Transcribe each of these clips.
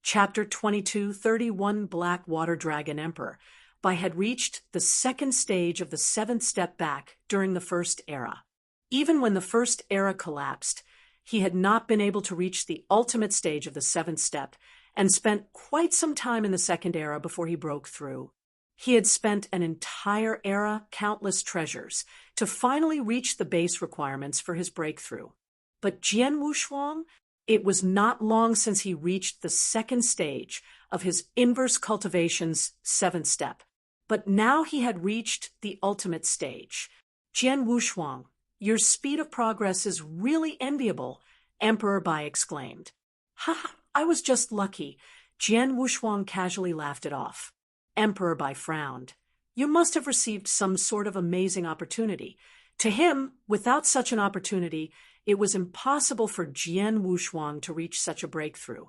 Chapter 22:31 Black Water Dragon Emperor Bai had reached the second stage of the seventh step back during the First Era. Even when the First Era collapsed, he had not been able to reach the ultimate stage of the seventh step and spent quite some time in the Second Era before he broke through. He had spent an entire era, countless treasures, to finally reach the base requirements for his breakthrough. But Jian Wushuang, it was not long since he reached the second stage of his inverse cultivation's seventh step. But now he had reached the ultimate stage. Jian Wushuang, your speed of progress is really enviable, Emperor Bai exclaimed. Ha, I was just lucky. Jian Wushuang casually laughed it off. Emperor Bai frowned. You must have received some sort of amazing opportunity. To him, without such an opportunity, it was impossible for Jian Wushuang to reach such a breakthrough.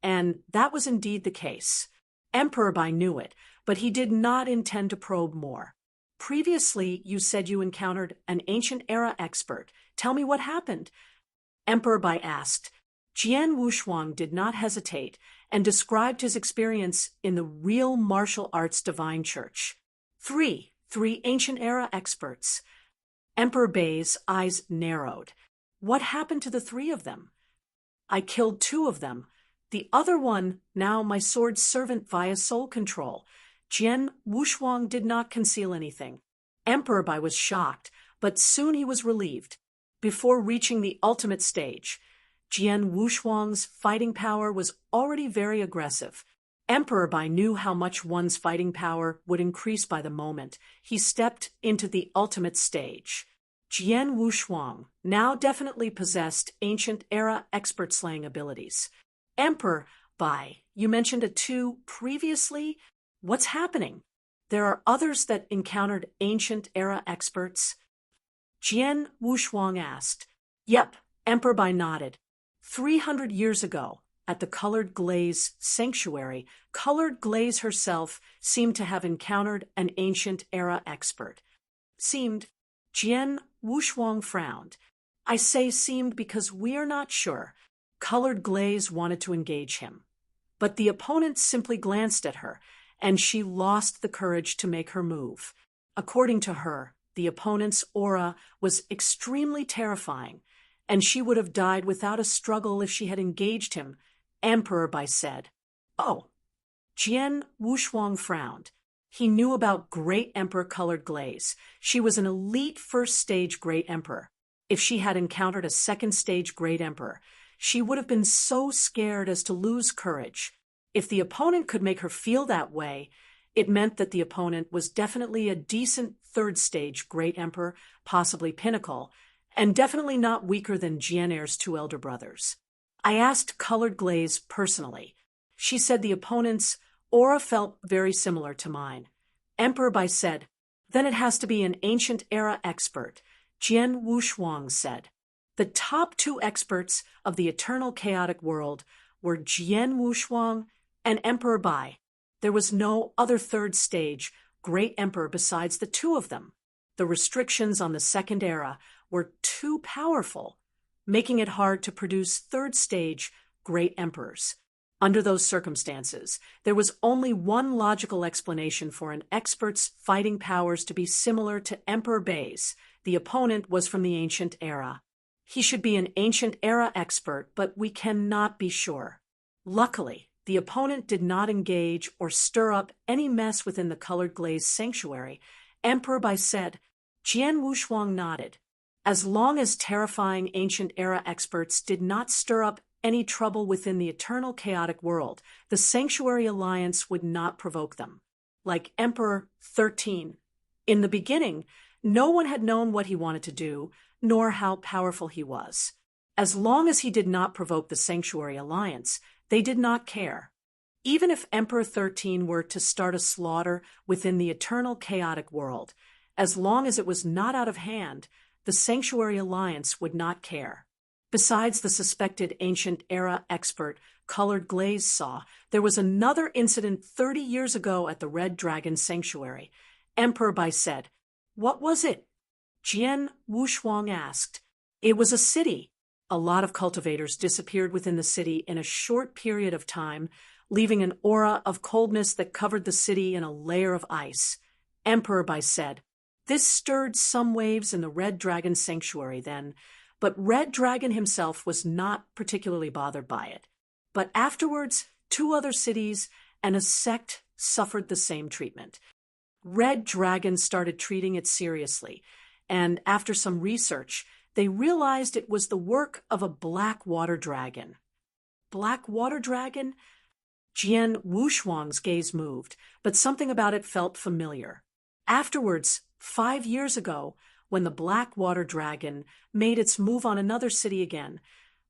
And that was indeed the case. Emperor Bai knew it, but he did not intend to probe more. Previously, you said you encountered an ancient era expert. Tell me what happened. Emperor Bai asked. Jian Wushuang did not hesitate and described his experience in the real martial arts divine church. Three ancient era experts. Emperor Bai's eyes narrowed. What happened to the three of them? I killed two of them. The other one, now my sword's servant via soul control. Jian Wushuang did not conceal anything. Emperor Bai was shocked, but soon he was relieved. Before reaching the ultimate stage, Jian Wushuang's fighting power was already very aggressive. Emperor Bai knew how much one's fighting power would increase by the moment he stepped into the ultimate stage. Jian Wushuang now definitely possessed ancient era expert slaying abilities. Emperor Bai, you mentioned a two previously? What's happening? There are others that encountered ancient era experts? Jian Wushuang asked. Yep, Emperor Bai nodded. 300 years ago, at the Colored Glaze Sanctuary, Colored Glaze herself seemed to have encountered an ancient era expert. Seemed. Jian Wushuang frowned. I say seemed because we are not sure. Colored Glaze wanted to engage him. But the opponent simply glanced at her, and she lost the courage to make her move. According to her, the opponent's aura was extremely terrifying, and she would have died without a struggle if she had engaged him, Emperor Bai said. Oh. Jian Wushuang frowned. He knew about Great Emperor Colored Glaze. She was an elite first-stage Great Emperor. If she had encountered a second-stage Great Emperor, she would have been so scared as to lose courage. If the opponent could make her feel that way, it meant that the opponent was definitely a decent third-stage Great Emperor, possibly Pinnacle, and definitely not weaker than Jian Er's two elder brothers. I asked Colored Glaze personally. She said the opponent's aura felt very similar to mine. Emperor Bai said, then it has to be an ancient era expert, Jian Wushuang said. The top two experts of the eternal chaotic world were Jian Wushuang and Emperor Bai. There was no other third stage Great Emperor besides the two of them. The restrictions on the Second Era were too powerful, making it hard to produce third stage Great Emperors. Under those circumstances, there was only one logical explanation for an expert's fighting powers to be similar to Emperor Bai's. The opponent was from the ancient era. He should be an ancient era expert, but we cannot be sure. Luckily, the opponent did not engage or stir up any mess within the Colored Glaze Sanctuary. Emperor Bai said. Jian Wushuang nodded. As long as terrifying ancient era experts did not stir up any trouble within the eternal chaotic world, the Sanctuary Alliance would not provoke them. Like Emperor 13. In the beginning, no one had known what he wanted to do, nor how powerful he was. As long as he did not provoke the Sanctuary Alliance, they did not care. Even if Emperor 13 were to start a slaughter within the eternal chaotic world, as long as it was not out of hand, the Sanctuary Alliance would not care. Besides the suspected ancient era expert Colored Glaze saw, there was another incident 30 years ago at the Red Dragon Sanctuary. Emperor Bai said, What was it? Jian Wushuang asked. It was a city. A lot of cultivators disappeared within the city in a short period of time, leaving an aura of coldness that covered the city in a layer of ice. Emperor Bai said. This stirred some waves in the Red Dragon Sanctuary then, but Red Dragon himself was not particularly bothered by it. But afterwards, 2 other cities and a sect suffered the same treatment. Red Dragon started treating it seriously, and after some research, they realized it was the work of a black water dragon. Black water dragon? Jian Wushuang's gaze moved, but something about it felt familiar. Afterwards, 5 years ago, when the black water dragon made its move on another city again,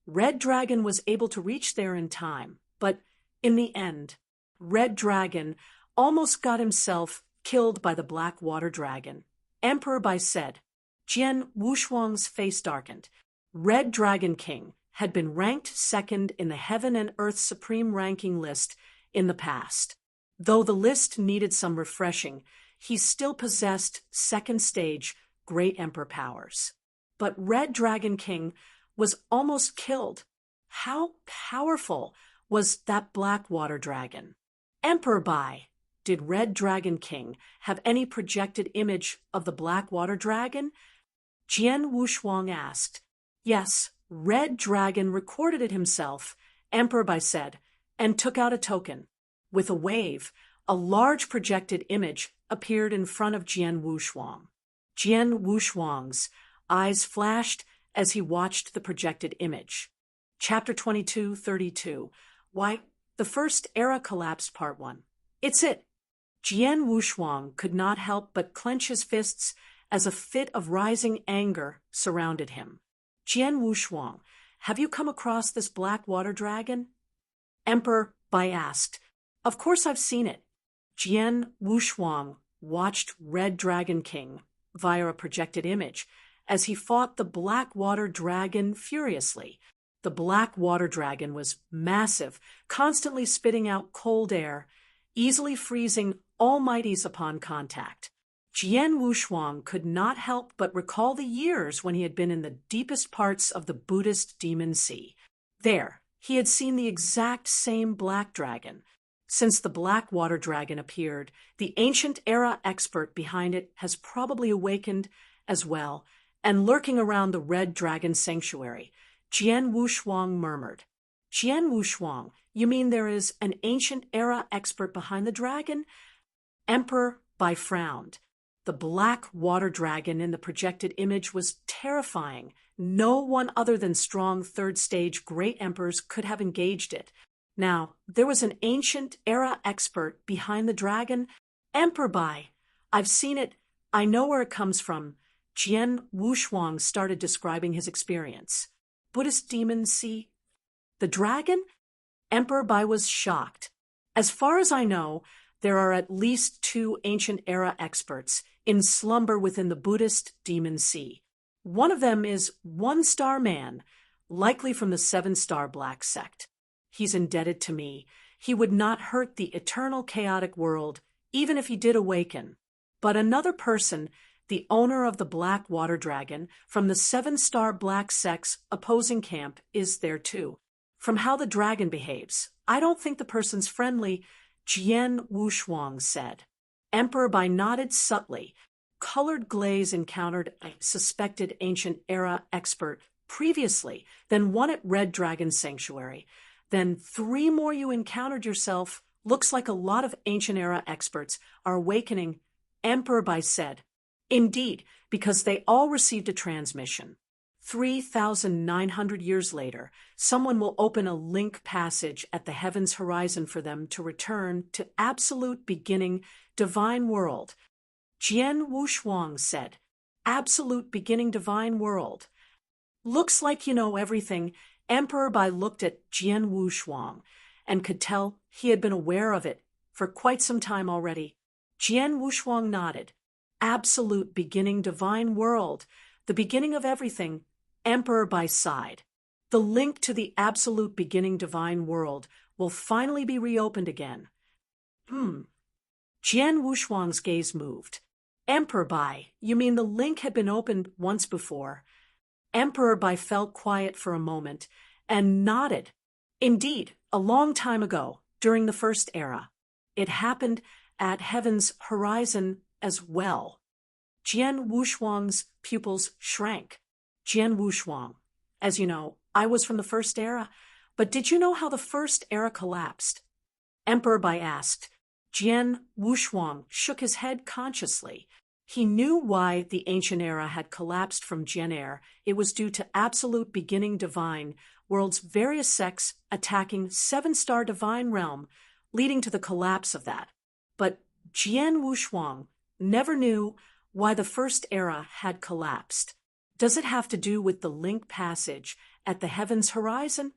Red Dragon was able to reach there in time, but in the end, Red Dragon almost got himself killed by the black water dragon. Emperor Bai said. Jian Wushuang's face darkened. Red Dragon King had been ranked second in the Heaven and Earth Supreme Ranking list in the past. Though the list needed some refreshing, he still possessed second stage Great Emperor powers. But Red Dragon King was almost killed. How powerful was that black water dragon? Emperor Bai, did Red Dragon King have any projected image of the black water dragon? Jian Wushuang asked. Yes, Red Dragon recorded it himself, Emperor Bai said, and took out a token. With a wave, a large projected image appeared in front of Jian Wushuang. Jian Wushuang's eyes flashed as he watched the projected image. Chapter 22:32. Why, the First Era Collapsed Part 1. It's it. Jian Wushuang could not help but clench his fists as a fit of rising anger surrounded him. Jian Wushuang, have you come across this black water dragon? Emperor Bai asked. Of course I've seen it. Jian Wushuang watched Red Dragon King via a projected image as he fought the black water dragon furiously. The black water dragon was massive, constantly spitting out cold air, easily freezing almighties upon contact. Jian Wushuang could not help but recall the years when he had been in the deepest parts of the Buddhist Demon Sea. There, he had seen the exact same black dragon. Since the black water dragon appeared, the ancient era expert behind it has probably awakened as well, and lurking around the Red Dragon Sanctuary, Jian Wushuang murmured. Jian Wushuang, you mean there is an ancient era expert behind the dragon? Emperor Bai frowned. The black water dragon in the projected image was terrifying. No one other than strong third-stage great emperors could have engaged it. Now, there was an ancient era expert behind the dragon. Emperor Bai, I've seen it. I know where it comes from. Jian Wushuang started describing his experience. Buddhist Demon Sea? The dragon? Emperor Bai was shocked. As far as I know, there are at least 2 ancient era experts in slumber within the Buddhist Demon Sea. One of them is One-Star Man, likely from the 7-star Black Sect. He's indebted to me. He would not hurt the eternal chaotic world, even if he did awaken. But another person, the owner of the Black Water Dragon, from the 7-star Black Sect's opposing camp, is there too. From how the dragon behaves, I don't think the person's friendly, Jian Wushuang said. Emperor Bai nodded subtly. Colored glaze encountered a suspected ancient era expert previously, then one at Red Dragon Sanctuary. Then 3 more you encountered yourself. Looks like a lot of ancient era experts are awakening, Emperor Bai said. Indeed, because they all received a transmission. 3,900 years later, someone will open a link passage at the heavens horizon for them to return to absolute beginning, divine world. Jian Wushuang said, absolute beginning divine world. Looks like you know everything. Emperor Bai looked at Jian Wushuang and could tell he had been aware of it for quite some time already. Jian Wushuang nodded. Absolute beginning divine world, the beginning of everything. Emperor Bai sighed. The link to the absolute beginning divine world will finally be reopened again. Jian Wushuang's gaze moved. Emperor Bai, you mean the link had been opened once before? Emperor Bai felt quiet for a moment and nodded. Indeed, a long time ago, during the First Era, it happened at Heaven's horizon as well. Jian Wushuang's pupils shrank. Jian Wushuang, as you know, I was from the First Era, but did you know how the First Era collapsed? Emperor Bai asked. Jian Wushuang shook his head consciously. He knew why the ancient era had collapsed from Jian Air. It was due to absolute beginning divine, world's various sects attacking seven-star divine realm, leading to the collapse of that. But Jian Wushuang never knew why the first era had collapsed. Does it have to do with the link passage at the heaven's horizon?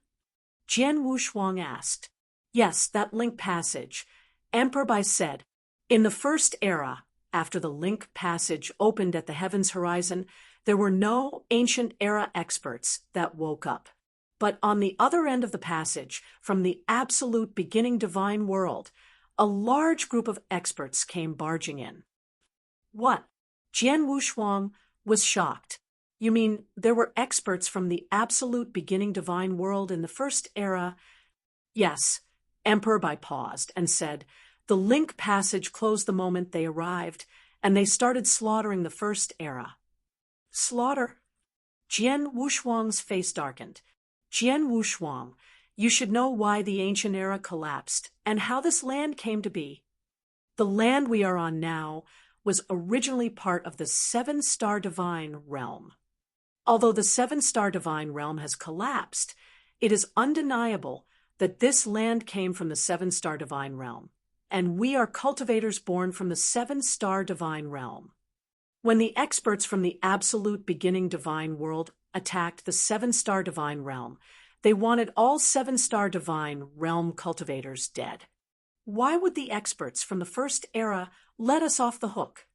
Jian Wushuang asked. Yes, that link passage. Emperor Bai said, in the first era, after the link passage opened at the heaven's horizon, there were no ancient era experts that woke up. But on the other end of the passage, from the absolute beginning divine world, a large group of experts came barging in. What? Jian Wushuang was shocked. You mean there were experts from the absolute beginning divine world in the first era? Yes. Emperor Bai paused and said, the link passage closed the moment they arrived, and they started slaughtering the first era. Slaughter? Jian Wushuang's face darkened. Jian Wushuang, you should know why the ancient era collapsed and how this land came to be. The land we are on now was originally part of the seven-star divine realm. Although the seven-star divine realm has collapsed, it is undeniable that this land came from the seven-star divine realm, and we are cultivators born from the seven-star divine realm. When the experts from the absolute beginning divine world attacked the seven-star divine realm, they wanted all seven-star divine realm cultivators dead. Why would the experts from the first era let us off the hook?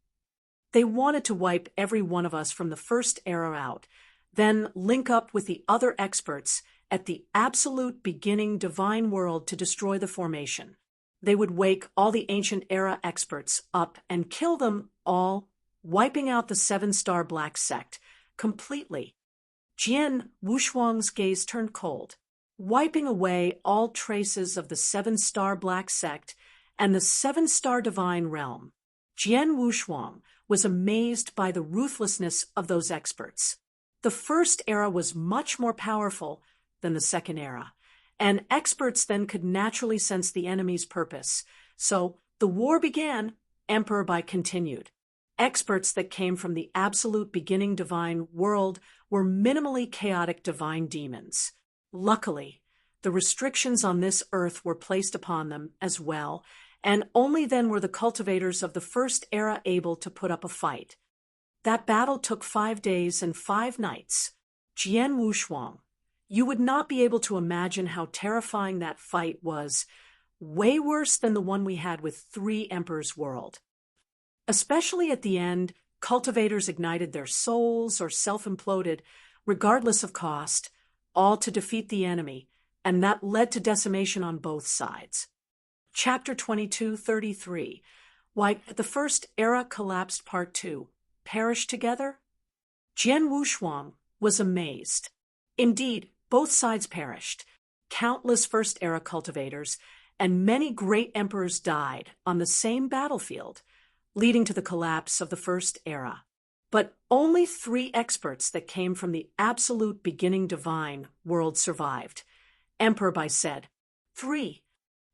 They wanted to wipe every one of us from the first era out, then link up with the other experts at the absolute beginning divine world to destroy the formation. They would wake all the ancient era experts up and kill them all, wiping out the seven-star black sect completely. Jian Wushuang's gaze turned cold, wiping away all traces of the seven-star black sect and the seven-star divine realm. Jian Wushuang was amazed by the ruthlessness of those experts. The first era was much more powerful than the second era, and experts then could naturally sense the enemy's purpose. So the war began, Emperor Bai continued. Experts that came from the absolute beginning divine world were minimally chaotic divine demons. Luckily, the restrictions on this earth were placed upon them as well, and only then were the cultivators of the first era able to put up a fight. That battle took 5 days and 5 nights. Jian Wushuang, you would not be able to imagine how terrifying that fight was, way worse than the one we had with 3 Emperors' World. Especially at the end, cultivators ignited their souls or self-imploded, regardless of cost, all to defeat the enemy, and that led to decimation on both sides. Chapter 22:33, Why the First Era Collapsed Part 2, Perished Together? Jian Wushuang was amazed. Indeed, both sides perished. Countless First Era cultivators and many great emperors died on the same battlefield, leading to the collapse of the First Era. But only 3 experts that came from the absolute beginning divine world survived. Emperor Bai said, 3.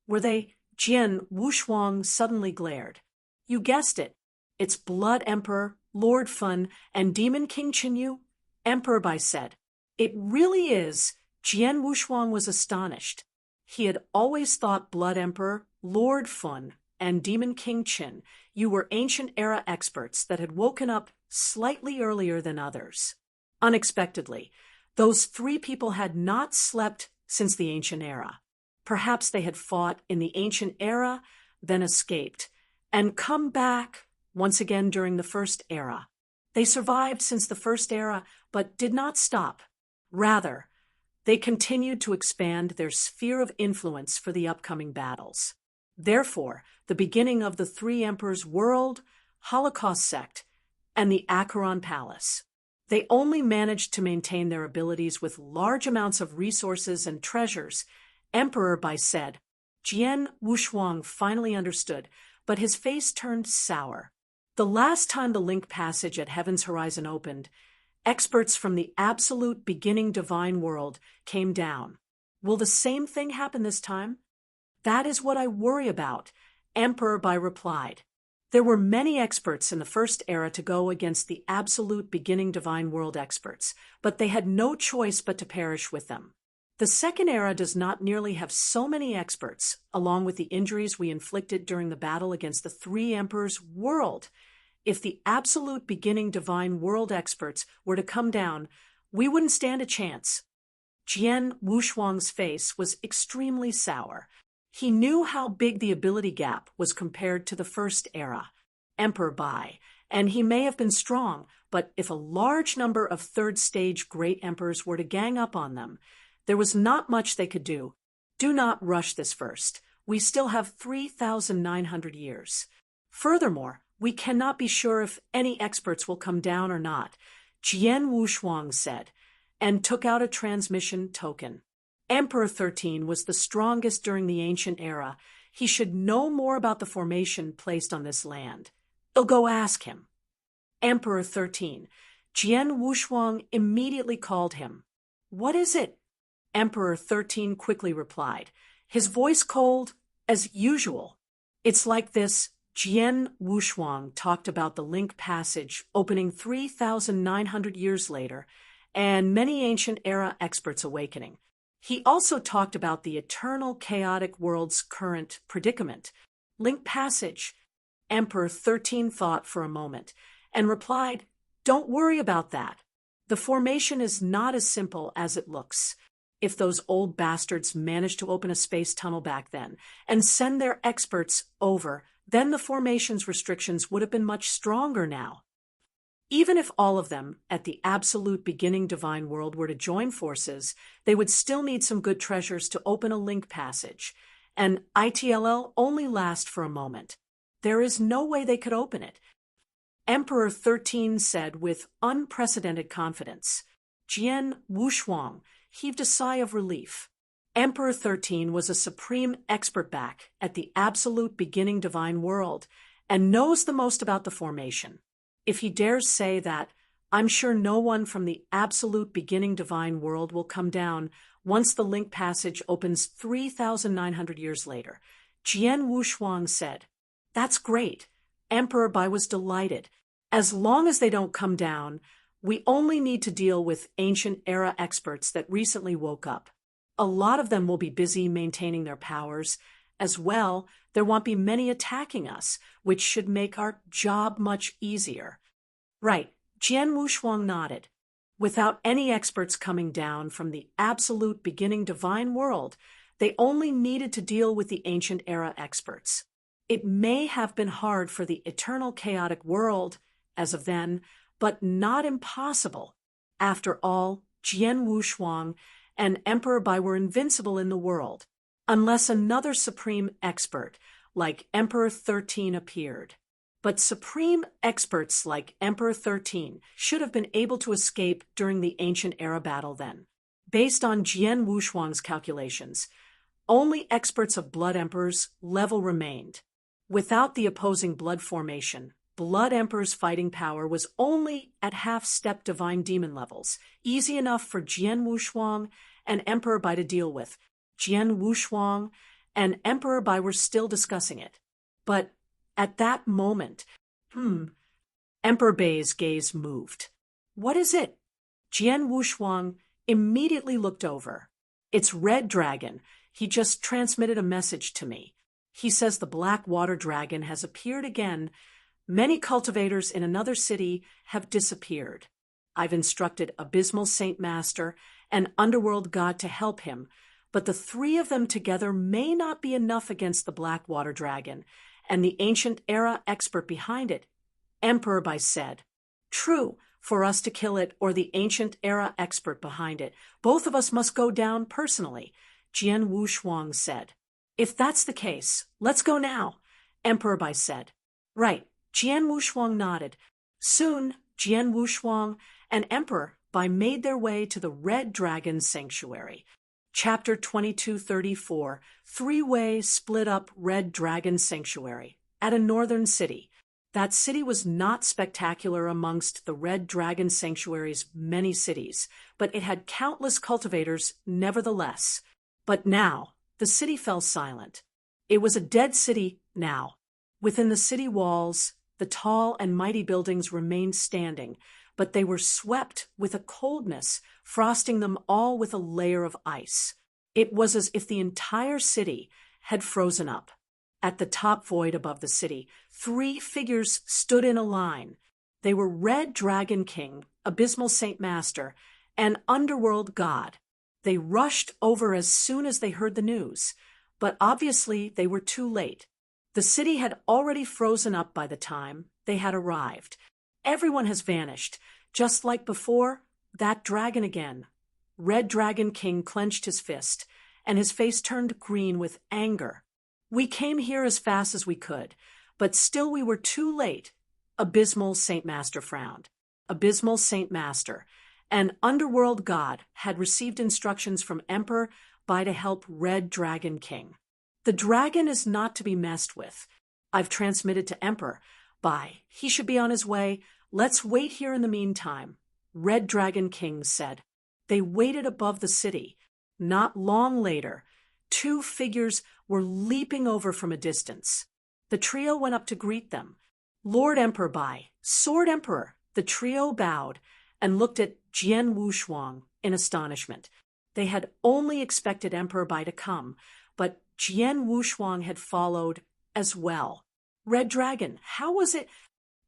Were they? Jian Wushuang suddenly glared. You guessed it. It's Blood Emperor, Lord Fun, and Demon King Chinyu. Emperor Bai said, it really is. Jian Wushuang was astonished. He had always thought Blood Emperor, Lord Fun, and Demon King Qin, you were ancient era experts that had woken up slightly earlier than others. Unexpectedly, those 3 people had not slept since the ancient era. Perhaps they had fought in the ancient era, then escaped, and come back once again during the first era. They survived since the first era, but did not stop. Rather, they continued to expand their sphere of influence for the upcoming battles. Therefore, the beginning of the 3 Emperors' World, Holocaust Sect, and the Acheron Palace. They only managed to maintain their abilities with large amounts of resources and treasures. Emperor Bai said. Jian Wushuang finally understood, but his face turned sour. The last time the link passage at Heaven's Horizon opened, experts from the absolute beginning divine world came down. Will the same thing happen this time? That is what I worry about, Emperor Bai replied. There were many experts in the first era to go against the absolute beginning divine world experts, but they had no choice but to perish with them. The second era does not nearly have so many experts, along with the injuries we inflicted during the battle against the three emperors' world. If the absolute beginning divine world experts were to come down, we wouldn't stand a chance. Jian Wushuang's face was extremely sour. He knew how big the ability gap was compared to the first era, Emperor Bai, and he may have been strong, but if a large number of third-stage great emperors were to gang up on them, there was not much they could do. Do not rush this first. We still have 3,900 years. Furthermore, we cannot be sure if any experts will come down or not, Jian Wushuang said, and took out a transmission token. Emperor 13 was the strongest during the ancient era. He should know more about the formation placed on this land. I'll go ask him. Emperor 13. Jian Wushuang immediately called him. What is it? Emperor 13 quickly replied, his voice cold as usual. It's like this. Jian Wushuang talked about the link passage opening 3,900 years later and many ancient era experts awakening. He also talked about the eternal chaotic world's current predicament. Link passage. Emperor 13 thought for a moment and replied, don't worry about that. The formation is not as simple as it looks. If those old bastards managed to open a space tunnel back then and send their experts over, then the formation's restrictions would have been much stronger now. Even if all of them, at the absolute beginning divine world, were to join forces, they would still need some good treasures to open a link passage, and ITLL only last for a moment. There is no way they could open it. Emperor 13 said with unprecedented confidence. Jian Wushuang heaved a sigh of relief. Emperor 13 was a supreme expert back at the absolute beginning divine world and knows the most about the formation. If he dares say that, I'm sure no one from the absolute beginning divine world will come down once the link passage opens 3,900 years later. Jian Wushuang said, that's great. Emperor Bai was delighted. As long as they don't come down, we only need to deal with ancient era experts that recently woke up. A lot of them will be busy maintaining their powers. As well, there won't be many attacking us, which should make our job much easier. Right, Jian Wushuang nodded. Without any experts coming down from the absolute beginning divine world, they only needed to deal with the ancient era experts. It may have been hard for the eternal chaotic world, as of then, but not impossible. After all, Jian Wushuang and Emperor Bai were invincible in the world, unless another supreme expert, like Emperor 13, appeared. But supreme experts like Emperor 13 should have been able to escape during the ancient era battle then. Based on Jian Wushuang's calculations, only experts of Blood Emperor's level remained. Without the opposing blood formation, Blood Emperor's fighting power was only at half-step divine demon levels, easy enough for Jian Wushuang and Emperor Bai to deal with. Jian Wushuang and Emperor Bai were still discussing it. But at that moment, Emperor Bai's gaze moved. What is it? Jian Wushuang immediately looked over. It's Red Dragon. He just transmitted a message to me. He says the Black Water Dragon has appeared again. Many cultivators in another city have disappeared. I've instructed Abysmal Saint Master and Underworld God to help him, but the three of them together may not be enough against the Black Water Dragon and the ancient era expert behind it. Emperor Bai said, true, for us to kill it or the ancient era expert behind it, both of us must go down personally, Jian Wushuang said. If that's the case, let's go now, Emperor Bai said. Right. Jian Wushuang nodded. Soon, Jian Wushuang and Emperor Bai made their way to the Red Dragon Sanctuary. Chapter 2234, Three-Way Split-Up Red Dragon Sanctuary. At a northern city. That city was not spectacular amongst the Red Dragon Sanctuary's many cities, but it had countless cultivators nevertheless. But now, the city fell silent. It was a dead city now. Within the city walls, the tall and mighty buildings remained standing, but they were swept with a coldness, frosting them all with a layer of ice. It was as if the entire city had frozen up. At the top void above the city, three figures stood in a line. They were Red Dragon King, Abysmal Saint Master, and Underworld God. They rushed over as soon as they heard the news, but obviously they were too late. The city had already frozen up by the time they had arrived. Everyone has vanished. Just like before, that dragon again. Red Dragon King clenched his fist, and his face turned green with anger. We came here as fast as we could, but still we were too late. Abysmal Saint Master frowned. Abysmal Saint Master, an underworld god, had received instructions from Emperor Bai to help Red Dragon King. The dragon is not to be messed with. I've transmitted to Emperor Bai. He should be on his way. Let's wait here in the meantime, Red Dragon King said. They waited above the city. Not long later, two figures were leaping over from a distance. The trio went up to greet them. Lord Emperor Bai, Sword Emperor. The trio bowed and looked at Jian Wushuang in astonishment. They had only expected Emperor Bai to come, but Jian Wushuang had followed as well. Red Dragon, how was it?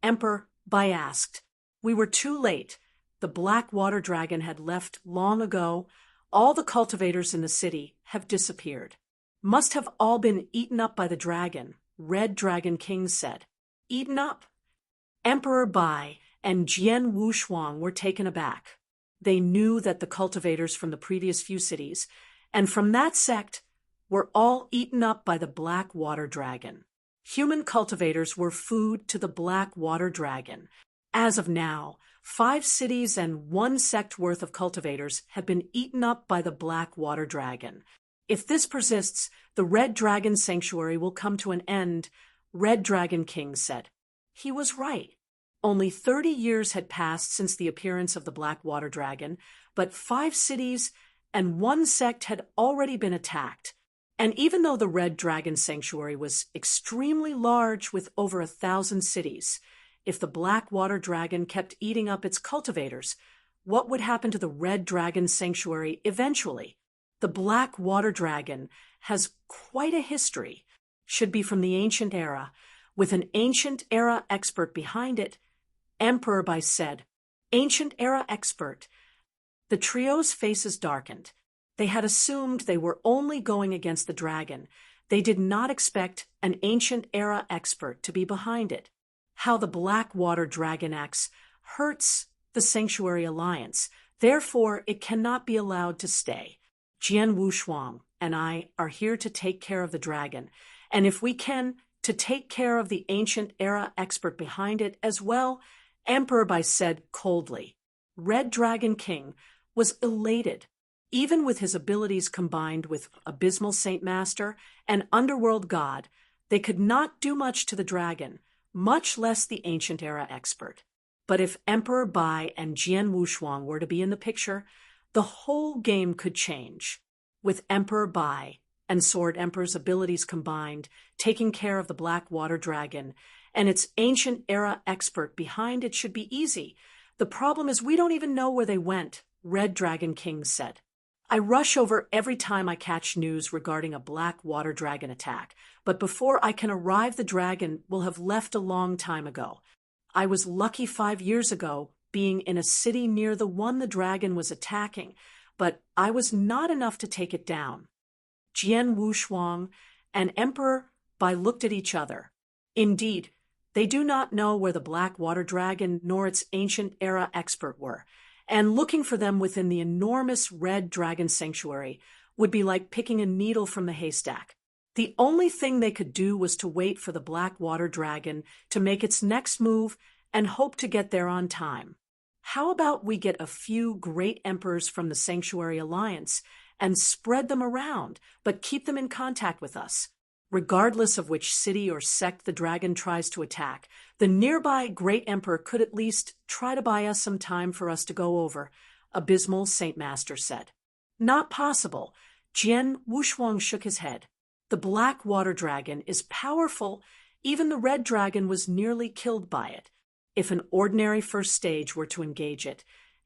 Emperor Bai asked. We were too late. The black water dragon had left long ago. All the cultivators in the city have disappeared. Must have all been eaten up by the dragon, Red Dragon King said. Eaten up? Emperor Bai and Jian Wushuang were taken aback. They knew that the cultivators from the previous few cities, and from that sect, were all eaten up by the black water dragon. Human cultivators were food to the black water dragon. As of now, 5 cities and 1 sect worth of cultivators have been eaten up by the black water dragon. If this persists, the Red Dragon Sanctuary will come to an end, Red Dragon King said. He was right. Only 30 years had passed since the appearance of the black water dragon, but 5 cities and 1 sect had already been attacked. And even though the Red Dragon Sanctuary was extremely large with over 1,000 cities, if the black water dragon kept eating up its cultivators, what would happen to the Red Dragon Sanctuary eventually? The black water dragon has quite a history, should be from the ancient era, with an ancient era expert behind it. Emperor Bai said, Ancient era expert. The trio's faces darkened. They had assumed they were only going against the dragon. They did not expect an ancient era expert to be behind it. How the black water dragon acts hurts the Sanctuary Alliance. Therefore, it cannot be allowed to stay. Jian Wushuang and I are here to take care of the dragon, and if we can, to take care of the ancient era expert behind it as well, Emperor Bai said coldly. Red Dragon King was elated. Even with his abilities combined with Abysmal Saint Master and Underworld God, they could not do much to the dragon, much less the ancient era expert. But if Emperor Bai and Jian Wushuang were to be in the picture, the whole game could change. With Emperor Bai and Sword Emperor's abilities combined, taking care of the black water dragon, and its ancient era expert behind it should be easy. The problem is we don't even know where they went, Red Dragon King said. I rush over every time I catch news regarding a black water dragon attack, but before I can arrive the dragon will have left a long time ago. I was lucky 5 years ago, being in a city near the one the dragon was attacking, but I was not enough to take it down. Jian Wushuang and Emperor Bai looked at each other. Indeed, they do not know where the black water dragon nor its ancient era expert were, and looking for them within the enormous Red Dragon Sanctuary would be like picking a needle from the haystack. The only thing they could do was to wait for the black water dragon to make its next move and hope to get there on time. How about we get a few great emperors from the Sanctuary Alliance and spread them around, but keep them in contact with us? Regardless of which city or sect the dragon tries to attack, the nearby Great Emperor could at least try to buy us some time for us to go over, Abysmal Saint Master said. Not possible. Jian Wushuang shook his head. The black water dragon is powerful. Even the red dragon was nearly killed by it. If an ordinary first stage were to engage it,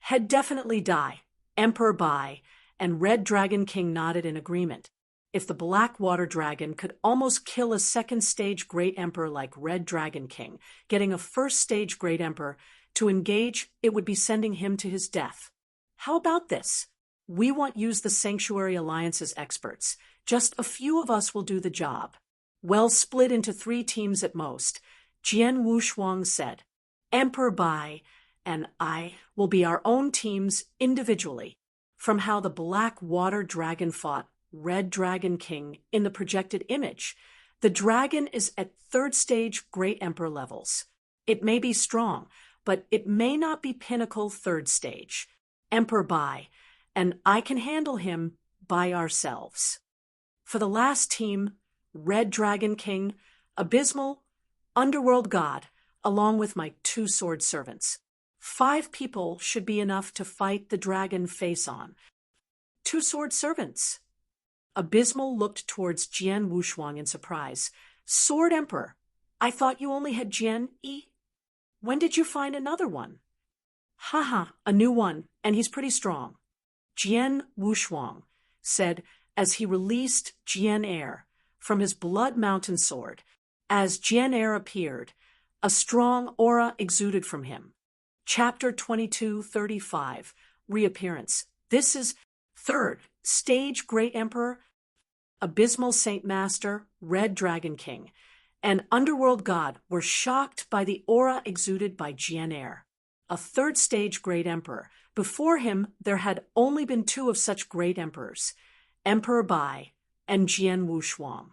he'd definitely die. Emperor Bai and Red Dragon King nodded in agreement. If the black water dragon could almost kill a second stage Great Emperor like Red Dragon King, getting a first stage Great Emperor to engage, it would be sending him to his death. How about this? We won't use the Sanctuary Alliance's experts. Just a few of us will do the job. Well, split into 3 teams at most, Jian Wushuang said. Emperor Bai and I will be our own teams individually. From how the black water dragon fought Red Dragon King in the projected image, the dragon is at 3rd stage Great Emperor levels. It may be strong, but it may not be pinnacle 3rd stage. Emperor Bai and I can handle him by ourselves. For the last team, Red Dragon King, Abysmal, Underworld God, along with my 2 sword servants. 5 people should be enough to fight the dragon face-on. 2 sword servants. Abysmal looked towards Jian Wushuang in surprise. Sword Emperor, I thought you only had Jian Yi. When did you find another one? Haha, a new one, and he's pretty strong. Jian Wushuang said as he released Jian Air from his Blood Mountain sword. As Jian Air appeared, a strong aura exuded from him. Chapter 22:35, Reappearance. This is 3rd stage Great Emperor, Abysmal Saint Master, Red Dragon King, and Underworld God were shocked by the aura exuded by Jian Air, a 3rd stage Great Emperor. Before him, there had only been 2 of such Great Emperors, Emperor Bai and Jian Wushuang.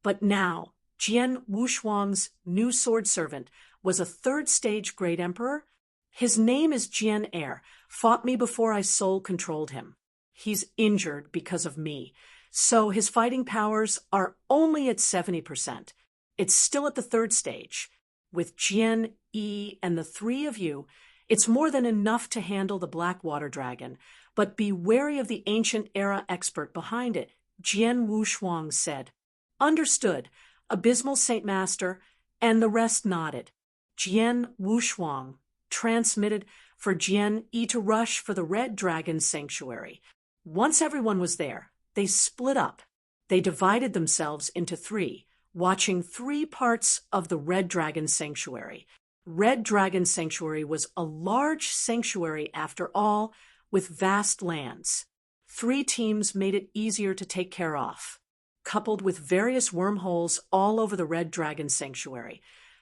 But now, Jian Wushuang's new sword servant was a 3rd stage Great Emperor. His name is Jian Air, fought me before I soul-controlled him. He's injured because of me, so his fighting powers are only at 70%. It's still at the 3rd stage. With Jian Yi and the 3 of you, it's more than enough to handle the black water dragon, but be wary of the ancient era expert behind it, Jian Wushuang said. Understood, Abysmal Saint Master, and the rest nodded. Jian Wushuang transmitted for Jian Yi to rush for the Red Dragon Sanctuary. Once everyone was there, they split up. They divided themselves into 3, watching 3 parts of the Red Dragon Sanctuary. Red Dragon Sanctuary was a large sanctuary after all, with vast lands. 3 teams made it easier to take care of. Coupled with various wormholes all over the Red Dragon Sanctuary,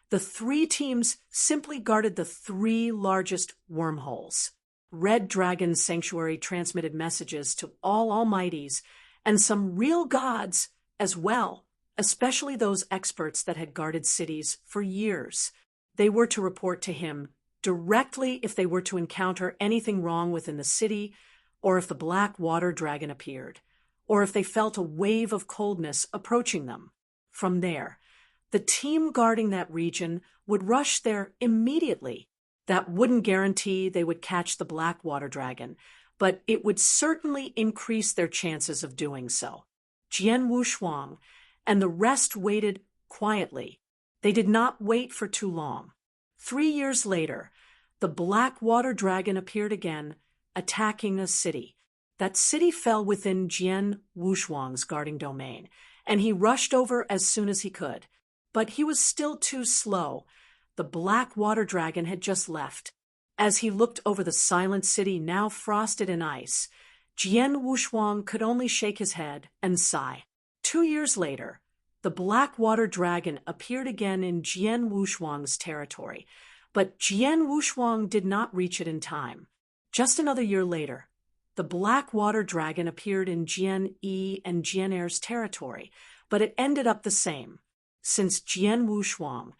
the 3 teams simply guarded the 3 largest wormholes. Red Dragon Sanctuary transmitted messages to all almighties and some real gods as well, especially those experts that had guarded cities for years. They were to report to him directly if they were to encounter anything wrong within the city, or if the black water dragon appeared, or if they felt a wave of coldness approaching them. From there, the team guarding that region would rush there immediately. That wouldn't guarantee they would catch the black water dragon, but it would certainly increase their chances of doing so. Jian Wushuang and the rest waited quietly. They did not wait for too long. 3 years later, the black water dragon appeared again, attacking a city. That city fell within Jian Wushuang's guarding domain, and he rushed over as soon as he could. But he was still too slow. The black water dragon had just left. As he looked over the silent city now frosted in ice, Jian Wushuang could only shake his head and sigh. 2 years later, the black water dragon appeared again in Jian Wushuang's territory, but Jian Wushuang did not reach it in time. Just another year later, the black water dragon appeared in Jian Yi and Jian Air's territory, but it ended up the same. Since Jian Wushuang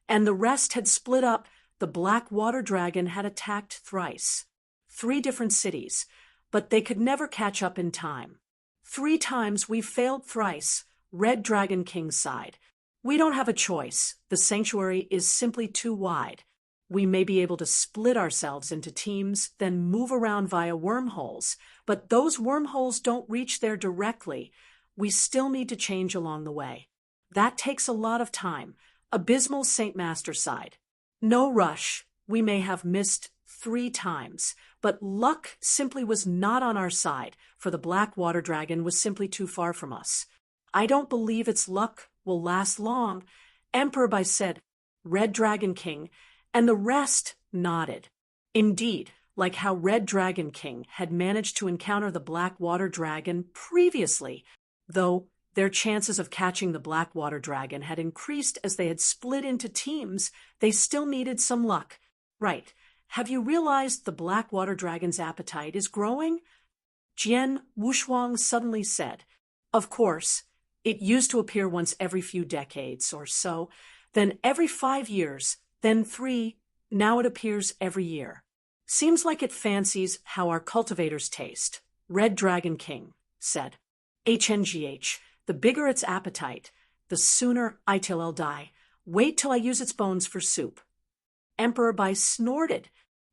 and the rest had split up, the Black Water Dragon had attacked thrice. 3 different cities, but they could never catch up in time. 3 times we failed thrice, Red Dragon King sighed. We don't have a choice. The sanctuary is simply too wide. We may be able to split ourselves into teams, then move around via wormholes, but those wormholes don't reach there directly. We still need to change along the way. That takes a lot of time. Abysmal Saint Master sighed. No rush. We may have missed 3 times, but luck simply was not on our side, for the Black Water Dragon was simply too far from us. I don't believe its luck will last long, Emperor Bai said. Red Dragon King, and the rest nodded. Indeed, like how Red Dragon King had managed to encounter the Black Water Dragon previously, though their chances of catching the Black Water Dragon had increased as they had split into teams, they still needed some luck. Right. Have you realized the Black Water Dragon's appetite is growing? Jian Wushuang suddenly said. Of course, it used to appear once every few decades or so, then every 5 years, then 3, now it appears every year. Seems like it fancies how our cultivators taste, Red Dragon King said. HNGH, the bigger its appetite, the sooner I'll die. Wait till I use its bones for soup. Emperor Bai snorted.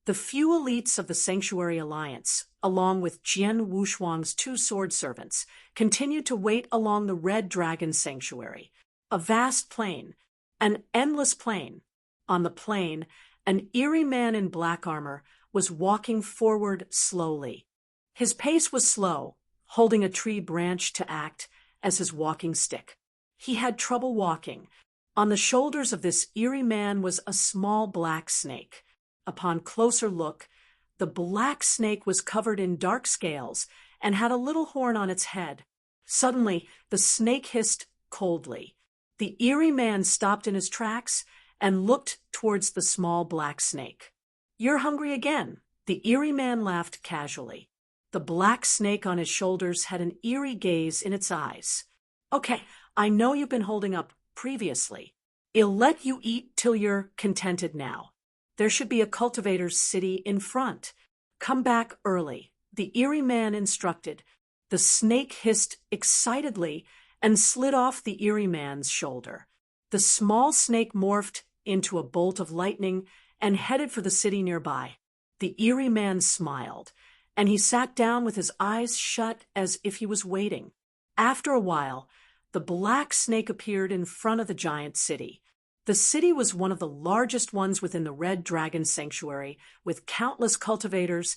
The few elites of the Sanctuary Alliance, along with Jian Wushuang's 2 sword servants, continued to wait along the Red Dragon Sanctuary. A vast plain, an endless plain. On the plain, an eerie man in black armor was walking forward slowly. His pace was slow, holding a tree branch to act as his walking stick. He had trouble walking. On the shoulders of this eerie man was a small black snake. Upon closer look, the black snake was covered in dark scales and had a little horn on its head. Suddenly, the snake hissed coldly. The eerie man stopped in his tracks and looked towards the small black snake. You're hungry again, the eerie man laughed casually. The black snake on his shoulders had an eerie gaze in its eyes. Okay, I know you've been holding up previously. I'll let you eat till you're contented now. There should be a cultivator's city in front. Come back early, the eerie man instructed. The snake hissed excitedly and slid off the eerie man's shoulder. The small snake morphed into a bolt of lightning and headed for the city nearby. The eerie man smiled, and he sat down with his eyes shut as if he was waiting. After a while, the black snake appeared in front of the giant city. The city was one of the largest ones within the Red Dragon Sanctuary, with countless cultivators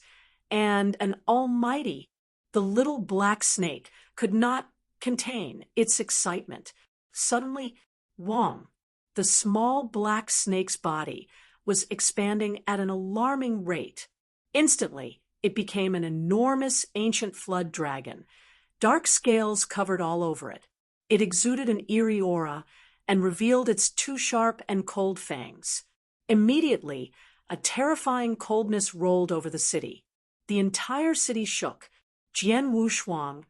and an almighty. The little black snake could not contain its excitement. Suddenly, whong! The small black snake's body was expanding at an alarming rate. Instantly, it became an enormous ancient flood dragon. Dark scales covered all over it. It exuded an eerie aura and revealed its 2 sharp and cold fangs. Immediately, a terrifying coldness rolled over the city. The entire city shook. Jian Wushuang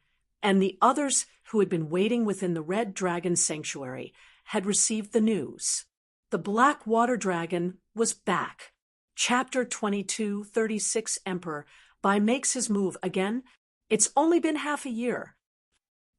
and the others who had been waiting within the Red Dragon Sanctuary had received the news. The Black Water Dragon was back. Chapter 2236 Emperor Bai makes his move again. It's only been half a year.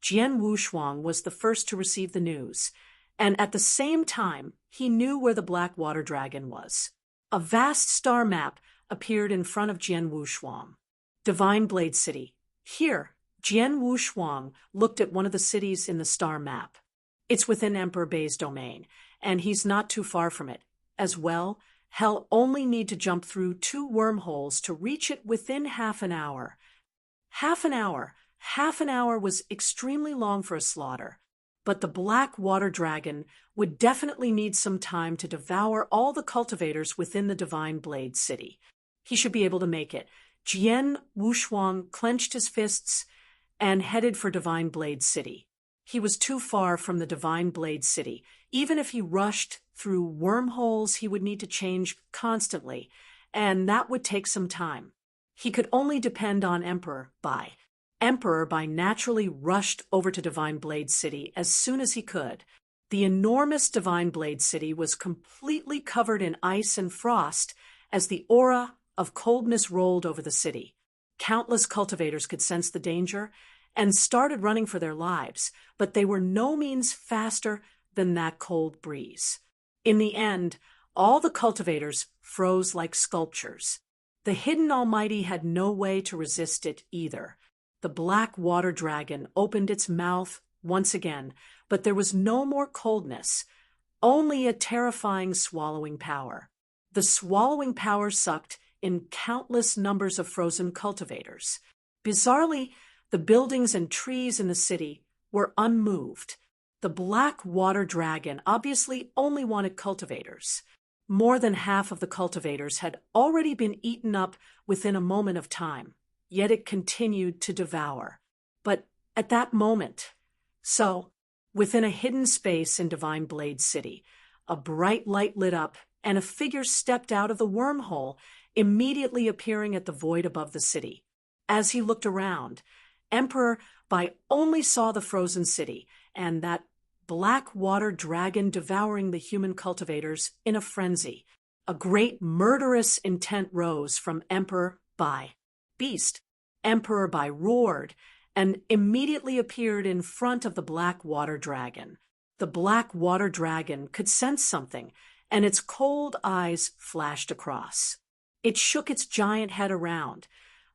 Jian Wushuang was the first to receive the news, and at the same time, he knew where the Black Water Dragon was. A vast star map appeared in front of Jian Wushuang. Divine Blade City. Here, Jian Wushuang looked at one of the cities in the star map. It's within Emperor Bai's domain, and he's not too far from it. As well, he'll only need to jump through 2 wormholes to reach it within half an hour. Half an hour. Half an hour was extremely long for a slaughter. But the Black Water Dragon would definitely need some time to devour all the cultivators within the Divine Blade City. He should be able to make it. Jian Wushuang clenched his fists and headed for Divine Blade City. He was too far from the Divine Blade City. Even if he rushed through wormholes, he would need to change constantly, and that would take some time. He could only depend on Emperor Bai. Emperor Bai naturally rushed over to Divine Blade City as soon as he could. The enormous Divine Blade City was completely covered in ice and frost as the aura of coldness rolled over the city. Countless cultivators could sense the danger and started running for their lives, but they were no means faster than that cold breeze. In the end, all the cultivators froze like sculptures. The hidden Almighty had no way to resist it either. The black water dragon opened its mouth once again, but there was no more coldness, only a terrifying swallowing power. The swallowing power sucked in countless numbers of frozen cultivators. Bizarrely, the buildings and trees in the city were unmoved. The black water dragon obviously only wanted cultivators. More than half of the cultivators had already been eaten up within a moment of time, yet it continued to devour. But at that moment, within a hidden space in Divine Blade City, a bright light lit up and a figure stepped out of the wormhole, immediately appearing at the void above the city. As he looked around, Emperor Bai only saw the frozen city and that black water dragon devouring the human cultivators in a frenzy. A great murderous intent rose from Emperor Bai. Beast, Emperor Bai roared and immediately appeared in front of the black water dragon. The black water dragon could sense something, and its cold eyes flashed across. It shook its giant head around,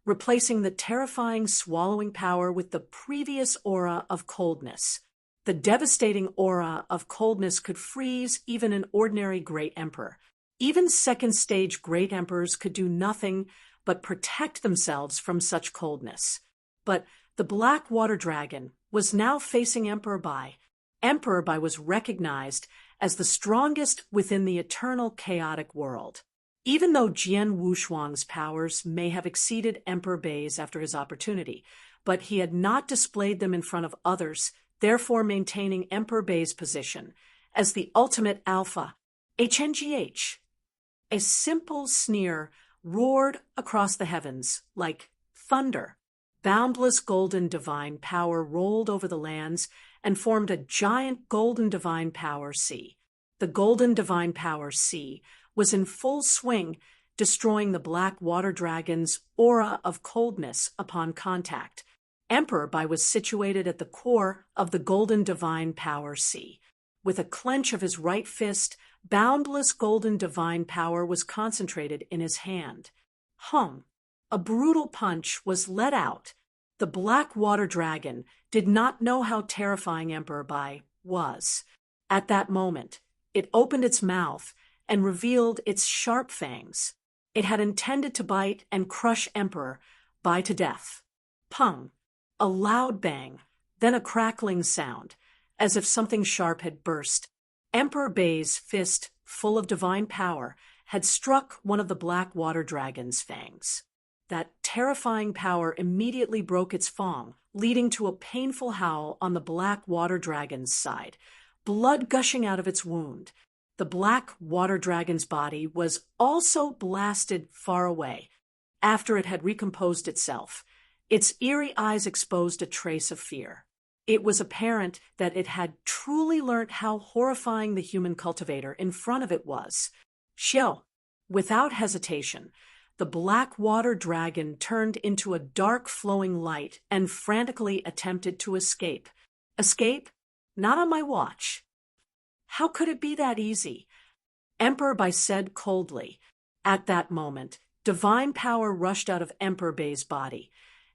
replacing the terrifying swallowing power with the previous aura of coldness. The devastating aura of coldness could freeze even an ordinary great emperor. Even second-stage great emperors could do nothing but protect themselves from such coldness. But the black water dragon was now facing Emperor Bai. Emperor Bai was recognized as the strongest within the eternal chaotic world. Even though Jian Wushuang's powers may have exceeded Emperor Bai's after his opportunity, but he had not displayed them in front of others, therefore maintaining Emperor Bai's position as the ultimate alpha. HNGH. A simple sneer roared across the heavens like thunder. Boundless golden divine power rolled over the lands and formed a giant golden divine power sea. The golden divine power sea was in full swing, destroying the black water dragon's aura of coldness upon contact. Emperor Bai was situated at the core of the golden divine power sea. With a clench of his right fist, boundless golden divine power was concentrated in his hand. A brutal punch was let out. The black water dragon did not know how terrifying Emperor Bai was. At that moment, it opened its mouth and revealed its sharp fangs. It had intended to bite and crush Emperor Bai to death. Pung! A loud bang, then a crackling sound, as if something sharp had burst. Emperor Bai's fist, full of divine power, had struck one of the black water dragon's fangs. That terrifying power immediately broke its fang, leading to a painful howl on the black water dragon's side, blood gushing out of its wound. The black water dragon's body was also blasted far away. After it had recomposed itself, its eerie eyes exposed a trace of fear. It was apparent that it had truly learnt how horrifying the human cultivator in front of it was. Xiao! Without hesitation, the black water dragon turned into a dark flowing light and frantically attempted to escape. Escape? Not on my watch. How could it be that easy? Emperor Bai said coldly. At that moment, divine power rushed out of Emperor Bai's body,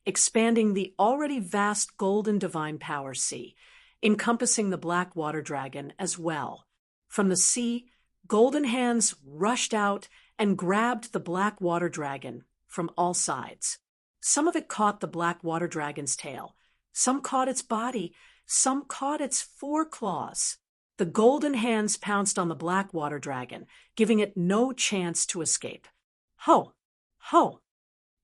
expanding the already vast golden divine power sea, encompassing the black water dragon as well. From the sea, golden hands rushed out and grabbed the black water dragon from all sides. Some of it caught the black water dragon's tail, some caught its body, some caught its foreclaws. The golden hands pounced on the black water dragon, giving it no chance to escape. Ho! Ho!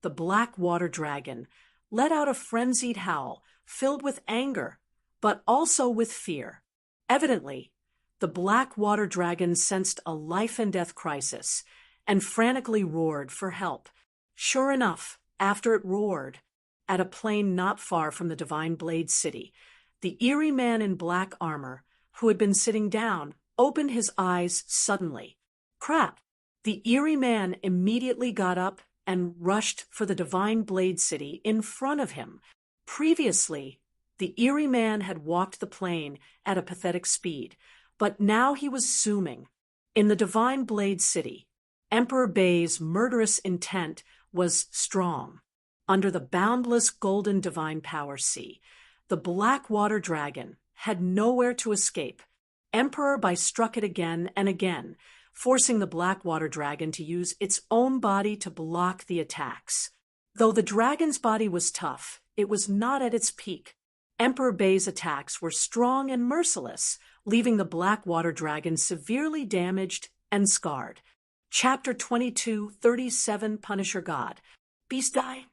The black water dragon let out a frenzied howl, filled with anger, but also with fear. Evidently, the black water dragon sensed a life-and-death crisis and frantically roared for help. Sure enough, after it roared, at a plain not far from the Divine Blade City, the eerie man in black armor, who had been sitting down, opened his eyes suddenly. Crap! The eerie man immediately got up and rushed for the divine blade city in front of him. Previously, the eerie man had walked the plain at a pathetic speed, but now he was zooming. In the divine blade city, Emperor Bai's murderous intent was strong. Under the boundless golden divine power sea, the black water dragon had nowhere to escape. Emperor Bai struck it again and again, forcing the black water dragon to use its own body to block the attacks. Though the dragon's body was tough, it was not at its peak. Emperor Bai's attacks were strong and merciless, leaving the black water dragon severely damaged and scarred. Chapter 22:37 Punisher God. Beast Die.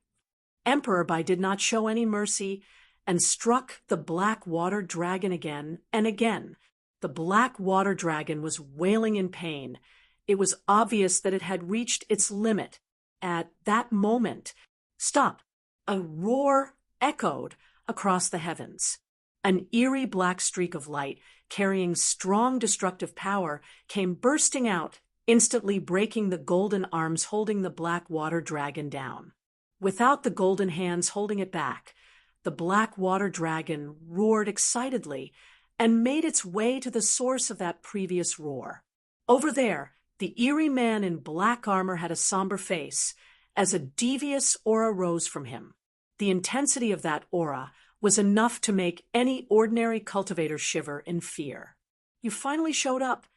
Emperor Bai did not show any mercy and struck the black water dragon again and again. The black water dragon was wailing in pain. It was obvious that it had reached its limit. At that moment, stop! A roar echoed across the heavens. An eerie black streak of light, carrying strong destructive power, came bursting out, instantly breaking the golden arms holding the black water dragon down. Without the golden hands holding it back, the black water dragon roared excitedly and made its way to the source of that previous roar. Over there, the eerie man in black armor had a somber face as a devious aura rose from him. The intensity of that aura was enough to make any ordinary cultivator shiver in fear. You finally showed up.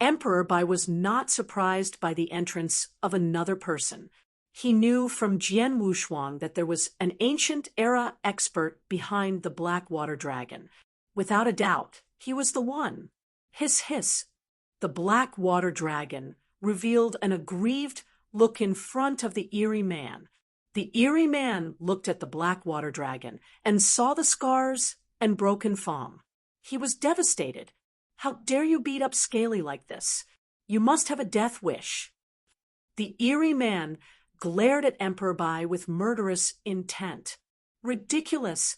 Emperor Bai was not surprised by the entrance of another person. He knew from Jian Wushuang that there was an ancient era expert behind the black water dragon. Without a doubt, he was the one. Hiss, hiss. The black water dragon revealed an aggrieved look in front of the eerie man. The eerie man looked at the black water dragon and saw the scars and broken fang. He was devastated. How dare you beat up Scaly like this? You must have a death wish. The eerie man glared at Emperor Bai with murderous intent. Ridiculous.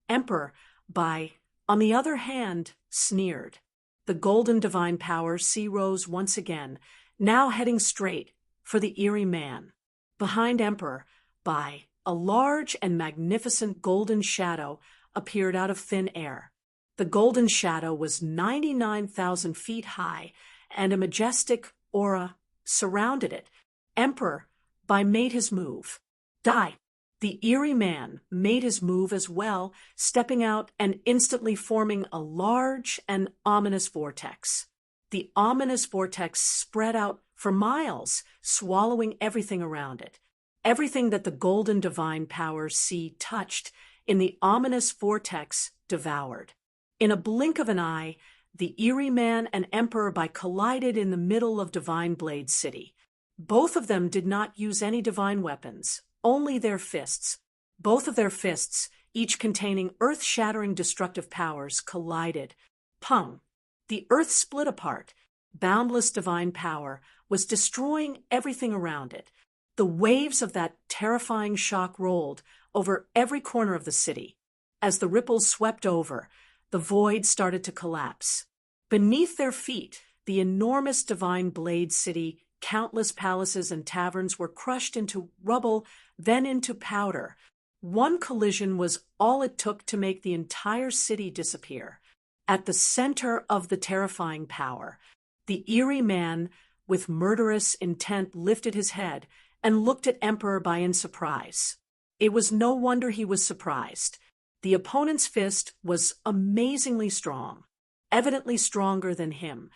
Emperor Bai, on the other hand, sneered. The golden divine power sea rose once again, now heading straight for the eerie man. Behind Emperor Bai, a large and magnificent golden shadow appeared out of thin air. The golden shadow was 99,000 feet high, and a majestic aura surrounded it. Emperor Bai made his move. Die! The eerie man made his move as well, stepping out and instantly forming a large and ominous vortex. The ominous vortex spread out for miles, swallowing everything around it. Everything that the golden divine power sea touched in the ominous vortex devoured. In a blink of an eye, the eerie man and Emperor Bai collided in the middle of Divine Blade City. Both of them did not use any divine weapons, only their fists. Both of their fists, each containing earth-shattering destructive powers, collided. Pung! The earth split apart. Boundless divine power was destroying everything around it. The waves of that terrifying shock rolled over every corner of the city. As the ripples swept over, the void started to collapse. Beneath their feet, the enormous divine blade city, countless palaces and taverns were crushed into rubble, then into powder. One collision was all it took to make the entire city disappear. At the center of the terrifying power, the eerie man with murderous intent lifted his head and looked at Emperor Bai in surprise. It was no wonder he was surprised. The opponent's fist was amazingly strong, evidently stronger than him.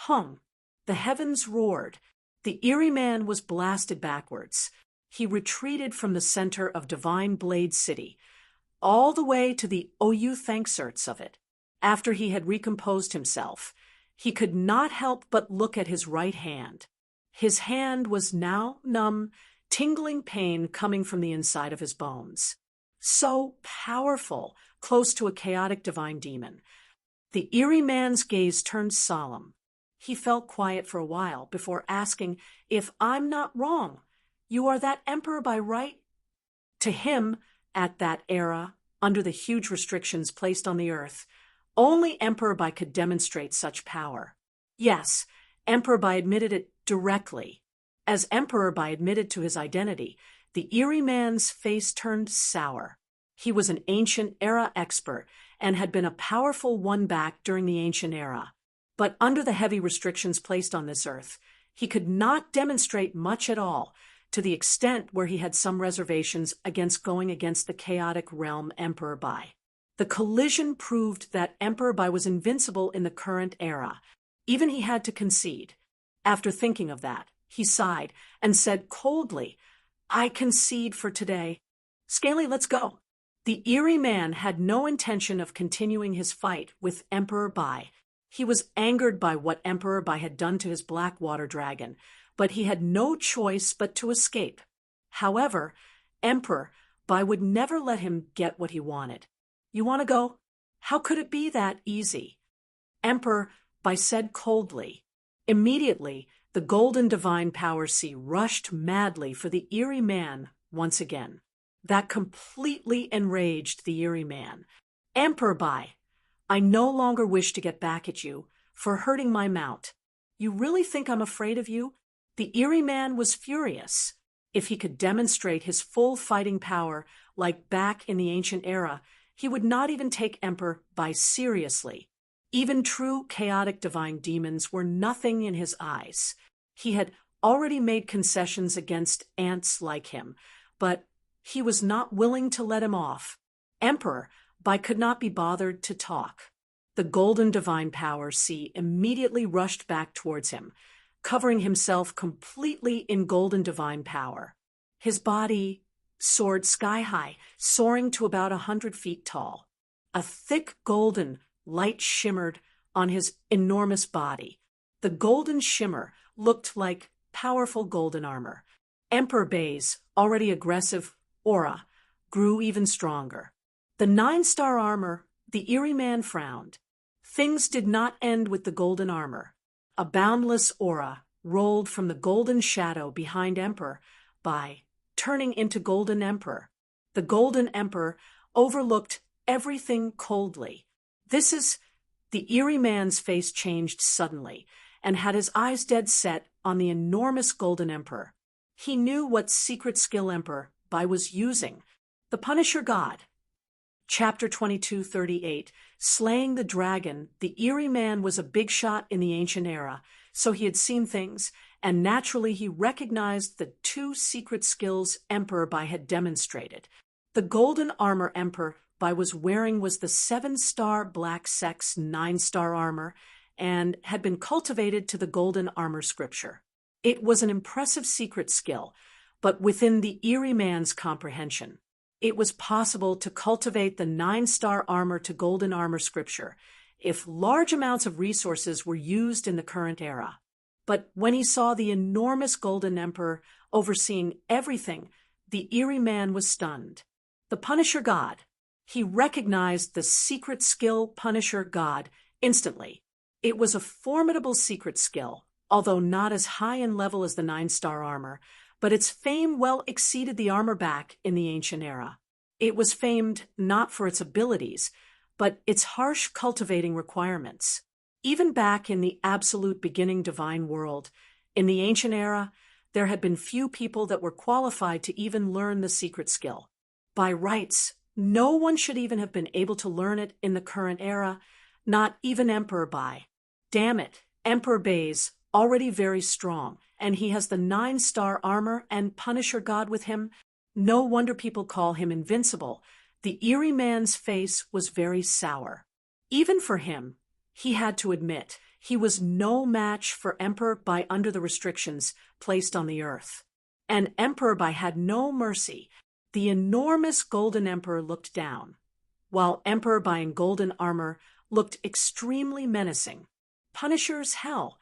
The heavens roared. The eerie man was blasted backwards. He retreated from the center of Divine Blade City, all the way to the Oyu Thankserts of it. After he had recomposed himself, he could not help but look at his right hand. His hand was now numb, tingling pain coming from the inside of his bones. So powerful, close to a chaotic divine demon. The eerie man's gaze turned solemn. He felt quiet for a while before asking, "If I'm not wrong, you are that Emperor Bai, right?" To him, at that era, under the huge restrictions placed on the earth, Only Emperor Bai could demonstrate such power. Yes, Emperor Bai admitted it directly. As Emperor Bai admitted to his identity, the eerie man's face turned sour. He was an ancient era expert and had been a powerful one back during the ancient era. But under the heavy restrictions placed on this earth, he could not demonstrate much at all, to the extent where he had some reservations against going against the chaotic realm Emperor Bai. The collision proved that Emperor Bai was invincible in the current era. Even he had to concede. After thinking of that, he sighed and said coldly, "I concede for today. Scaly, let's go." The eerie man had no intention of continuing his fight with Emperor Bai. He was angered by what Emperor Bai had done to his black water dragon, but he had no choice but to escape. However, Emperor Bai would never let him get what he wanted. "You want to go? How could it be that easy?" Emperor Bai said coldly. Immediately, the golden divine power sea rushed madly for the eerie man once again. That completely enraged the eerie man. "Emperor Bai, I no longer wish to get back at you for hurting my mount. You really think I'm afraid of you?" The eerie man was furious. If he could demonstrate his full fighting power like back in the ancient era, he would not even take Emperor Bai seriously. Even true chaotic divine demons were nothing in his eyes. He had already made concessions against ants like him, but he was not willing to let him off. Emperor Bai could not be bothered to talk. The golden divine power sea immediately rushed back towards him, covering himself completely in golden divine power. His body soared sky high, soaring to about 100 feet tall. A thick golden light shimmered on his enormous body. The golden shimmer looked like powerful golden armor. Emperor Bai's already aggressive aura grew even stronger. The 9-star armor, the eerie man frowned. Things did not end with the golden armor. A boundless aura rolled from the golden shadow behind Emperor Bai, turning into Golden Emperor. The Golden Emperor overlooked everything coldly. The eerie man's face changed suddenly and had his eyes dead set on the enormous Golden Emperor. He knew what secret skill Emperor Bai was using. The Punisher God. Chapter 2238, Slaying the Dragon. The eerie man was a big shot in the ancient era, so he had seen things, and naturally he recognized the 2 secret skills Emperor Bai had demonstrated. The golden armor Emperor Bai was wearing was the 7-star Black Sex 9-star armor, and had been cultivated to the golden armor scripture. It was an impressive secret skill, but within the eerie man's comprehension. It was possible to cultivate the 9-star armor to golden armor scripture if large amounts of resources were used in the current era. But when he saw the enormous Golden Emperor overseeing everything, the eerie man was stunned. The Punisher God. He recognized the secret skill Punisher God instantly. It was a formidable secret skill, although not as high in level as the 9-star armor, but its fame well exceeded the armor back in the ancient era. It was famed not for its abilities, but its harsh cultivating requirements. Even back in the absolute beginning divine world, in the ancient era, there had been few people that were qualified to even learn the secret skill. By rights, no one should even have been able to learn it in the current era, not even Emperor Bai. Damn it, Emperor Bai's already very strong, and he has the 9-star armor and Punisher God with him. No wonder people call him invincible. The eerie man's face was very sour. Even for him, he had to admit, he was no match for Emperor Bai under the restrictions placed on the earth. And Emperor Bai had no mercy. The enormous Golden Emperor looked down, while Emperor Bai in golden armor looked extremely menacing. Punisher's hell.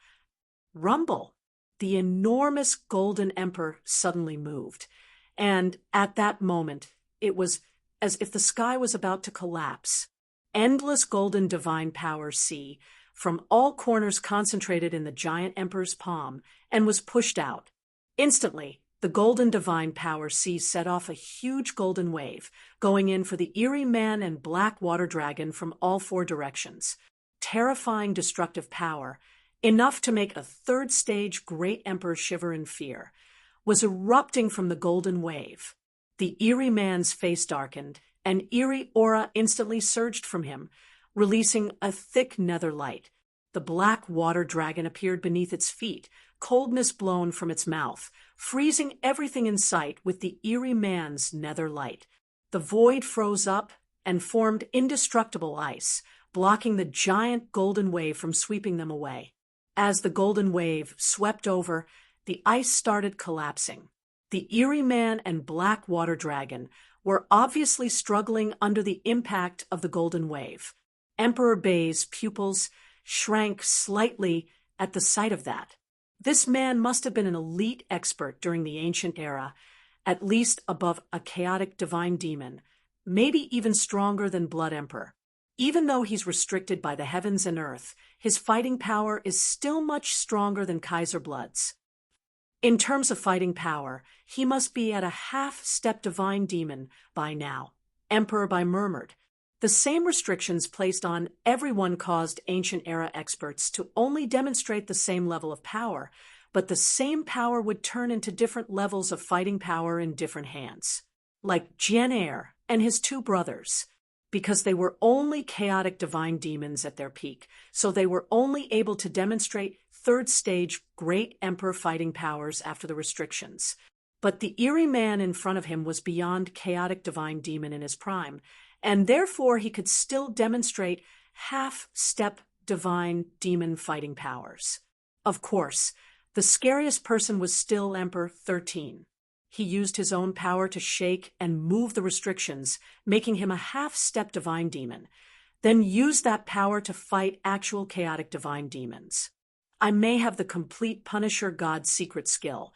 Rumble. The enormous Golden Emperor suddenly moved, and at that moment, it was as if the sky was about to collapse. Endless golden divine power sea from all corners concentrated in the giant emperor's palm and was pushed out. Instantly, The golden divine power sea set off a huge golden wave, going in for the eerie man and black water dragon from all four directions. Terrifying destructive power, enough to make a third-stage great emperor shiver in fear, was erupting from the golden wave. The eerie man's face darkened, an eerie aura instantly surged from him, releasing a thick nether light. The black water dragon appeared beneath its feet, coldness blown from its mouth, freezing everything in sight with the eerie man's nether light. The void froze up and formed indestructible ice, blocking the giant golden wave from sweeping them away. As the golden wave swept over, the ice started collapsing. The eerie man and black water dragon were obviously struggling under the impact of the golden wave. Emperor Bai's pupils shrank slightly at the sight of that. This man must have been an elite expert during the ancient era, at least above a chaotic divine demon, maybe even stronger than Blood Emperor. Even though he's restricted by the heavens and earth, his fighting power is still much stronger than Kaiser Blood's. In terms of fighting power, he must be at a half-step divine demon by now. Emperor Bai murmured. The same restrictions placed on everyone caused ancient era experts to only demonstrate the same level of power, but the same power would turn into different levels of fighting power in different hands. Like Jian and his two brothers, because they were only chaotic divine demons at their peak, so they were only able to demonstrate third-stage great emperor fighting powers after the restrictions. But the eerie man in front of him was beyond chaotic divine demon in his prime, and therefore he could still demonstrate half-step divine demon fighting powers. Of course, the scariest person was still Emperor 13. He used his own power to shake and move the restrictions, making him a half-step divine demon, then used that power to fight actual chaotic divine demons. I may have the complete Punisher God's secret skill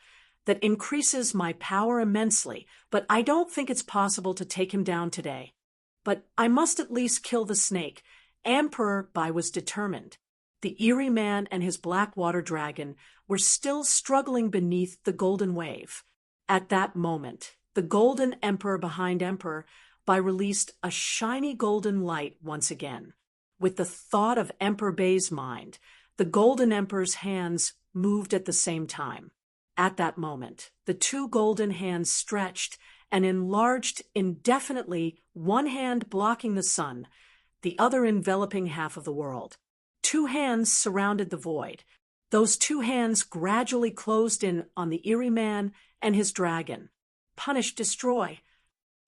that increases my power immensely, but I don't think it's possible to take him down today. But I must at least kill the snake. Emperor Bai was determined. The eerie man and his black water dragon were still struggling beneath the golden wave. At that moment, the golden emperor behind Emperor Bai released a shiny golden light once again. With the thought of Emperor Bai's mind, the golden emperor's hands moved at the same time. At that moment, the two golden hands stretched and enlarged indefinitely, one hand blocking the sun, the other enveloping half of the world. Two hands surrounded the void. Those two hands gradually closed in on the eerie man and his dragon. Punish, destroy.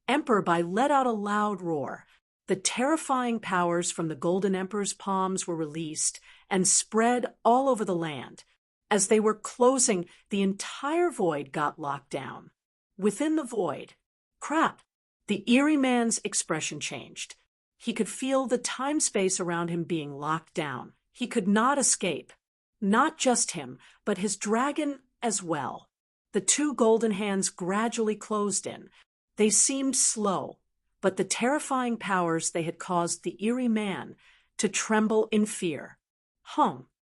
Emperor Bai let out a loud roar. The terrifying powers from the Golden Emperor's palms were released and spread all over the land. As they were closing, the entire void got locked down. Within the void, crap, the eerie man's expression changed. He could feel the time-space around him being locked down. He could not escape. Not just him, but his dragon as well. The two golden hands gradually closed in. They seemed slow, but the terrifying powers they had caused the eerie man to tremble in fear.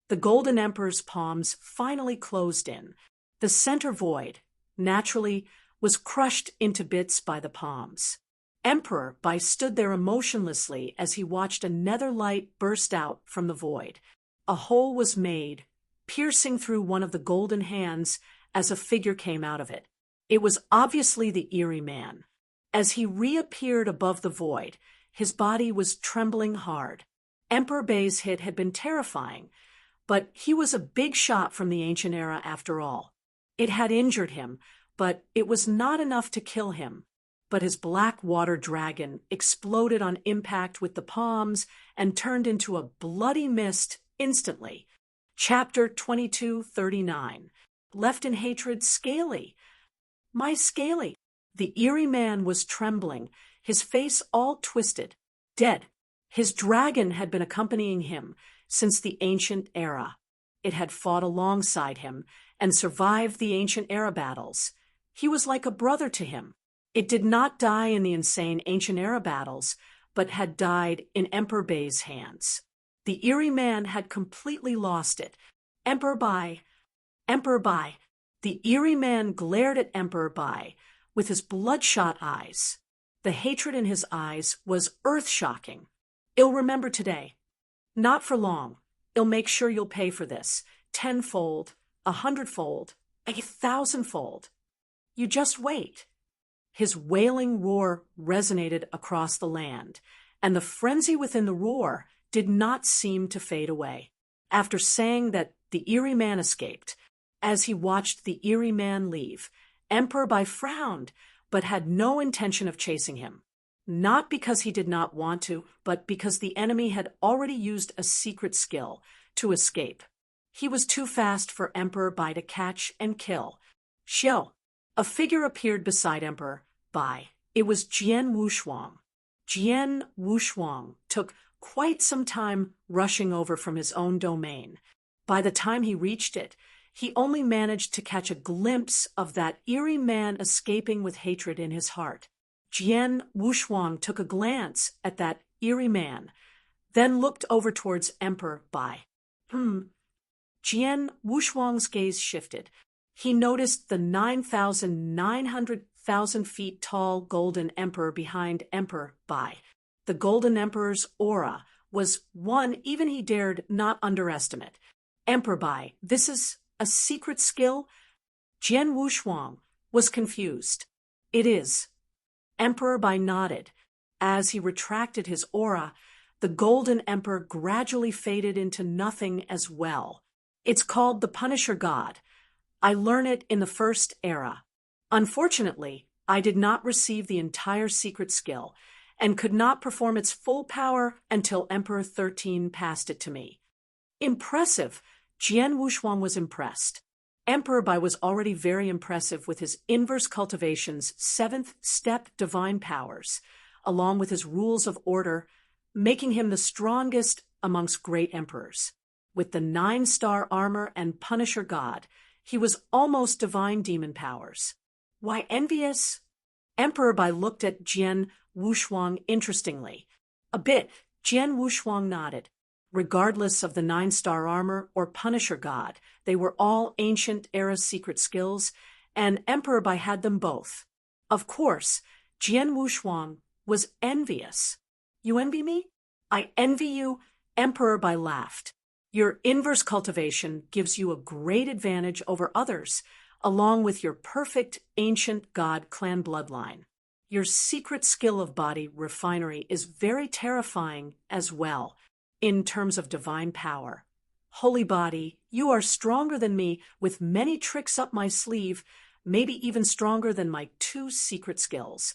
The Golden Emperor's palms finally closed in. The center void, naturally, was crushed into bits by the palms. Emperor Bai stood there emotionlessly as he watched a nether light burst out from the void. A hole was made, piercing through one of the golden hands as a figure came out of it. It was obviously the eerie man. As he reappeared above the void, his body was trembling hard. Emperor Bai's hit had been terrifying, but he was a big shot from the ancient era after all. It had injured him, but it was not enough to kill him. But his black water dragon exploded on impact with the palms and turned into a bloody mist instantly. Chapter 2239. Left in hatred, Scaly. My Scaly. The eerie man was trembling, his face all twisted. Dead. His dragon had been accompanying him since the ancient era. It had fought alongside him and survived the ancient era battles. He was like a brother to him. It did not die in the insane ancient era battles, but had died in Emperor Bai's hands. The eerie man had completely lost it. Emperor Bai, The eerie man glared at Emperor Bai with his bloodshot eyes. The hatred in his eyes was earth-shocking. "I'll remember today." "Not for long. I'll make sure you'll pay for this. 10-fold, 100-fold, 1,000-fold. You just wait." His wailing roar resonated across the land, and the frenzy within the roar did not seem to fade away. After saying that the eerie man escaped, as he watched the eerie man leave, Emperor Bai frowned, but had no intention of chasing him. Not because he did not want to, but because the enemy had already used a secret skill to escape. He was too fast for Emperor Bai to catch and kill. Xiao. A figure appeared beside Emperor Bai. It was Jian Wushuang. Jian Wushuang took quite some time rushing over from his own domain. By the time he reached it, he only managed to catch a glimpse of that eerie man escaping with hatred in his heart. Jian Wushuang took a glance at that eerie man, then looked over towards Emperor Bai. Jian Wushuang's gaze shifted. He noticed the 9,900,000 feet tall golden emperor behind Emperor Bai. The golden emperor's aura was one even he dared not underestimate. "Emperor Bai, this is a secret skill?" Jian Wushuang was confused. "It is." Emperor Bai nodded. As he retracted his aura, the golden emperor gradually faded into nothing as well. "It's called the Punisher God. I learned it in the first era. Unfortunately, I did not receive the entire secret skill and could not perform its full power until Emperor 13 passed it to me." Impressive. Jian Wushuang was impressed. Emperor Bai was already very impressive with his inverse cultivation's 7th step divine powers, along with his rules of order, making him the strongest amongst great emperors. With the 9-star armor and Punisher God, he was almost divine demon powers. Why envious? Emperor Bai looked at Jian Wushuang interestingly. A bit. Jian Wushuang nodded. Regardless of the 9-star armor or Punisher God, they were all ancient era secret skills, and Emperor Bai had them both. Of course, Jian Wushuang was envious. "You envy me?" "I envy you," Emperor Bai laughed. "Your inverse cultivation gives you a great advantage over others, along with your perfect ancient god clan bloodline. Your secret skill of body refinery is very terrifying as well, in terms of divine power. Holy body, you are stronger than me with many tricks up my sleeve, maybe even stronger than my 2 secret skills."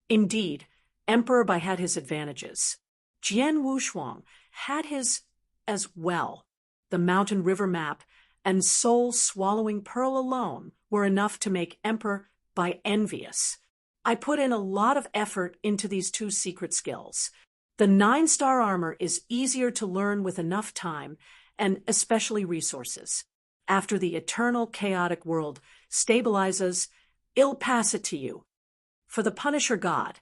Indeed, Emperor Bai had his advantages. Jian Wushuang had his as well. The mountain river map and soul-swallowing pearl alone were enough to make Emperor Bai envious. "I put in a lot of effort into these 2 secret skills. The 9-star armor is easier to learn with enough time and especially resources. After the eternal chaotic world stabilizes, I'll pass it to you. For the Punisher God,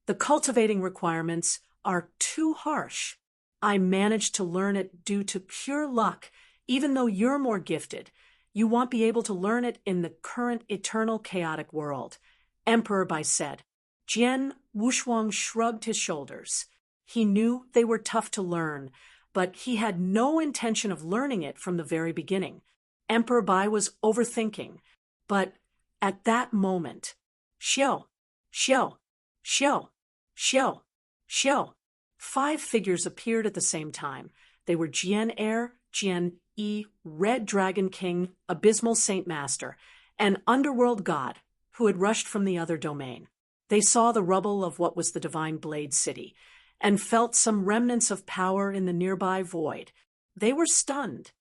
the cultivating requirements are too harsh. I managed to learn it due to pure luck. Even though you're more gifted, you won't be able to learn it in the current eternal chaotic world," Emperor Bai said. Jian Wushuang shrugged his shoulders. He knew they were tough to learn, but he had no intention of learning it from the very beginning. Emperor Bai was overthinking, but at that moment, "Xiao, Xiao, Xiao, Xiao, Xiao." 5 figures appeared at the same time. They were Jian Air, Jian E, Red Dragon King, Abysmal Saint Master, and Underworld God, who had rushed from the other domain. They saw the rubble of what was the Divine Blade City, and felt some remnants of power in the nearby void. They were stunned.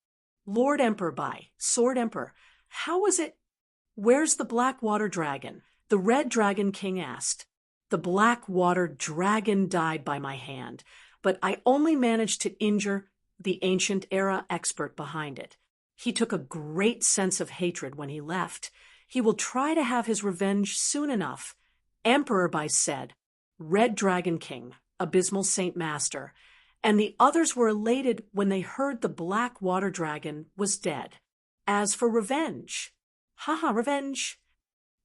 "Lord Emperor Bai, Sword Emperor, how was it?" "Where's the Black Water Dragon?" the Red Dragon King asked. "The Black Water Dragon died by my hand, but I only managed to injure the ancient era expert behind it. He took a great sense of hatred when he left. He will try to have his revenge soon enough," Emperor Bai said. Red Dragon King, Abysmal Saint Master, and the others were elated when they heard the Black Water Dragon was dead. As for revenge, Haha, revenge.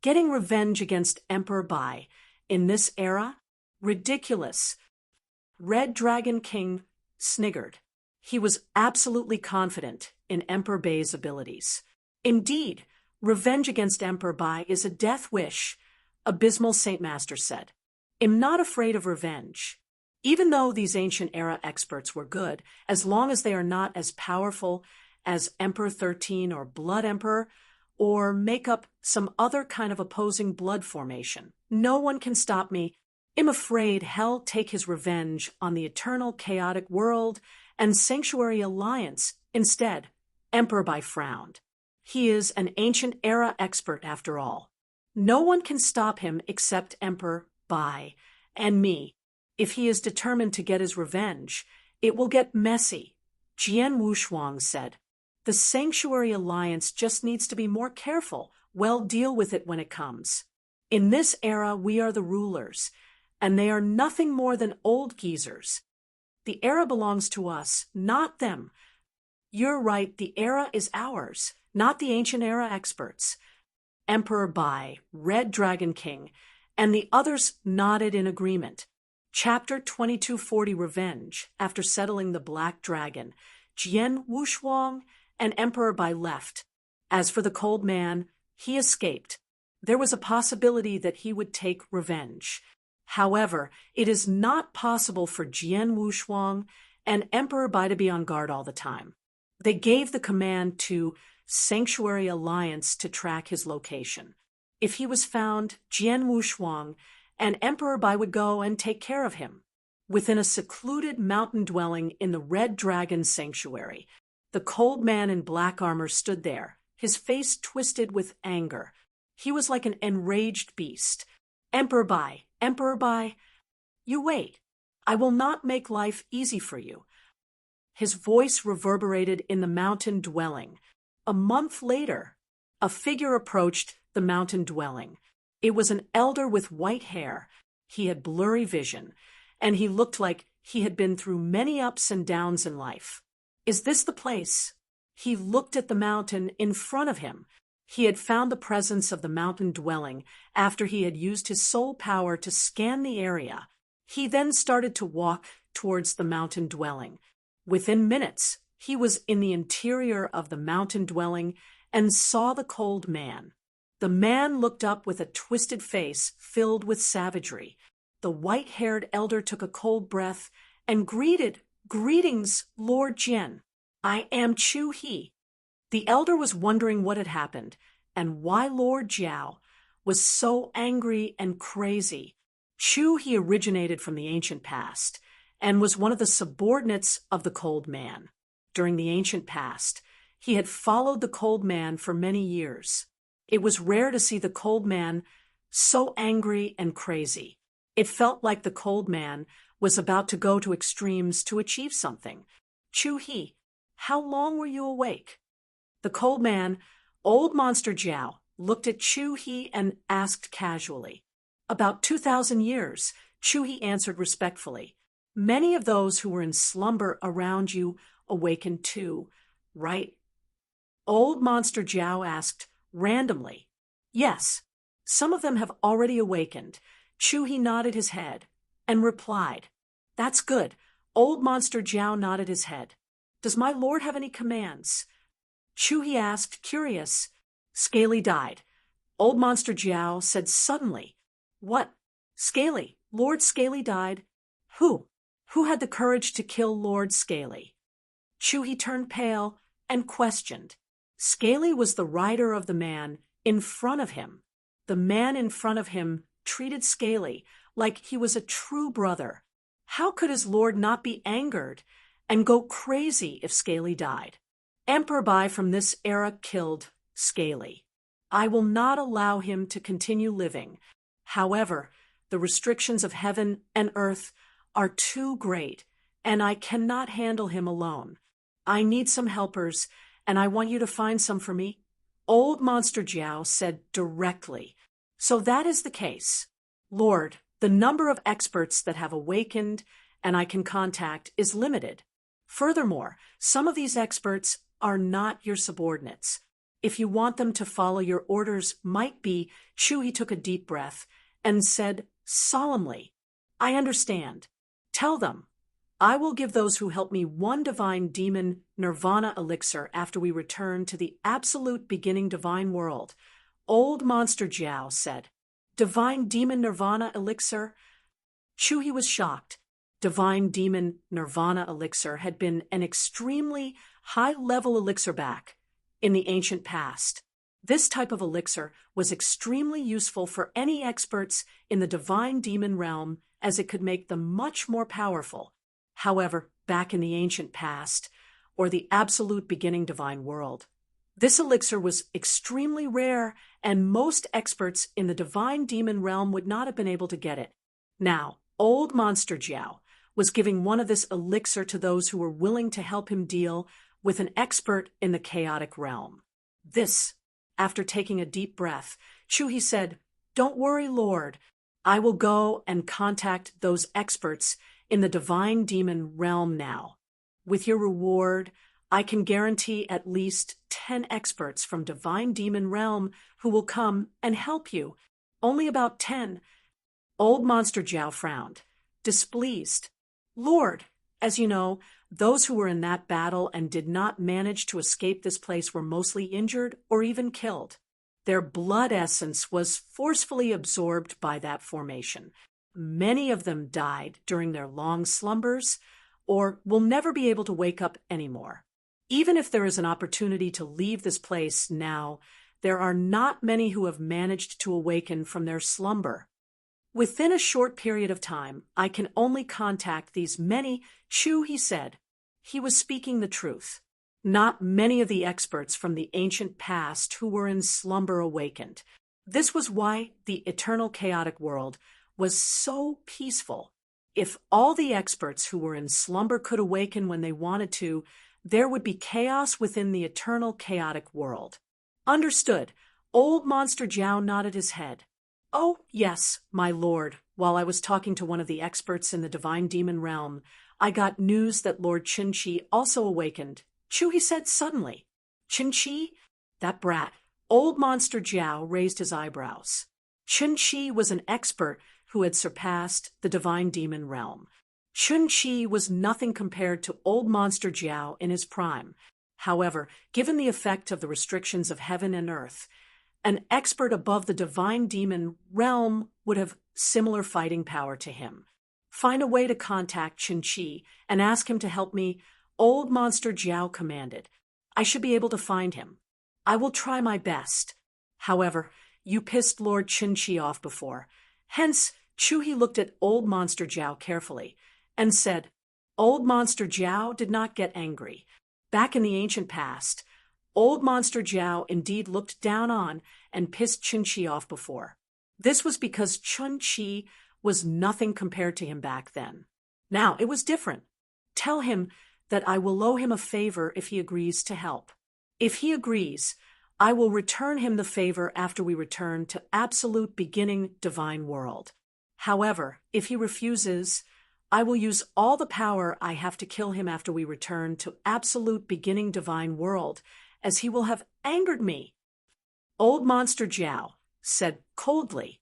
Getting revenge against Emperor Bai in this era? Ridiculous. Red Dragon King sniggered. He was absolutely confident in Emperor Bai's abilities. Indeed, revenge against Emperor Bai is a death wish, Abysmal Saint Master said. I'm not afraid of revenge. Even though these ancient era experts were good, as long as they are not as powerful as Emperor 13 or Blood Emperor, or make up some other kind of opposing blood formation, no one can stop me. I'm afraid hell take his revenge on the eternal chaotic world and Sanctuary Alliance instead. Emperor Bai frowned. He is an ancient era expert after all. No one can stop him except Emperor Bai and me. If he is determined to get his revenge, it will get messy, Jian Wushuang said. The Sanctuary Alliance just needs to be more careful. We'll deal with it when it comes. In this era, we are the rulers, and they are nothing more than old geezers. The era belongs to us, not them. You're right, the era is ours, not the ancient era experts. Emperor Bai, Red Dragon King, and the others nodded in agreement. Chapter 2240 Revenge. After settling the Black Dragon, Jian Wushuang and Emperor Bai left. As for the Cold Man, he escaped. There was a possibility that he would take revenge. However, it is not possible for Jian Wushuang and Emperor Bai to be on guard all the time. They gave the command to Sanctuary Alliance to track his location. If he was found, Jian Wushuang and Emperor Bai would go and take care of him. Within a secluded mountain dwelling in the Red Dragon Sanctuary, the Cold Man in black armor stood there, his face twisted with anger. He was like an enraged beast. Emperor Bai, you wait. I will not make life easy for you. His voice reverberated in the mountain dwelling. A month later, a figure approached the mountain dwelling. It was an elder with white hair. He had blurry vision, and he looked like he had been through many ups and downs in life. Is this the place? He looked at the mountain in front of him. He had found the presence of the mountain dwelling after he had used his soul power to scan the area. He then started to walk towards the mountain dwelling. Within minutes, he was in the interior of the mountain dwelling and saw the Cold Man. The man looked up with a twisted face filled with savagery. The white-haired elder took a cold breath and Greetings, Lord Jian. I am Chu He. The elder was wondering what had happened and why Lord Jiao was so angry and crazy. Chu He originated from the ancient past and was one of the subordinates of the Cold Man. During the ancient past, he had followed the Cold Man for many years. It was rare to see the Cold Man so angry and crazy. It felt like the Cold Man was about to go to extremes to achieve something. Chu He, how long were you awake? The Cold Man, Old Monster Jiao, looked at Chu He and asked casually. About 2,000 years, Chu He answered respectfully. Many of those who were in slumber around you awakened too, right? Old Monster Jiao asked randomly. Yes, some of them have already awakened. Chu He nodded his head and replied. That's good. Old Monster Jiao nodded his head. Does my lord have any commands? Chu He asked, curious. Scaly died. Old Monster Jiao said suddenly. What? Scaly? Lord Scaly died? Who? Who had the courage to kill Lord Scaly? Chu He turned pale and questioned. Scaly was the rider of the man in front of him. The man in front of him treated Scaly like he was a true brother. How could his lord not be angered and go crazy if Scaly died? Emperor Bai from this era killed Scaly. I will not allow him to continue living. However, the restrictions of heaven and earth are too great, and I cannot handle him alone. I need some helpers, and I want you to find some for me. Old Monster Jiao said directly. So that is the case. Lord, the number of experts that have awakened and I can contact is limited. Furthermore, some of these experts are not your subordinates. if you want them to follow your orders, might be. He took a deep breath and said solemnly, I understand. Tell them, I will give those who help me one divine demon nirvana elixir after we return to the absolute beginning divine world. Old Monster Jiao said, Divine demon nirvana elixir? He was shocked. Divine demon nirvana elixir had been an extremely high-level elixir back in the ancient past. This type of elixir was extremely useful for any experts in the divine demon realm, as it could make them much more powerful. However, back in the ancient past, or the absolute beginning divine world, this elixir was extremely rare, and most experts in the divine demon realm would not have been able to get it. Now, Old Monster Jiao was giving one of this elixir to those who were willing to help him deal with an expert in the chaotic realm. This, after taking a deep breath, he said, Don't worry, Lord. I will go and contact those experts in the divine demon realm now. With your reward, I can guarantee at least 10 experts from divine demon realm who will come and help you. Only about 10. Old Monster Jiao frowned, displeased. Lord, as you know, those who were in that battle and did not manage to escape this place were mostly injured or even killed. Their blood essence was forcefully absorbed by that formation. Many of them died during their long slumbers or will never be able to wake up anymore. Even if there is an opportunity to leave this place now, there are not many who have managed to awaken from their slumber. Within a short period of time, I can only contact these many. He said. He was speaking the truth. Not many of the experts from the ancient past who were in slumber awakened. This was why the eternal chaotic world was so peaceful. If all the experts who were in slumber could awaken when they wanted to, there would be chaos within the eternal chaotic world. Understood. Old Monster Jiao nodded his head. Oh, yes, my lord. While I was talking to one of the experts in the divine demon realm, I got news that Lord Qinqi also awakened. He said suddenly. Qinqi? That brat. Old Monster Jiao raised his eyebrows. Qinqi was an expert who had surpassed the divine demon realm. Qinqi was nothing compared to Old Monster Jiao in his prime. However, given the effect of the restrictions of heaven and earth, an expert above the divine demon realm would have similar fighting power to him. Find a way to contact Qinqi and ask him to help me, Old Monster Jiao commanded. I should be able to find him. I will try my best. However, you pissed Lord Qinqi off before. Hence, He looked at Old Monster Jiao carefully and said, Old Monster Jiao did not get angry. Back in the ancient past, Old Monster Jiao indeed looked down on and pissed Qinqi off before. This was because Qinqi was nothing compared to him back then. Now it was different. Tell him that I will owe him a favor if he agrees to help. If he agrees, I will return him the favor after we return to absolute beginning divine world. However, if he refuses, I will use all the power I have to kill him after we return to absolute beginning divine world, as he will have angered me. Old Monster Jiao said coldly.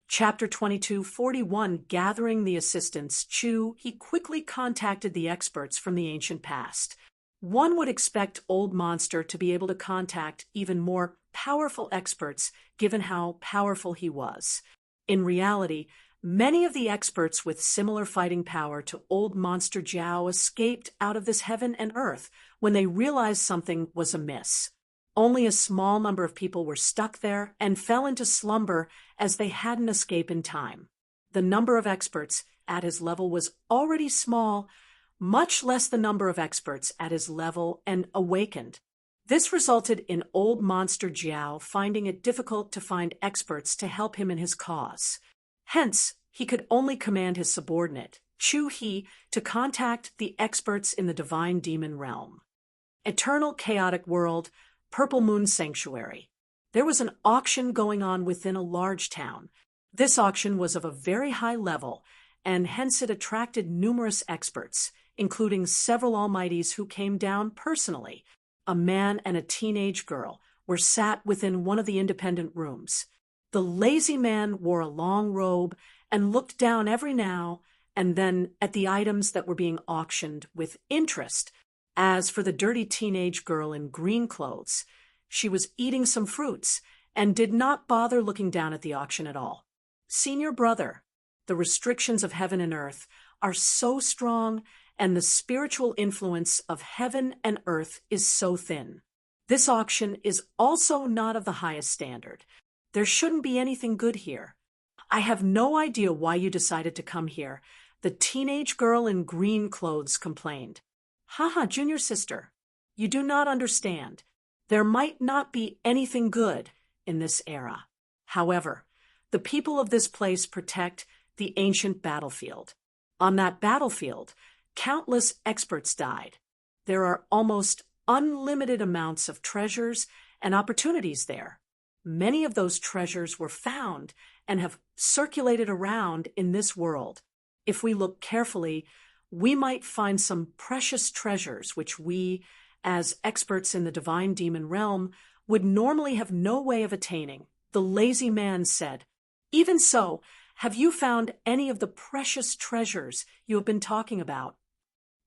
Chapter 22:41 Gathering the Assistants. He quickly contacted the experts from the ancient past. One would expect Old Monster to be able to contact even more powerful experts given how powerful he was. In reality, many of the experts with similar fighting power to Old Monster Jiao escaped out of this heaven and earth when they realized something was amiss. Only a small number of people were stuck there and fell into slumber as they hadn't escaped in time. The number of experts at his level was already small, much less the number of experts at his level and awakened. This resulted in Old Monster Jiao finding it difficult to find experts to help him in his cause. Hence, he could only command his subordinate, He, to contact the experts in the divine demon realm. Eternal chaotic world, Purple Moon Sanctuary. There was an auction going on within a large town. This auction was of a very high level, and hence it attracted numerous experts, including several almighties who came down personally. A man and a teenage girl were sat within one of the independent rooms. The lazy man wore a long robe and looked down every now and then at the items that were being auctioned with interest. As for the dirty teenage girl in green clothes, she was eating some fruits and did not bother looking down at the auction at all. Senior brother, the restrictions of heaven and earth are so strong, and the spiritual influence of heaven and earth is so thin. This auction is also not of the highest standard. There shouldn't be anything good here. I have no idea why you decided to come here, the teenage girl in green clothes complained. Haha, junior sister, you do not understand. There might not be anything good in this era. However, the people of this place protect the ancient battlefield. On that battlefield, countless experts died. There are almost unlimited amounts of treasures and opportunities there. Many of those treasures were found and have circulated around in this world. If we look carefully, we might find some precious treasures which we, as experts in the divine demon realm, would normally have no way of attaining. The lazy man said, "Even so, have you found any of the precious treasures you have been talking about?"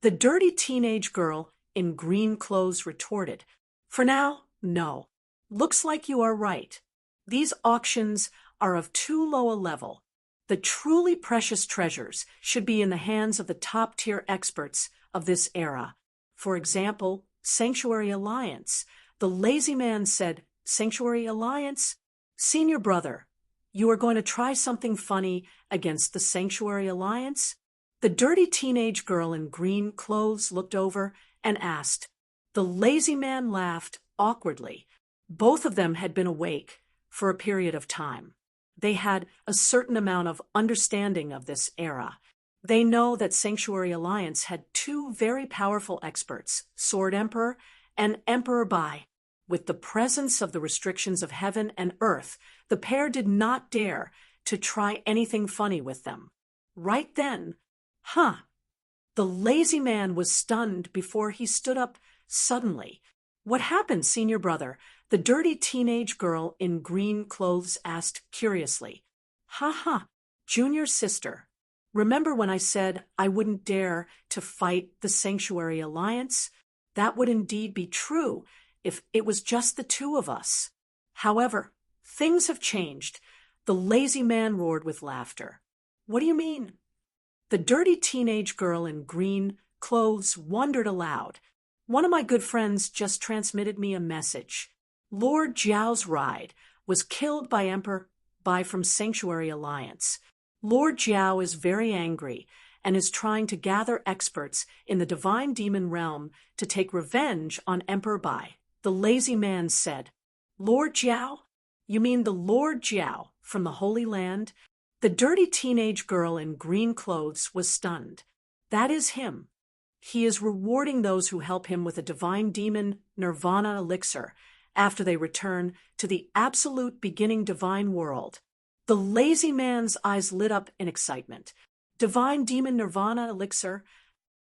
The dirty teenage girl in green clothes retorted, "For now, no. Looks like you are right. These auctions are of too low a level. The truly precious treasures should be in the hands of the top-tier experts of this era. For example, Sanctuary Alliance." The lazy man said, "Sanctuary Alliance? Senior brother, you are going to try something funny against the Sanctuary Alliance?" The dirty teenage girl in green clothes looked over and asked. The lazy man laughed awkwardly. Both of them had been awake for a period of time. They had a certain amount of understanding of this era. They know that Sanctuary Alliance had two very powerful experts, Sword Emperor and Emperor Bai. With the presence of the restrictions of heaven and earth, the pair did not dare to try anything funny with them. Right then, the lazy man was stunned before he stood up suddenly. "What happened, senior brother?" the dirty teenage girl in green clothes asked curiously. Junior sister. Remember when I said I wouldn't dare to fight the Sanctuary Alliance? That would indeed be true if it was just the two of us. However, things have changed. The lazy man roared with laughter. "What do you mean?" The dirty teenage girl in green clothes wondered aloud. "One of my good friends just transmitted me a message. Lord Jiao's ride was killed by Emperor Bai from Sanctuary Alliance. Lord Jiao is very angry and is trying to gather experts in the divine demon realm to take revenge on Emperor Bai." The lazy man said, "Lord Jiao? You mean the Lord Jiao from the Holy Land?" The dirty teenage girl in green clothes was stunned. "That is him. He is rewarding those who help him with a divine demon nirvana elixir after they return to the absolute beginning divine world." The lazy man's eyes lit up in excitement. Divine demon nirvana elixir?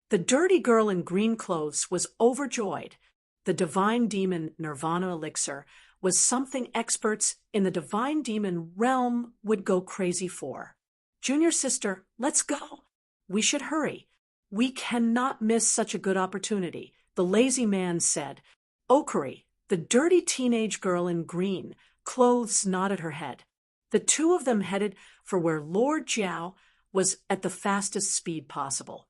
The dirty girl in green clothes was overjoyed. The divine demon nirvana elixir was something experts in the divine demon realm would go crazy for. "Junior sister, let's go. We should hurry. We cannot miss such a good opportunity," the lazy man said. Okari, the dirty teenage girl in green clothes, nodded her head. The two of them headed for where Lord Jiao was at the fastest speed possible.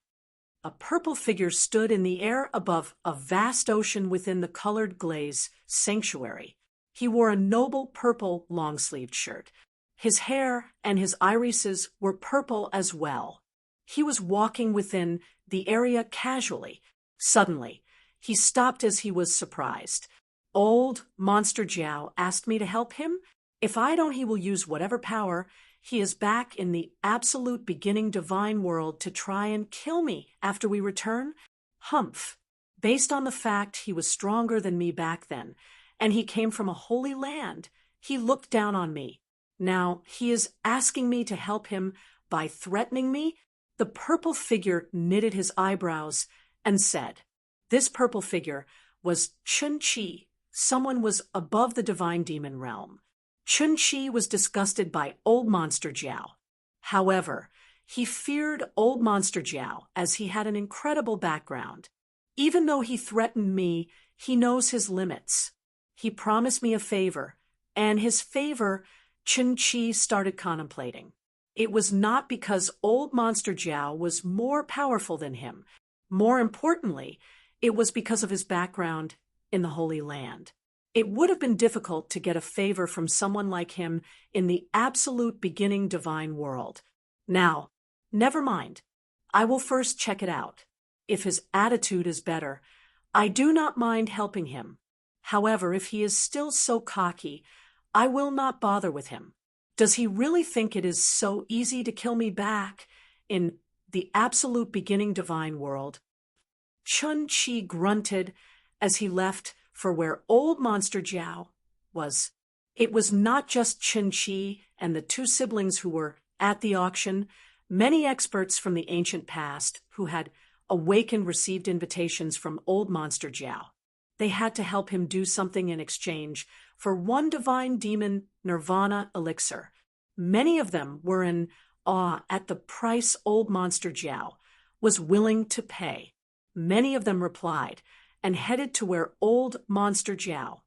A purple figure stood in the air above a vast ocean within the colored glaze sanctuary. He wore a noble purple long-sleeved shirt. His hair and his irises were purple as well. He was walking within the area casually. Suddenly, he stopped as he was surprised. "Old Monster Jiao asked me to help him? If I don't, he will use whatever power. He is back in the absolute beginning divine world to try and kill me after we return? Humph. Based on the fact he was stronger than me back then, and he came from a holy land, he looked down on me. Now he is asking me to help him by threatening me?" The purple figure knitted his eyebrows and said, this purple figure was Chun Chi, someone was above the divine demon realm. Chun-Chi was disgusted by Old Monster Jiao. However, he feared Old Monster Jiao as he had an incredible background. Even though he threatened me, he knows his limits. He promised me a favor, and his favor Chun-Chi started contemplating. It was not because Old Monster Jiao was more powerful than him. More importantly, it was because of his background in the Holy Land. It would have been difficult to get a favor from someone like him in the absolute beginning divine world. Now, never mind. I will first check it out. If his attitude is better, I do not mind helping him. However, if he is still so cocky, I will not bother with him. Does he really think it is so easy to kill me back in the absolute beginning divine world? Chun-Chi grunted as he left for where Old Monster Jiao was. It was not just Chun-Chi and the two siblings who were at the auction. Many experts from the ancient past who had awakened received invitations from Old Monster Jiao. They had to help him do something in exchange for one divine demon nirvana elixir. Many of them were in awe at the price Old Monster Jiao was willing to pay. Many of them replied and headed to where Old Monster Jiao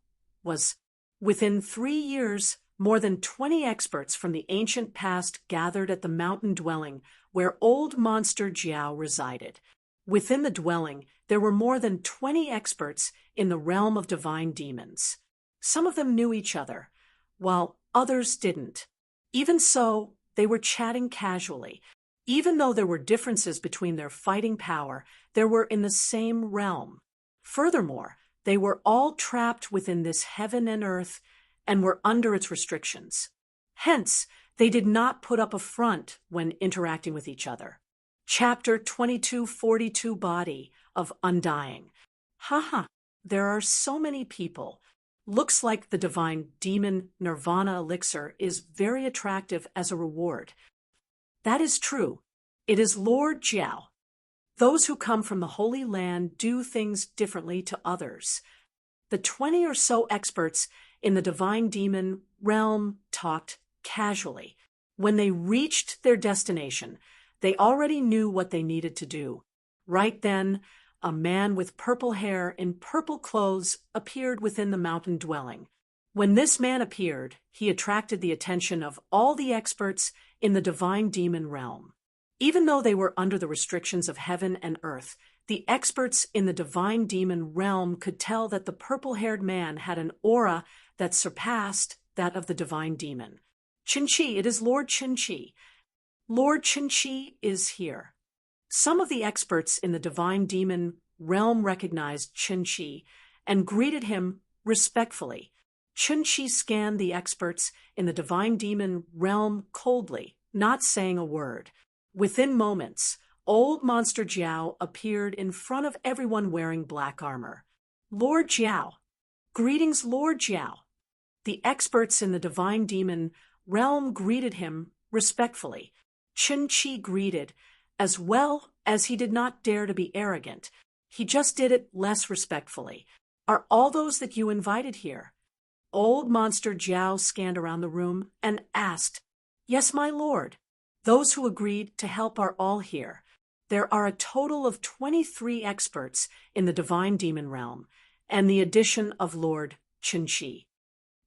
was. Within 3 years, more than 20 experts from the ancient past gathered at the mountain dwelling where Old Monster Jiao resided. Within the dwelling, there were more than 20 experts in the realm of divine demons. Some of them knew each other, while others didn't. Even so, they were chatting casually. Even though there were differences between their fighting power, they were in the same realm. Furthermore, they were all trapped within this heaven and earth and were under its restrictions. Hence, they did not put up a front when interacting with each other. Chapter 2242 Body of Undying. Haha, there are so many people. Looks like the divine demon nirvana elixir is very attractive as a reward. That is true. It is Lord Jiao. Those who come from the Holy Land do things differently to others. The 20 or so experts in the divine demon realm talked casually. When they reached their destination, they already knew what they needed to do. Right then, a man with purple hair in purple clothes appeared within the mountain dwelling. When this man appeared, he attracted the attention of all the experts in the divine demon realm. Even though they were under the restrictions of heaven and earth, the experts in the divine demon realm could tell that the purple-haired man had an aura that surpassed that of the divine demon. Chun-Chi, it is Lord Chun-Chi. Lord Chun-Chi is here. Some of the experts in the divine demon realm recognized Chun-Chi and greeted him respectfully. Chun-Chi scanned the experts in the divine demon realm coldly, not saying a word. Within moments, Old Monster Jiao appeared in front of everyone wearing black armor. Lord Jiao. Greetings, Lord Jiao. The experts in the divine demon realm greeted him respectfully. Chun-Chi greeted, as well as he did not dare to be arrogant. He just did it less respectfully. Are all those that you invited here? Old Monster Jiao scanned around the room and asked, Yes, my lord. Those who agreed to help are all here. There are a total of 23 experts in the divine demon realm, and the addition of Lord Chun-Chi.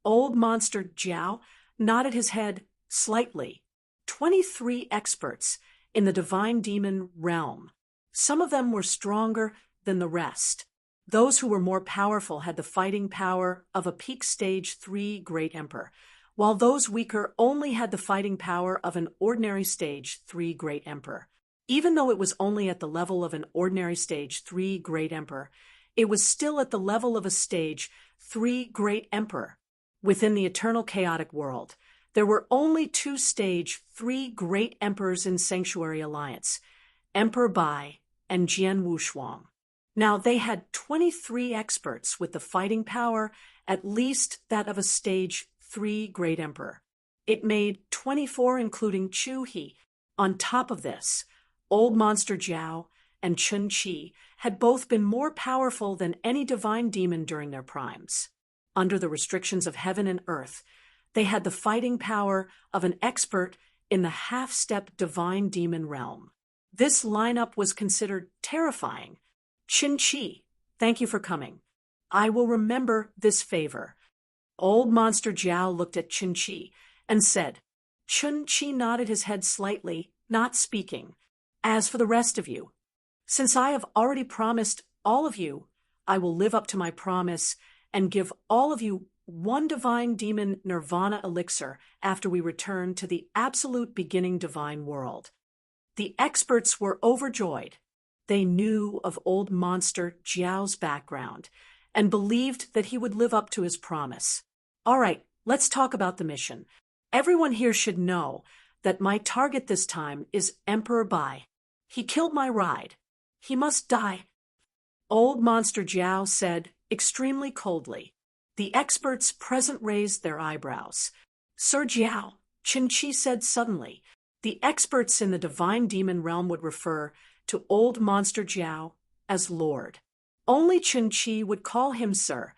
Old Monster Jiao nodded his head slightly. 23 experts in the divine demon realm. Some of them were stronger than the rest. Those who were more powerful had the fighting power of a peak stage 3 great emperor, while those weaker only had the fighting power of an ordinary stage 3 great emperor. Even though it was only at the level of an ordinary stage 3 great emperor, it was still at the level of a stage 3 great emperor. Within the eternal chaotic world, there were only 2 stage 3 great emperors in Sanctuary Alliance, Emperor Bai and Jian Wushuang. Now they had 23 experts with the fighting power at least that of a stage 3 great emperor. It made 24 including Chu He. On top of this, Old Monster Jiao and Chun-Chi had both been more powerful than any divine demon during their primes. under the restrictions of heaven and earth. They had the fighting power of an expert in the half-step divine demon realm. This lineup was considered terrifying. Qin-Chi, thank you for coming. I will remember this favor. Old Monster Jiao looked at Qin-Chi and said. Qin-Chi nodded his head slightly, not speaking. As for the rest of you, since I have already promised all of you, I will live up to my promise and give all of you one divine demon nirvana elixir after we return to the absolute beginning divine world. The experts were overjoyed. They knew of Old Monster Jiao's background and believed that he would live up to his promise. All right, let's talk about the mission. Everyone here should know that my target this time is Emperor Bai. He killed my ride. He must die. Old Monster Jiao said, extremely coldly. The experts present raised their eyebrows. Sir Jiao, Qin-Chi said suddenly. The experts in the divine demon realm would refer to Old Monster Jiao as Lord. Only Qin-Chi would call him Sir,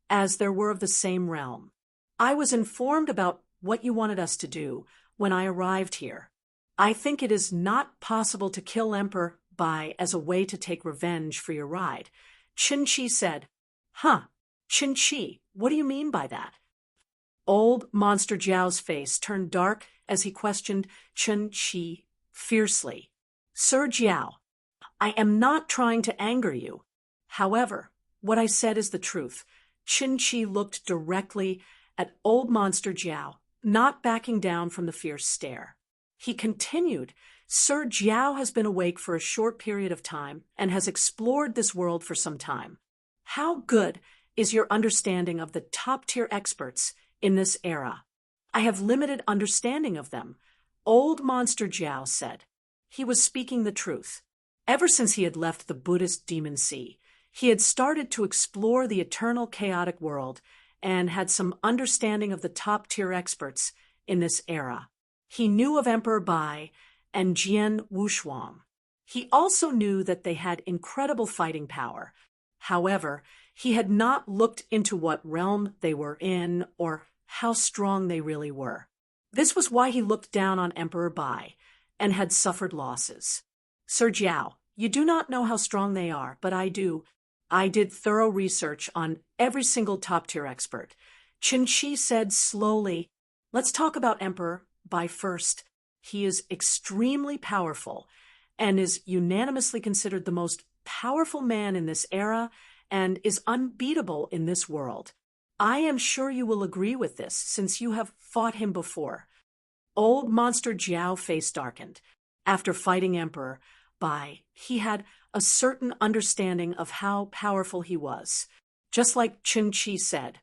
as there were of the same realm. I was informed about what you wanted us to do when I arrived here. I think it is not possible to kill Emperor Bai as a way to take revenge for your ride. Qin-Chi said. Huh, Qin-Chi, what do you mean by that? Old Monster Jiao's face turned dark as he questioned Qin-Chi fiercely. Sir Jiao, I am not trying to anger you. However, what I said is the truth. Qin-Chi looked directly at Old Monster Jiao, not backing down from the fierce stare. He continued, Sir Jiao has been awake for a short period of time and has explored this world for some time. How good is your understanding of the top-tier experts in this era? I have limited understanding of them, Old Monster Jiao said. He was speaking the truth. Ever since he had left the Buddhist demon sea, he had started to explore the eternal chaotic world and had some understanding of the top-tier experts in this era. He knew of Emperor Bai and Jian Wushuang. He also knew that they had incredible fighting power. However, he had not looked into what realm they were in or how strong they really were. This was why he looked down on Emperor Bai and had suffered losses. Sir Jiao, you do not know how strong they are, but I do. I did thorough research on every single top-tier expert. Qin-Chi said slowly, let's talk about Emperor Bai first. He is extremely powerful and is unanimously considered the most powerful man in this era and is unbeatable in this world. I am sure you will agree with this since you have fought him before. Old Monster Jiao face darkened. After fighting Emperor Bai, he had a certain understanding of how powerful he was. Just like Qin-Chi said,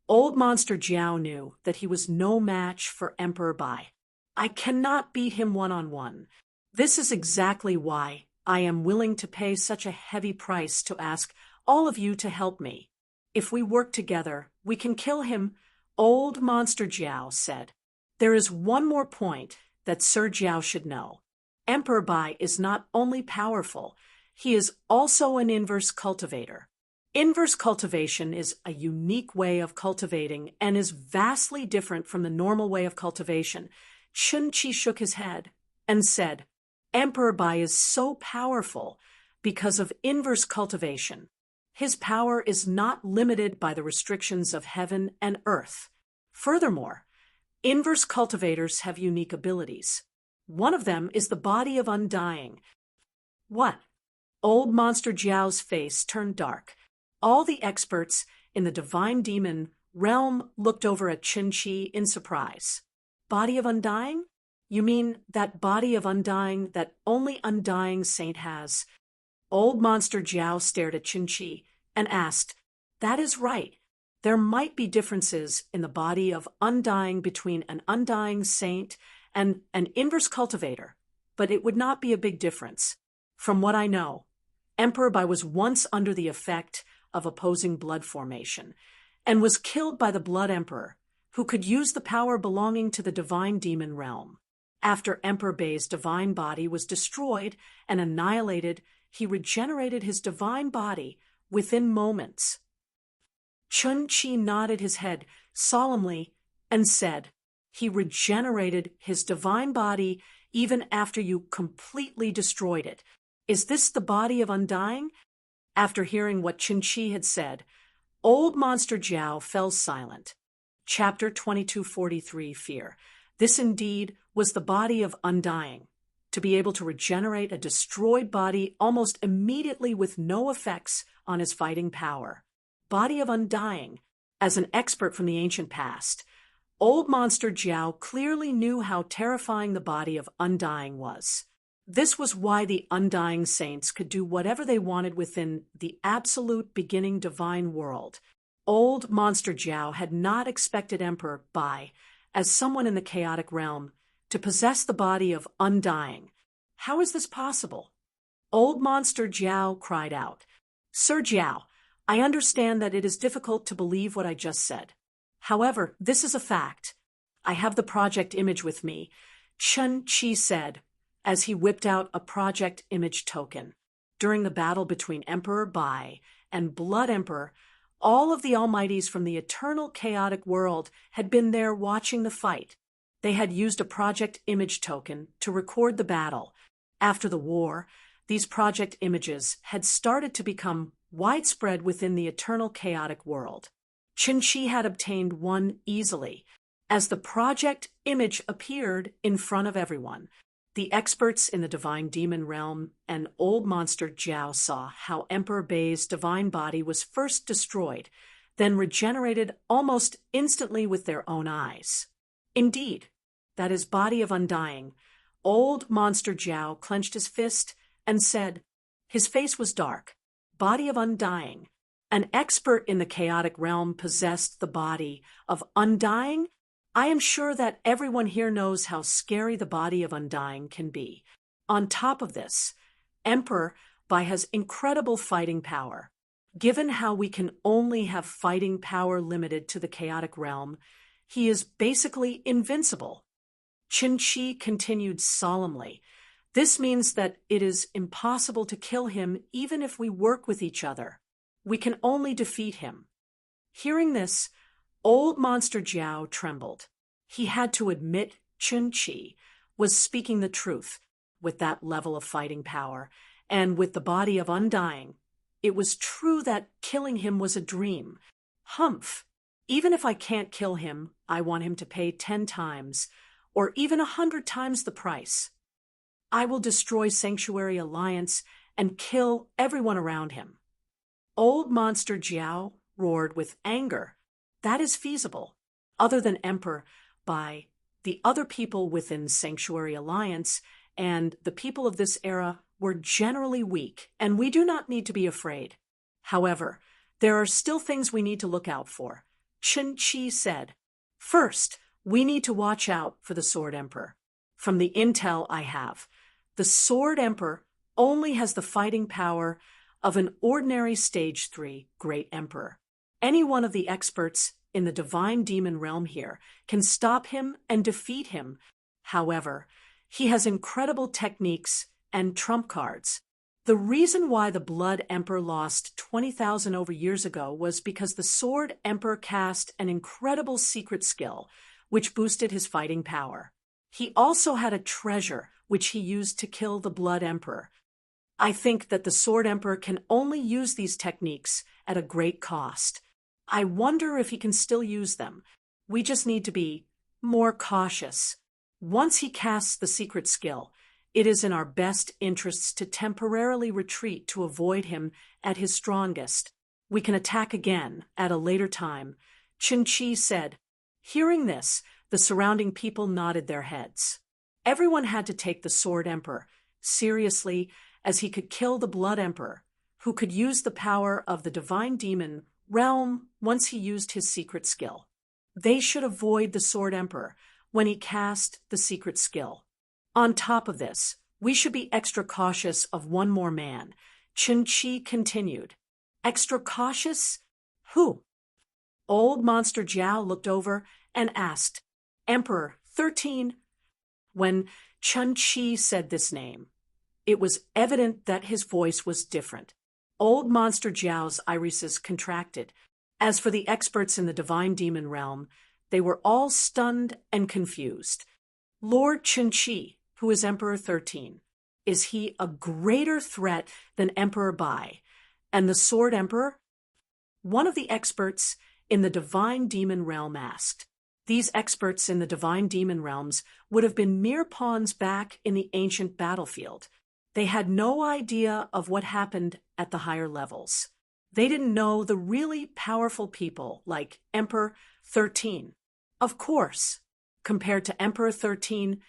Old Monster Jiao knew that he was no match for Emperor Bai. I cannot beat him one-on-one. This is exactly why I am willing to pay such a heavy price to ask all of you to help me. If we work together, we can kill him, Old Monster Jiao said. There is one more point that Sir Jiao should know. Emperor Bai is not only powerful, he is also an inverse cultivator. Inverse cultivation is a unique way of cultivating and is vastly different from the normal way of cultivation. Qin-Chi shook his head and said, Emperor Bai is so powerful because of inverse cultivation. His power is not limited by the restrictions of heaven and earth. Furthermore, inverse cultivators have unique abilities. One of them is the body of undying. What? Old Monster Jiao's face turned dark. All the experts in the divine demon realm looked over at Qin-Chi in surprise. Body of undying? You mean that body of undying that only undying saint has? Old Monster Jiao stared at Qin-Chi and asked, That is right. There might be differences in the body of undying between an undying saint and an inverse cultivator, but it would not be a big difference. From what I know, Emperor Bai was once under the effect of opposing blood formation and was killed by the Blood Emperor, who could use the power belonging to the divine demon realm. After Emperor Bai's divine body was destroyed and annihilated, he regenerated his divine body within moments. Chun-Chi nodded his head solemnly and said, "He regenerated his divine body even after you completely destroyed it. Is this the body of Undying?" After hearing what Chun-Chi had said, Old Monster Jiao fell silent. Chapter 2243, Fear. This indeed was the body of Undying. To be able to regenerate a destroyed body almost immediately with no effects on his fighting power. Body of Undying. As an expert from the ancient past, Old Monster Jiao clearly knew how terrifying the body of Undying was. This was why the Undying Saints could do whatever they wanted within the absolute beginning divine world. Old Monster Jiao had not expected Emperor Bai, as someone in the chaotic realm, to possess the body of Undying. How is this possible? Old Monster Jiao cried out, "Sir Jiao, I understand that it is difficult to believe what I just said. However, this is a fact. I have the project image with me," Chun-Chi said, as he whipped out a project image token. During the battle between Emperor Bai and Blood Emperor, all of the Almighties from the eternal chaotic world had been there watching the fight. They had used a project image token to record the battle. After the war, these project images had started to become widespread within the eternal chaotic world. Chun-Chi had obtained one easily. As the project image appeared in front of everyone, the experts in the divine demon realm and Old Monster Jiao saw how Emperor Bai's divine body was first destroyed, then regenerated almost instantly with their own eyes. Indeed, that his body of Undying, Old Monster Jiao clenched his fist and said, his face was dark, "Body of Undying. An expert in the chaotic realm possessed the body of Undying? I am sure that everyone here knows how scary the body of Undying can be. On top of this, Emperor Bai has incredible fighting power. Given how we can only have fighting power limited to the chaotic realm, he is basically invincible." Chun-Chi continued solemnly, "This means that it is impossible to kill him even if we work with each other. We can only defeat him." Hearing this, Old Monster Jiao trembled. He had to admit Chun-Chi was speaking the truth with that level of fighting power, and with the body of Undying. It was true that killing him was a dream. Humph! Even if I can't kill him, I want him to pay 10 times, or even 100 times the price. I will destroy Sanctuary Alliance and kill everyone around him. Old Monster Jiao roared with anger. That is feasible. Other than Emperor Bai, the other people within Sanctuary Alliance and the people of this era were generally weak, and we do not need to be afraid. However, there are still things we need to look out for, Chun-Chi said. First, we need to watch out for the Sword Emperor. From the intel I have, the Sword Emperor only has the fighting power of an ordinary Stage 3 Great Emperor. Any one of the experts in the divine demon realm here can stop him and defeat him. However, he has incredible techniques and trump cards. The reason why the Blood Emperor lost 20,000 over years ago was because the Sword Emperor cast an incredible secret skill, which boosted his fighting power. He also had a treasure which he used to kill the Blood Emperor. I think that the Sword Emperor can only use these techniques at a great cost. I wonder if he can still use them. We just need to be more cautious. Once he casts the secret skill, it is in our best interests to temporarily retreat to avoid him at his strongest. We can attack again at a later time, Chun-Chi said. Hearing this, the surrounding people nodded their heads. Everyone had to take the Sword Emperor seriously, as he could kill the Blood Emperor, who could use the power of the divine demon realm once he used his secret skill. They should avoid the Sword Emperor when he cast the secret skill. On top of this, we should be extra cautious of one more man, Chun-Chi continued. Extra cautious? Who? Old Monster Jiao looked over and asked, Emperor 13. When Chun-Chi said this name, it was evident that his voice was different. Old Monster Jiao's irises contracted. As for the experts in the divine demon realm, they were all stunned and confused. Lord Qinchi, who is Emperor 13, is he a greater threat than Emperor Bai? And the Sword Emperor? One of the experts in the divine demon realm asked. These experts in the divine demon realms would have been mere pawns back in the ancient battlefield. They had no idea of what happened at the higher levels. They didn't know the really powerful people like Emperor 13. Of course, compared to Emperor 13,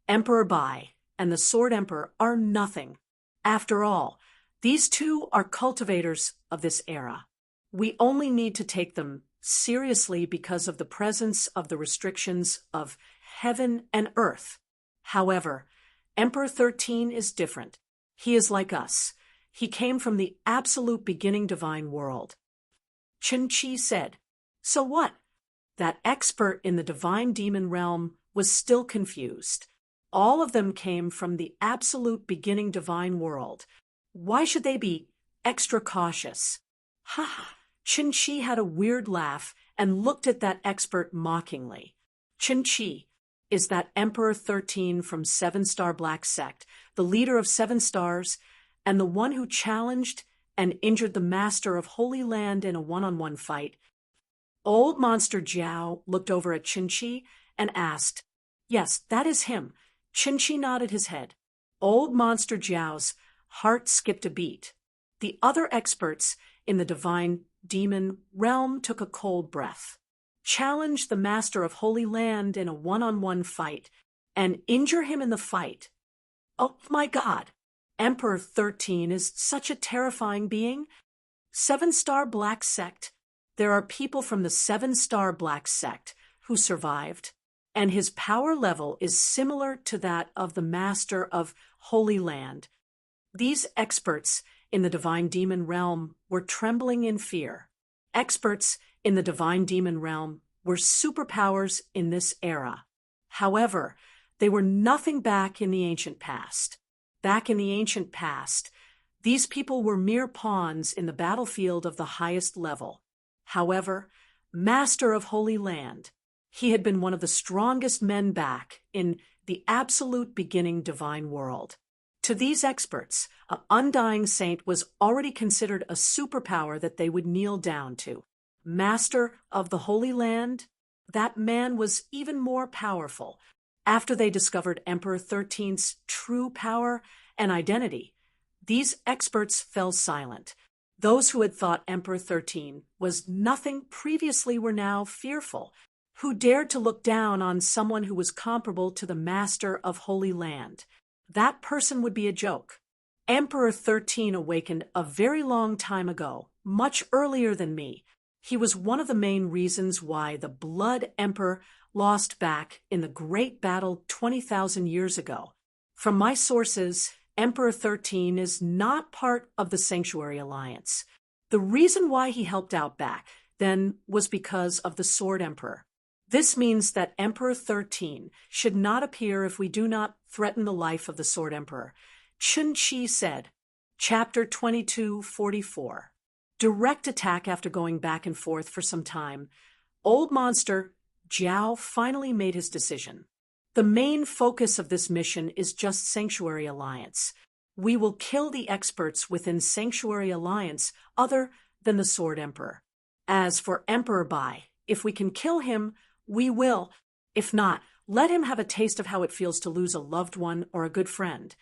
Emperor Bai and the Sword Emperor are nothing. After all, these two are cultivators of this era. We only need to take them seriously because of the presence of the restrictions of heaven and earth. However, Emperor 13 is different. He is like us. He came from the absolute beginning divine world. Qinchi said, "So what?" That expert in the divine demon realm was still confused. All of them came from the absolute beginning divine world. Why should they be extra cautious? Ha ha! Qinchi had a weird laugh and looked at that expert mockingly. Qinchi is that Emperor 13 from 7-Star Black Sect, the leader of 7 stars, and the one who challenged and injured the master of Holy Land in a one-on-one fight. Old Monster Jiao looked over at Qinchi and asked, "Yes, that is him." Qinchi nodded his head. Old Monster Jiao's heart skipped a beat. The other experts in the divine demon realm took a cold breath. Challenge the master of Holy Land in a one-on-one fight and injure him in the fight. Oh my God! Emperor 13 is such a terrifying being. 7-Star Black Sect. There are people from the 7-Star Black Sect who survived, and his power level is similar to that of the master of Holy Land. These experts in the divine demon realm were trembling in fear. Experts in the divine demon realm were superpowers in this era. However, they were nothing back in the ancient past. Back in the ancient past, these people were mere pawns in the battlefield of the highest level. However, Master of Holy Land, he had been one of the strongest men back in the absolute beginning divine world. To these experts, an undying saint was already considered a superpower that they would kneel down to. Master of the Holy Land, that man was even more powerful. After they discovered Emperor 13's true power and identity, these experts fell silent. Those who had thought Emperor 13 was nothing previously were now fearful. Who dared to look down on someone who was comparable to the Master of Holy Land? That person would be a joke. Emperor 13 awakened a very long time ago, much earlier than me. He was one of the main reasons why the Blood Emperor lost back in the great battle 20,000 years ago. From my sources, Emperor 13 is not part of the Sanctuary Alliance. The reason why he helped out back then was because of the Sword Emperor. This means that Emperor 13 should not appear if we do not threaten the life of the Sword Emperor. Qinchi said, Chapter 2244. Direct attack. After going back and forth for some time, Old Monster Jiao finally made his decision. The main focus of this mission is just Sanctuary Alliance. We will kill the experts within Sanctuary Alliance other than the Sword Emperor. As for Emperor Bai, if we can kill him, we will. If not, let him have a taste of how it feels to lose a loved one or a good friend.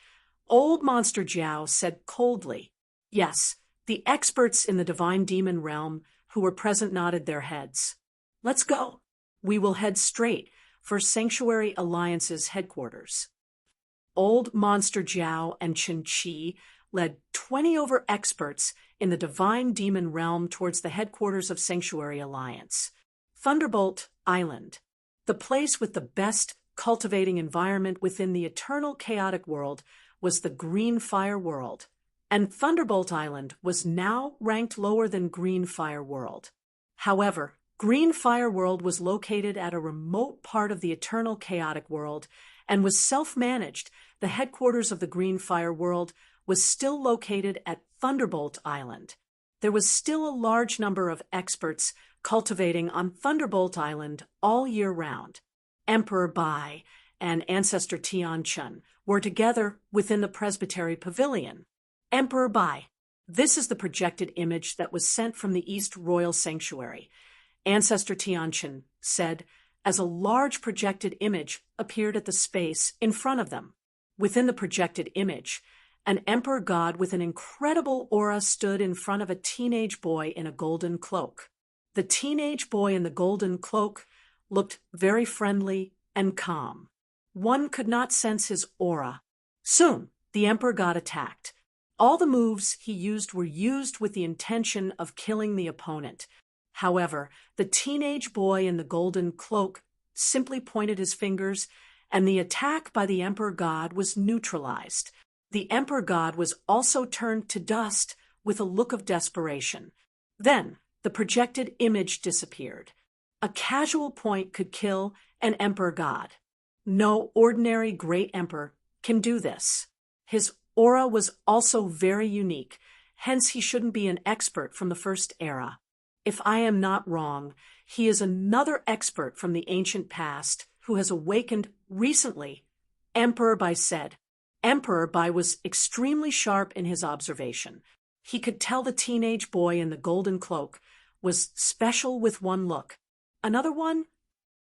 Old Monster Jiao said coldly. Yes, the experts in the divine demon realm who were present nodded their heads. Let's go. We will head straight for Sanctuary Alliance's headquarters. Old Monster Jiao and Qinchi led 20 over experts in the divine demon realm towards the headquarters of Sanctuary Alliance. Thunderbolt Island, the place with the best cultivating environment within the eternal chaotic world, was the Green Fire World, and Thunderbolt Island was now ranked lower than Green Fire World. However, Green Fire World was located at a remote part of the eternal chaotic world and was self-managed. The headquarters of the Green Fire World was still located at Thunderbolt Island. there was still a large number of experts cultivating on Thunderbolt Island all year round. Emperor Bai and Ancestor Tian Chun were together within the Presbytery Pavilion. Emperor Bai. This is the projected image that was sent from the East Royal Sanctuary. Ancestor Tian Chun said, as a large projected image appeared at the space in front of them. Within the projected image, an emperor god with an incredible aura stood in front of a teenage boy in a golden cloak. The teenage boy in the golden cloak looked very friendly and calm. One could not sense his aura. Soon, the emperor god attacked. All the moves he used were used with the intention of killing the opponent. However, the teenage boy in the golden cloak simply pointed his fingers, and the attack by the emperor god was neutralized. The emperor god was also turned to dust with a look of desperation. Then, the projected image disappeared. A casual point could kill an emperor god. No ordinary great emperor can do this. His aura was also very unique, hence he shouldn't be an expert from the first era. If I am not wrong, he is another expert from the ancient past who has awakened recently. Emperor Bai said. Emperor Bai was extremely sharp in his observation. He could tell the teenage boy in the golden cloak was special with one look. Another one?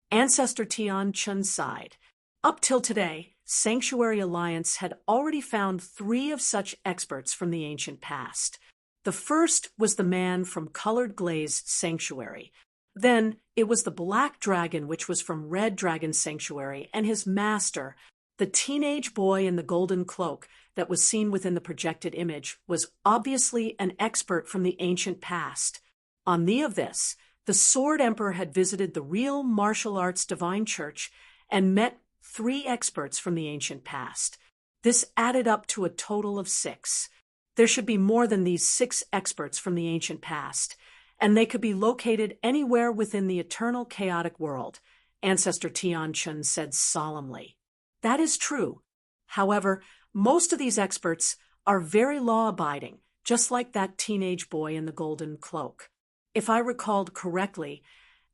Ancestor Tian Chun sighed. Up till today, Sanctuary Alliance had already found 3 of such experts from the ancient past. The first was the man from Colored Glaze Sanctuary. Then it was the Black Dragon, which was from Red Dragon Sanctuary, and his master, the teenage boy in the golden cloak that was seen within the projected image, was obviously an expert from the ancient past. On the of this, the Sword Emperor had visited the real martial arts divine church and met 3 experts from the ancient past. This added up to a total of 6. There should be more than these 6 experts from the ancient past, and they could be located anywhere within the eternal chaotic world, Ancestor Tian Chun said solemnly. That is true. However, most of these experts are very law-abiding, just like that teenage boy in the golden cloak. If I recalled correctly,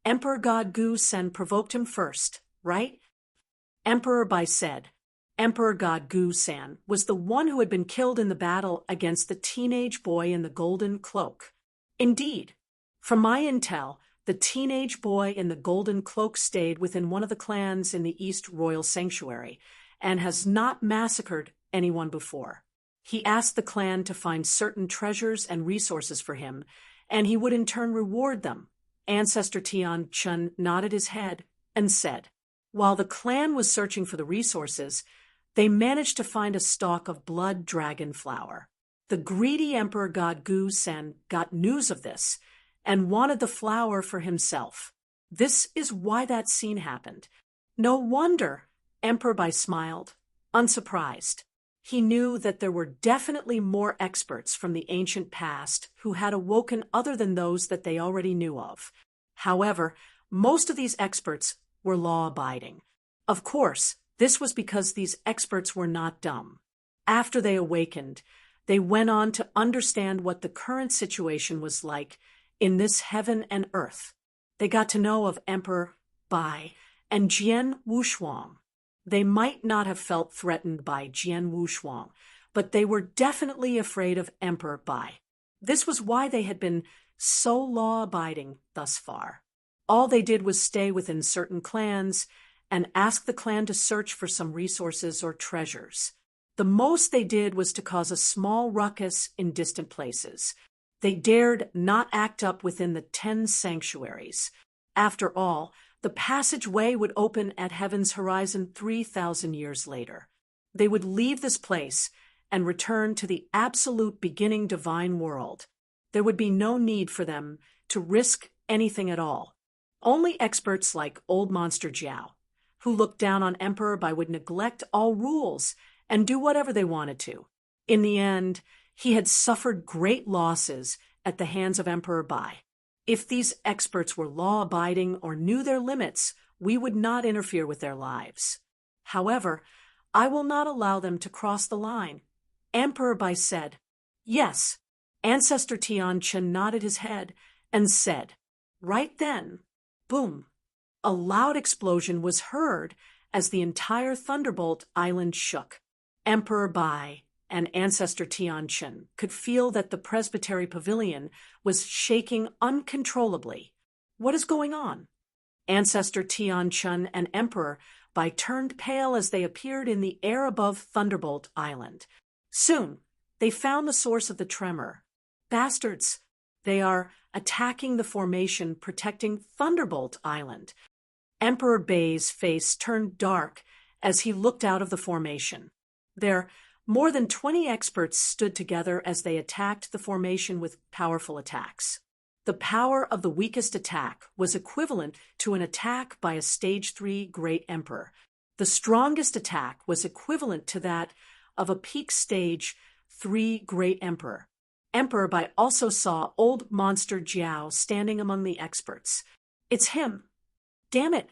Emperor God Gu Sen provoked him first, right? Emperor Bai said. Emperor God Gu San was the one who had been killed in the battle against the teenage boy in the golden cloak. Indeed. From my intel, the teenage boy in the golden cloak stayed within one of the clans in the East Royal Sanctuary and has not massacred anyone before. He asked the clan to find certain treasures and resources for him, and he would in turn reward them. Ancestor Tian Chun nodded his head and said, while the clan was searching for the resources, they managed to find a stalk of blood dragon flower. The greedy Emperor God Gu Sen got news of this and wanted the flower for himself. This is why that scene happened. No wonder, Emperor Bai smiled, unsurprised. He knew that there were definitely more experts from the ancient past who had awoken other than those that they already knew of. However, most of these experts were law-abiding. Of course, this was because these experts were not dumb. After they awakened, they went on to understand what the current situation was like in this heaven and earth. They got to know of Emperor Bai and Jian Wushuang. They might not have felt threatened by Jian Wushuang, but they were definitely afraid of Emperor Bai. This was why they had been so law-abiding thus far. All they did was stay within certain clans and ask the clan to search for some resources or treasures. The most they did was to cause a small ruckus in distant places. They dared not act up within the 10 sanctuaries. After all, the passageway would open at heaven's horizon 3,000 years later. They would leave this place and return to the absolute beginning divine world. There would be no need for them to risk anything at all. Only experts like Old Monster Jiao, who looked down on Emperor Bai, would neglect all rules and do whatever they wanted to. In the end, he had suffered great losses at the hands of Emperor Bai. If these experts were law-abiding or knew their limits, we would not interfere with their lives. However, I will not allow them to cross the line. Emperor Bai said, yes. Ancestor Tianchen nodded his head and said, right then, boom, a loud explosion was heard as the entire Thunderbolt Island shook. Emperor Bai and Ancestor Tianchen could feel that the presbytery pavilion was shaking uncontrollably. What is going on? Ancestor Tianchen and Emperor Bai turned pale as they appeared in the air above Thunderbolt Island. Soon, they found the source of the tremor. Bastards! They are attacking the formation protecting Thunderbolt Island. Emperor Bai's face turned dark as he looked out of the formation. There, more than 20 experts stood together as they attacked the formation with powerful attacks. The power of the weakest attack was equivalent to an attack by a Stage 3 Great Emperor. The strongest attack was equivalent to that of a peak Stage 3 Great Emperor. Emperor Bai also saw Old Monster Jiao standing among the experts. It's him. Damn it!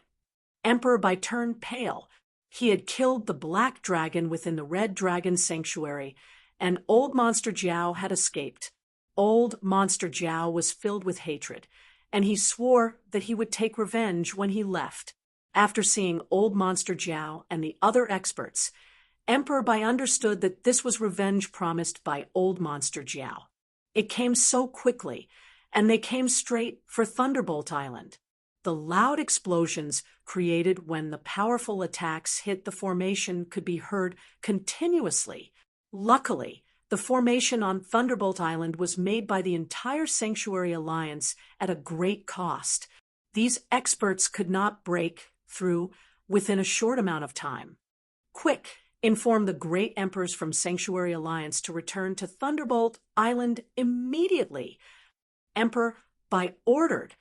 Emperor Bai turned pale. He had killed the black dragon within the red dragon sanctuary, and Old Monster Jiao had escaped. Old Monster Jiao was filled with hatred, and he swore that he would take revenge when he left. After seeing Old Monster Jiao and the other experts, Emperor Bai understood that this was revenge promised by Old Monster Jiao. It came so quickly, and they came straight for Thunderbolt Island. The loud explosions created when the powerful attacks hit the formation could be heard continuously. Luckily, the formation on Thunderbolt Island was made by the entire Sanctuary Alliance at a great cost. These experts could not break through within a short amount of time. Quick! Inform the Great Emperors from Sanctuary Alliance to return to Thunderbolt Island immediately. Emperor Bai ordered.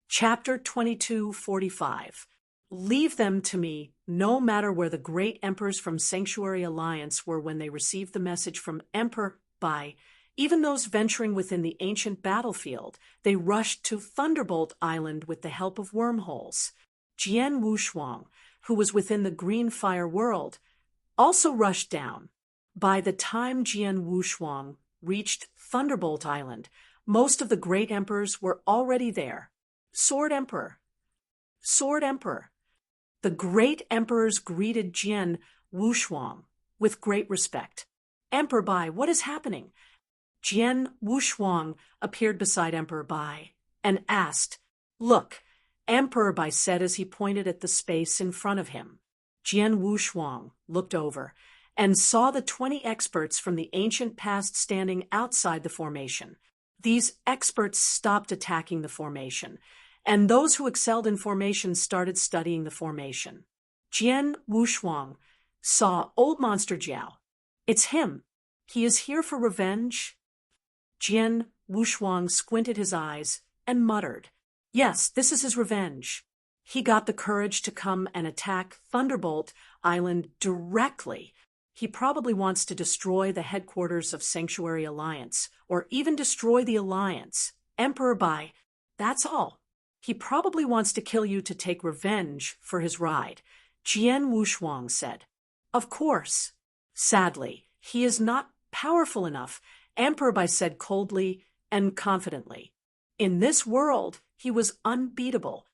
Chapter 2245. Leave them to me, no matter where the Great Emperors from Sanctuary Alliance were when they received the message from Emperor Bai. Even those venturing within the ancient battlefield, they rushed to Thunderbolt Island with the help of wormholes. Jian Wushuang, who was within the Green Fire world, also rushed down. By the time Jian Wushuang reached Thunderbolt Island, most of the Great Emperors were already there. Sword Emperor! Sword Emperor! The Great Emperors greeted Jian Wushuang with great respect. Emperor Bai, what is happening? Jian Wushuang appeared beside Emperor Bai and asked, Look, Emperor Bai said as he pointed at the space in front of him. Jian Wushuang looked over and saw the 20 experts from the ancient past standing outside the formation. These experts stopped attacking the formation, and those who excelled in formation started studying the formation. Jian Wushuang saw Old Monster Jiao. It's him. He is here for revenge. Jian Wushuang squinted his eyes and muttered, Yes, this is his revenge. He got the courage to come and attack Thunderbolt Island directly. He probably wants to destroy the headquarters of Sanctuary Alliance, or even destroy the Alliance. Emperor Bai, that's all. He probably wants to kill you to take revenge for his ride, Jian Wushuang said. Of course. Sadly, he is not powerful enough, Emperor Bai said coldly and confidently. In this world, he was unbeatable.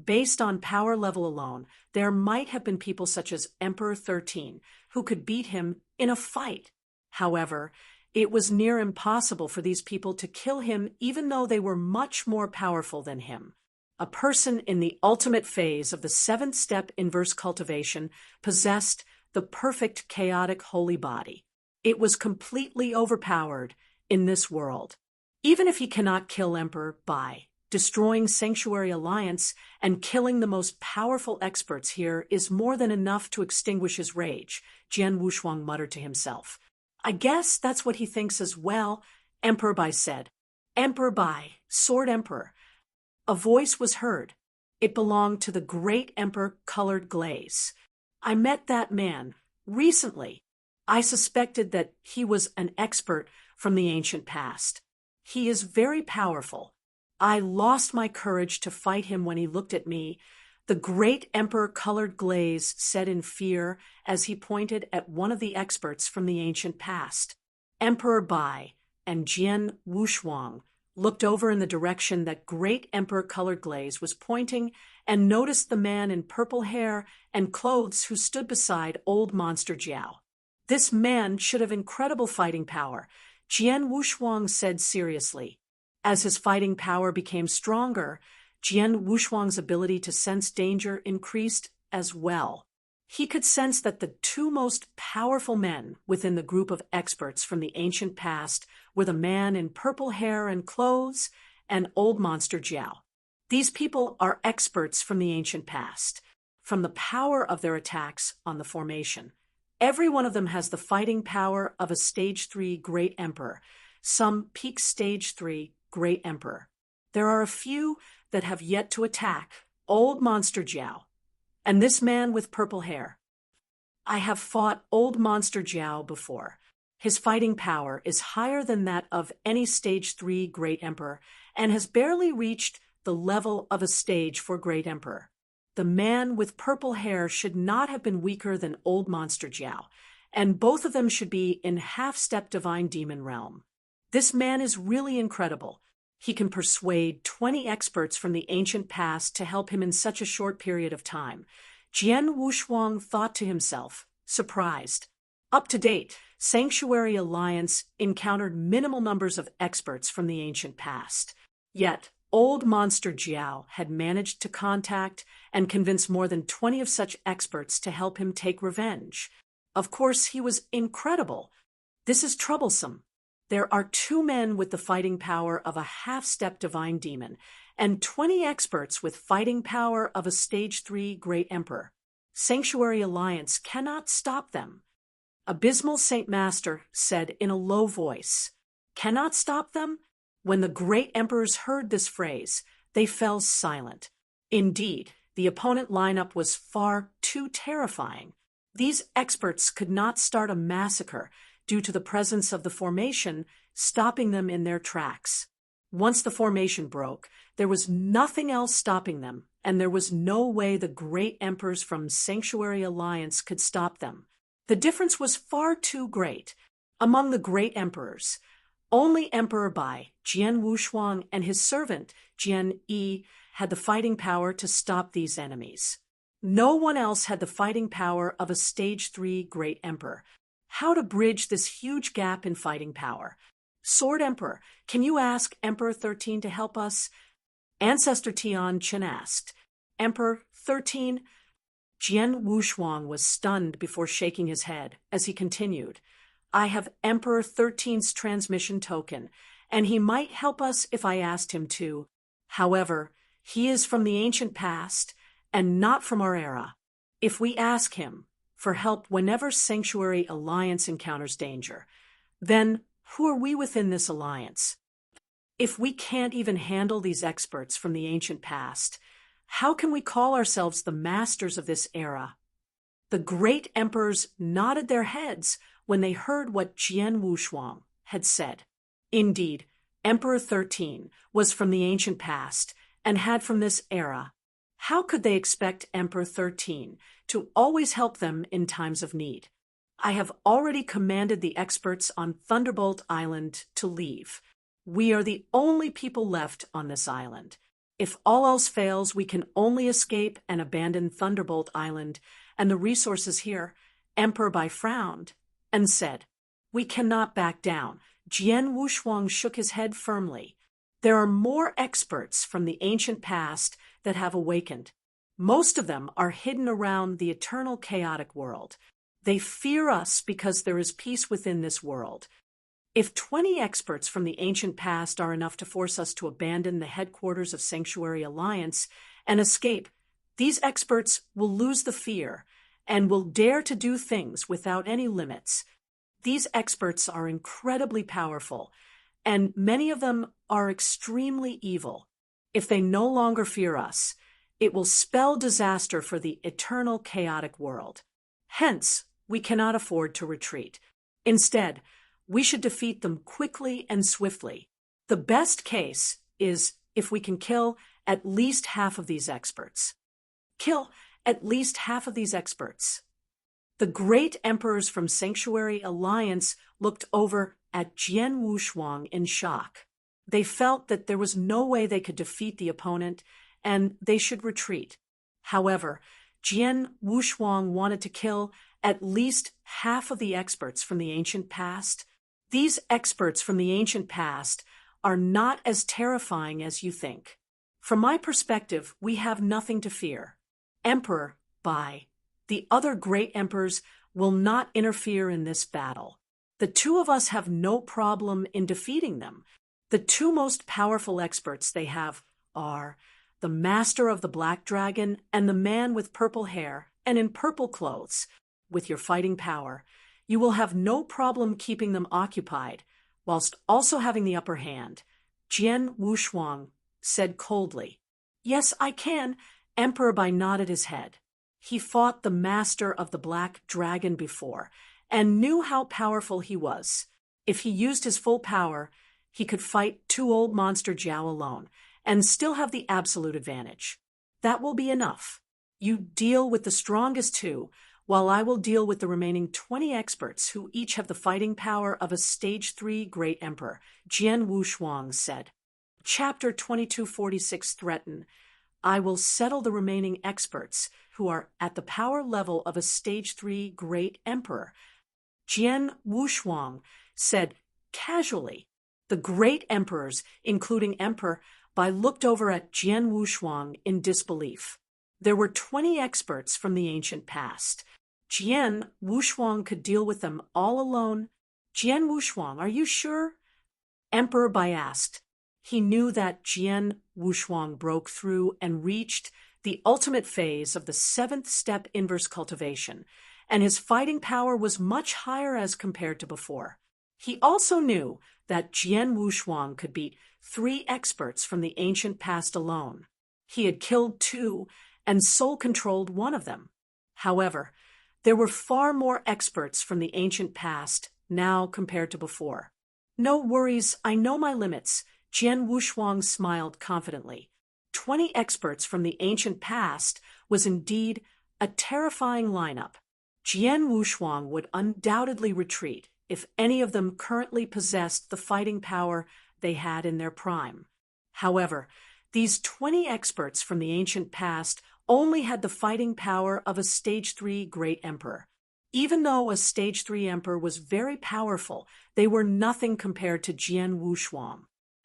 Based on power level alone, there might have been people such as Emperor 13 who could beat him in a fight. However, it was near impossible for these people to kill him even though they were much more powerful than him. A person in the ultimate phase of the 7th step inverse cultivation possessed the perfect chaotic holy body. It was completely overpowered in this world. Even if he cannot kill Emperor Bai, destroying Sanctuary Alliance and killing the most powerful experts here is more than enough to extinguish his rage, Jian Wushuang muttered to himself. I guess that's what he thinks as well, Emperor Bai said. Emperor Bai, Sword Emperor. A voice was heard. It belonged to the Great Emperor Colored Glaze. I met that man recently. I suspected that he was an expert from the ancient past. He is very powerful. I lost my courage to fight him when he looked at me, the Great Emperor Colored Glaze said in fear as he pointed at one of the experts from the ancient past. Emperor Bai and Jian Wushuang looked over in the direction that great emperor-colored glaze was pointing and noticed the man in purple hair and clothes who stood beside old monster Jiao. This man should have incredible fighting power, Jian Wushuang said seriously. As his fighting power became stronger, Jian Wushuang's ability to sense danger increased as well. He could sense that the two most powerful men within the group of experts from the ancient past were the man in purple hair and clothes and old monster Jiao. These people are experts from the ancient past, from the power of their attacks on the formation. Every one of them has the fighting power of a Stage 3 Great Emperor, some peak Stage 3 Great Emperor. There are a few that have yet to attack old monster Jiao. And this man with purple hair. I have fought old monster Jiao before. His fighting power is higher than that of any Stage 3 Great Emperor and has barely reached the level of a Stage 4 Great Emperor. The man with purple hair should not have been weaker than old monster Jiao, and both of them should be in half-step divine demon realm. This man is really incredible. He can persuade 20 experts from the ancient past to help him in such a short period of time. Jian Wushuang thought to himself, surprised. Up to date, Sanctuary Alliance encountered minimal numbers of experts from the ancient past. Yet, old monster Jiao had managed to contact and convince more than 20 of such experts to help him take revenge. Of course, he was incredible. This is troublesome. There are 2 men with the fighting power of a half-step divine demon, and 20 experts with fighting power of a Stage 3 Great Emperor. Sanctuary Alliance cannot stop them. Abysmal Saint Master said in a low voice, "Cannot stop them?" When the Great Emperors heard this phrase, they fell silent. Indeed, the opponent lineup was far too terrifying. These experts could not start a massacre due to the presence of the formation stopping them in their tracks. Once the formation broke, there was nothing else stopping them, and there was no way the great emperors from Sanctuary Alliance could stop them. The difference was far too great. Among the great emperors, only Emperor Bai, Jian Wushuang, and his servant, Jian Yi, had the fighting power to stop these enemies. No one else had the fighting power of a Stage 3 Great Emperor. How to bridge this huge gap in fighting power? Sword Emperor, can you ask Emperor 13 to help us? Ancestor Tian Chen asked. Emperor 13? Jian Wushuang was stunned before shaking his head as he continued. I have Emperor 13's transmission token, and he might help us if I asked him to. However, he is from the ancient past and not from our era. If we ask him for help whenever Sanctuary Alliance encounters danger, then who are we within this alliance? If we can't even handle these experts from the ancient past, how can we call ourselves the masters of this era? The great emperors nodded their heads when they heard what Jian Wushuang had said. Indeed, Emperor 13 was from the ancient past and had from this era. How could they expect Emperor 13 to always help them in times of need? I have already commanded the experts on Thunderbolt Island to leave. We are the only people left on this island. If all else fails, we can only escape and abandon Thunderbolt Island and the resources here. Emperor Bai frowned and said, We cannot back down. Jian Wushuang shook his head firmly. There are more experts from the ancient past that have awakened. Most of them are hidden around the eternal chaotic world. They fear us because there is peace within this world. If 20 experts from the ancient past are enough to force us to abandon the headquarters of Sanctuary Alliance and escape, these experts will lose the fear and will dare to do things without any limits. These experts are incredibly powerful, and many of them are extremely evil. If they no longer fear us, it will spell disaster for the eternal chaotic world. Hence, we cannot afford to retreat. Instead, we should defeat them quickly and swiftly. The best case is if we can kill at least half of these experts. Kill at least half of these experts. The great emperors from Sanctuary Alliance looked over at Jian Wushuang in shock. They felt that there was no way they could defeat the opponent, and they should retreat. However, Jian Wushuang wanted to kill at least half of the experts from the ancient past. These experts from the ancient past are not as terrifying as you think. From my perspective, we have nothing to fear. Emperor Bai, the other great emperors will not interfere in this battle. The two of us have no problem in defeating them. The two most powerful experts they have are the master of the black dragon and the man with purple hair and in purple clothes. With your fighting power, you will have no problem keeping them occupied, whilst also having the upper hand. Jian Wushuang said coldly. Yes, I can. Emperor Bai nodded his head. He fought the master of the black dragon before, and knew how powerful he was. If he used his full power, he could fight two old monster Jiao alone, and still have the absolute advantage. That will be enough. You deal with the strongest two, while I will deal with the remaining 20 experts who each have the fighting power of a Stage 3 Great Emperor, Jian Wushuang said. Chapter 2246 Threaten. I will settle the remaining experts who are at the power level of a Stage 3 Great Emperor. Jian Wushuang said casually. The great emperors, including Emperor Bai, looked over at Jian Wushuang in disbelief. There were 20 experts from the ancient past. Jian Wushuang could deal with them all alone. Jian Wushuang, are you sure? Emperor Bai asked. He knew that Jian Wushuang broke through and reached the ultimate phase of the 7th step inverse cultivation, and his fighting power was much higher as compared to before. He also knew that Jian Wushuang could beat 3 experts from the ancient past alone. He had killed 2 and soul-controlled one of them. However, there were far more experts from the ancient past now compared to before. No worries, I know my limits. Jian Wushuang smiled confidently. 20 experts from the ancient past was indeed a terrifying lineup. Jian Wushuang would undoubtedly retreat if any of them currently possessed the fighting power they had in their prime. However, these 20 experts from the ancient past only had the fighting power of a Stage 3 Great Emperor. Even though a Stage 3 Emperor was very powerful, they were nothing compared to Jian Wushuang.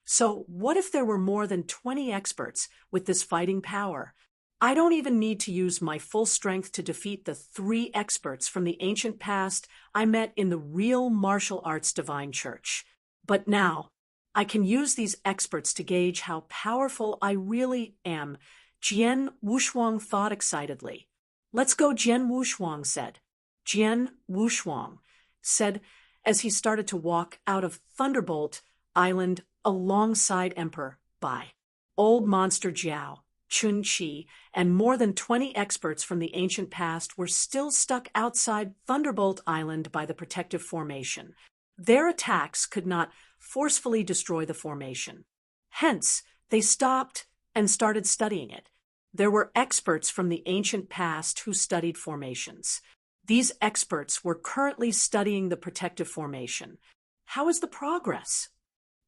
So what if there were more than 20 experts with this fighting power? I don't even need to use my full strength to defeat the 3 experts from the ancient past I met in the real martial arts divine church. But now, I can use these experts to gauge how powerful I really am. Jian Wushuang thought excitedly. Let's go, Jian Wushuang said. Jian Wushuang said as he started to walk out of Thunderbolt Island alongside Emperor Bai. Old Monster Jiao, Chun Chi, and more than 20 experts from the ancient past were still stuck outside Thunderbolt Island by the protective formation. Their attacks could not forcefully destroy the formation. Hence, they stopped and started studying it. There were experts from the ancient past who studied formations. These experts were currently studying the protective formation. How is the progress?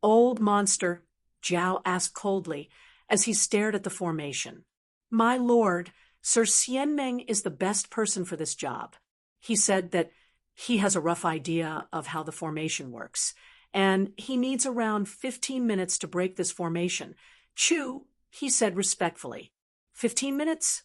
Old Monster Jiao asked coldly as he stared at the formation. My lord, Sir Xianmeng is the best person for this job. He said that he has a rough idea of how the formation works, and he needs around 15 minutes to break this formation. Chu, he said respectfully. 15 minutes?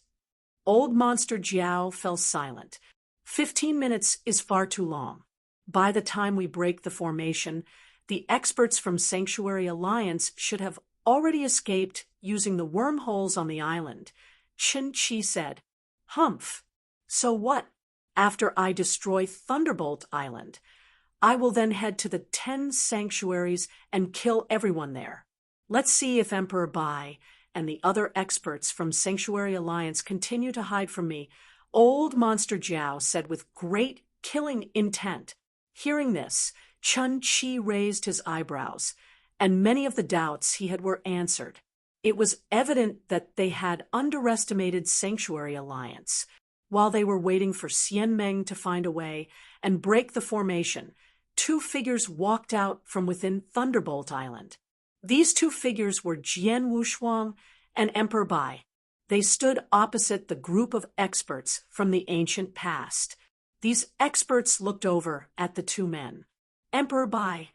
Old Monster Jiao fell silent. 15 minutes is far too long. By the time we break the formation, the experts from Sanctuary Alliance should have already escaped using the wormholes on the island. Chen Qi said. Humph. So what? After I destroy Thunderbolt Island, I will then head to the 10 sanctuaries and kill everyone there. Let's see if Emperor Bai and the other experts from Sanctuary Alliance continue to hide from me. Old Monster Jiao said with great killing intent. Hearing this, Chun Chi raised his eyebrows, and many of the doubts he had were answered. It was evident that they had underestimated Sanctuary Alliance. While they were waiting for Xian Meng to find a way and break the formation, two figures walked out from within Thunderbolt Island. These two figures were Jian Wushuang and Emperor Bai. They stood opposite the group of experts from the ancient past. These experts looked over at the two men. Emperor Bai,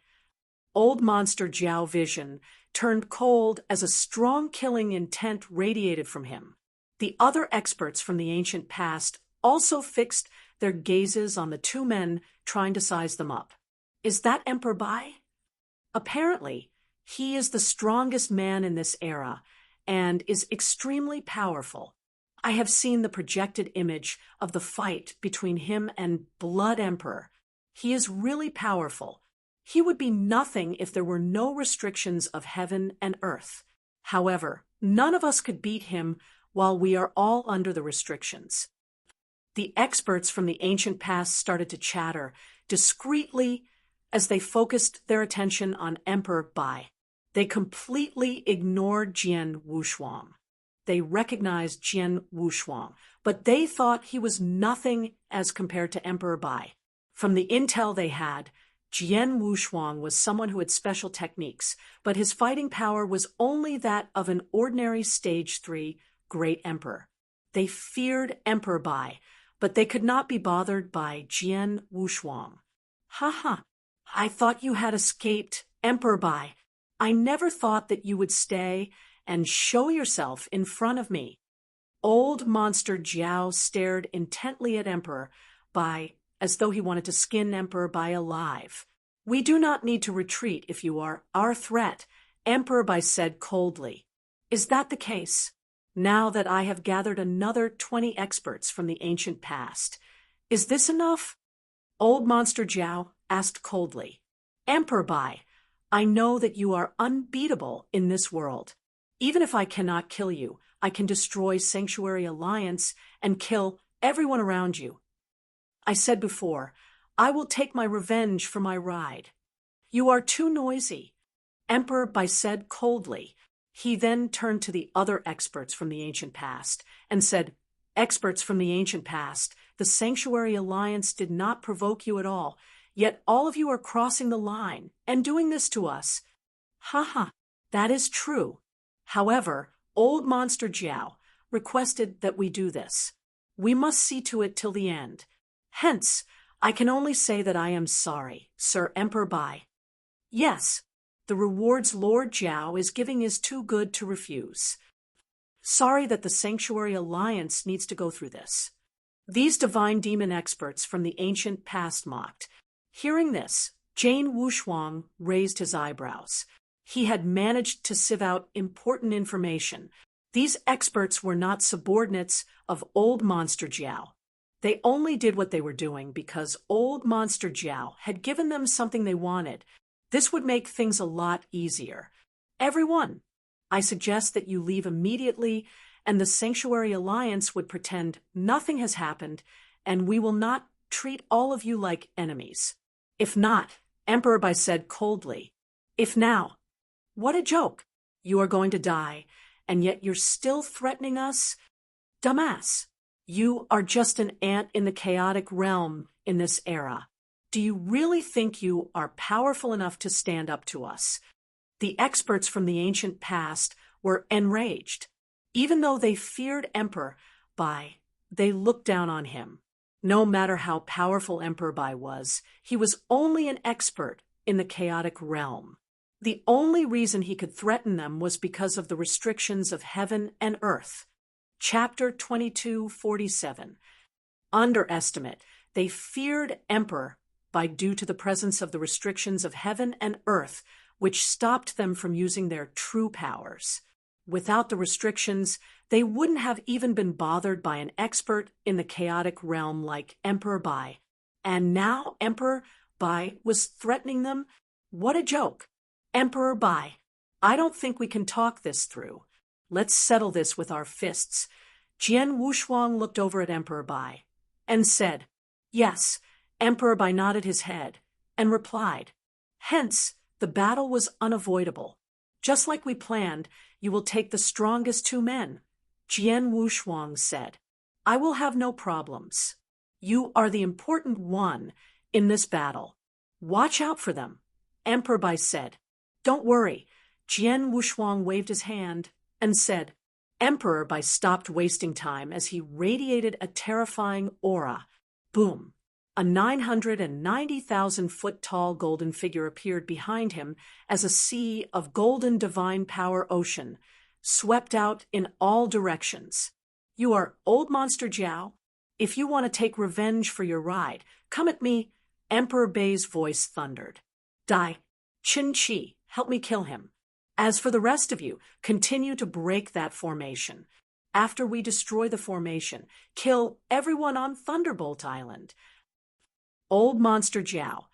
old monster Jiao vision, turned cold as a strong killing intent radiated from him. The other experts from the ancient past also fixed their gazes on the two men, trying to size them up. Is that Emperor Bai? Apparently, he is the strongest man in this era and is extremely powerful. I have seen the projected image of the fight between him and Blood Emperor. He is really powerful. He would be nothing if there were no restrictions of heaven and earth. However, none of us could beat him while we are all under the restrictions. The experts from the ancient past started to chatter discreetly as they focused their attention on Emperor Bai. They completely ignored Jian Wushuang. They recognized Jian Wushuang, but they thought he was nothing as compared to Emperor Bai. From the intel they had, Jian Wushuang was someone who had special techniques, but his fighting power was only that of an ordinary Stage 3 Great Emperor. They feared Emperor Bai, but they could not be bothered by Jian Wushuang. Haha, I thought you had escaped, Emperor Bai. I never thought that you would stay and show yourself in front of me. Old monster Jiao stared intently at Emperor Bai as though he wanted to skin Emperor Bai alive. We do not need to retreat if you are our threat, Emperor Bai said coldly. Is that the case? Now that I have gathered another 20 experts from the ancient past, is this enough? Old monster Jiao asked coldly. Emperor Bai, I know that you are unbeatable in this world. Even if I cannot kill you, I can destroy Sanctuary Alliance and kill everyone around you. I said before, I will take my revenge for my ride. You are too noisy, Emperor Bai said coldly. He then turned to the other experts from the ancient past and said, Experts from the ancient past, the Sanctuary Alliance did not provoke you at all, yet all of you are crossing the line and doing this to us. Haha, that is true. However, old monster Jiao requested that we do this. We must see to it till the end. Hence, I can only say that I am sorry, Sir Emperor Bai. Yes, the rewards Lord Jiao is giving is too good to refuse. Sorry that the Sanctuary Alliance needs to go through this. These divine demon experts from the ancient past mocked. Hearing this, Jian Wushuang raised his eyebrows. He had managed to sieve out important information. These experts were not subordinates of old monster Jiao. They only did what they were doing because old monster Jiao had given them something they wanted. This would make things a lot easier. Everyone, I suggest that you leave immediately, and the Sanctuary Alliance would pretend nothing has happened, and we will not treat all of you like enemies. If not, Emperor Bai said coldly, if now, what a joke. You are going to die, and yet you're still threatening us? Dumbass, you are just an ant in the chaotic realm in this era. Do you really think you are powerful enough to stand up to us? The experts from the ancient past were enraged. Even though they feared Emperor Bai, they looked down on him. No matter how powerful Emperor Bai was, he was only an expert in the chaotic realm. The only reason he could threaten them was because of the restrictions of heaven and earth. Chapter 2247. Underestimate. They feared Emperor Bai due to the presence of the restrictions of heaven and earth, which stopped them from using their true powers. Without the restrictions, they wouldn't have even been bothered by an expert in the chaotic realm like Emperor Bai. And now Emperor Bai was threatening them? What a joke! Emperor Bai, I don't think we can talk this through. Let's settle this with our fists. Jian Wushuang looked over at Emperor Bai and said, Yes. Emperor Bai nodded his head and replied, Hence, the battle was unavoidable. Just like we planned, you will take the strongest two men, Jian Wushuang said. I will have no problems. You are the important one in this battle. Watch out for them, Emperor Bai said. Don't worry. Jian Wushuang waved his hand and said. Emperor Bai stopped wasting time as he radiated a terrifying aura. Boom! A 990,000-foot-tall golden figure appeared behind him as a sea of golden divine power ocean swept out in all directions. You are Old Monster Jiao? If you want to take revenge for your ride, come at me, Emperor Bai's voice thundered. Dai, Qin Chi, help me kill him. As for the rest of you, continue to break that formation. After we destroy the formation, kill everyone on Thunderbolt Island. Old Monster Jiao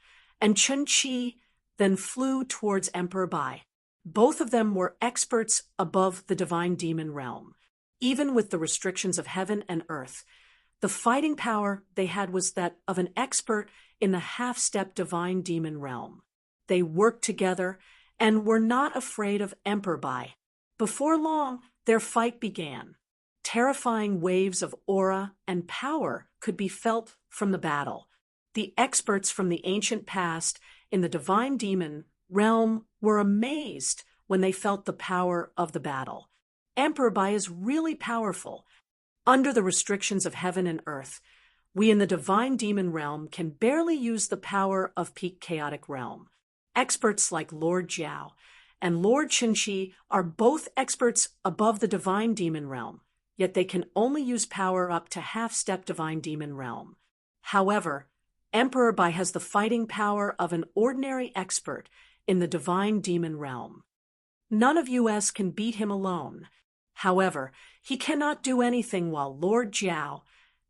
and Qin Chi then flew towards Emperor Bai. Both of them were experts above the divine demon realm. Even with the restrictions of heaven and earth, the fighting power they had was that of an expert in the half-step divine demon realm. They worked together and were not afraid of Emperor Bai. Before long, their fight began. Terrifying waves of aura and power could be felt from the battle. The experts from the ancient past in the divine demon realm were amazed when they felt the power of the battle. Emperor Bai is really powerful. Under the restrictions of heaven and earth, we in the divine demon realm can barely use the power of peak chaotic realm. Experts like Lord Jiao and Lord Qin Chi are both experts above the divine demon realm, yet they can only use power up to half-step divine demon realm. However, Emperor Bai has the fighting power of an ordinary expert in the divine demon realm. None of us can beat him alone. However, he cannot do anything while Lord Jiao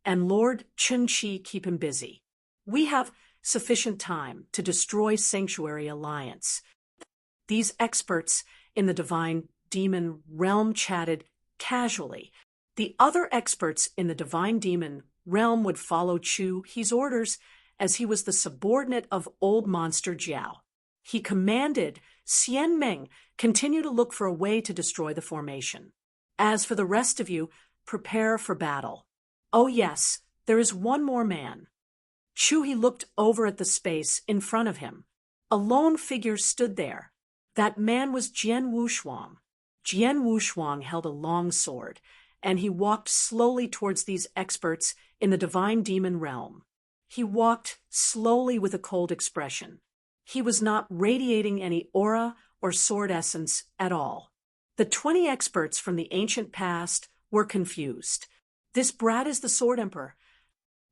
and Lord Qin Chi keep him busy. We have sufficient time to destroy Sanctuary Alliance. These experts in the divine demon realm chatted casually. The other experts in the divine demon realm would follow Chu He's orders as he was the subordinate of Old Monster Jiao. He commanded Xian Meng continue to look for a way to destroy the formation. As for the rest of you, prepare for battle. Oh yes, there is one more man. Chu He looked over at the space in front of him. A lone figure stood there. That man was Jian Wushuang. Jian Wushuang held a long sword, and he walked slowly towards these experts in the divine demon realm. He walked slowly with a cold expression. He was not radiating any aura or sword essence at all. The 20 experts from the ancient past were confused. This brat is the Sword Emperor.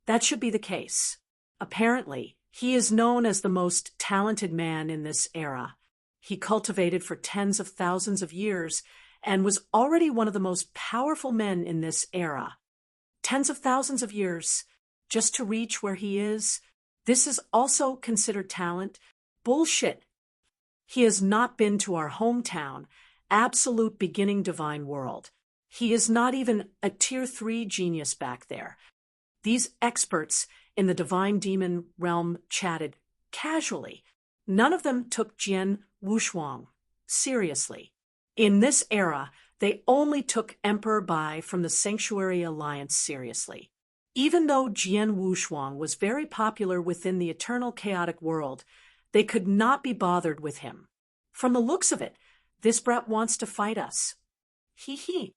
That should be the case. Apparently, he is known as the most talented man in this era. He cultivated for tens of thousands of years and was already one of the most powerful men in this era. Tens of thousands of years just to reach where he is. This is also considered talent. Bullshit. He has not been to our hometown, absolute beginning divine world. He is not even a tier 3 genius back there. These experts in the divine demon realm chatted casually. None of them took Jian Wushuang seriously. In this era, they only took Emperor Bai from the Sanctuary Alliance seriously. Even though Jian Wushuang was very popular within the eternal chaotic world, they could not be bothered with him. From the looks of it, this brat wants to fight us. He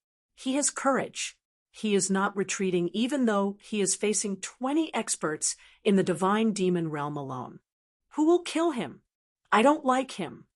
has courage. He is not retreating even though he is facing 20 experts in the divine demon realm alone. Who will kill him? I don't like him.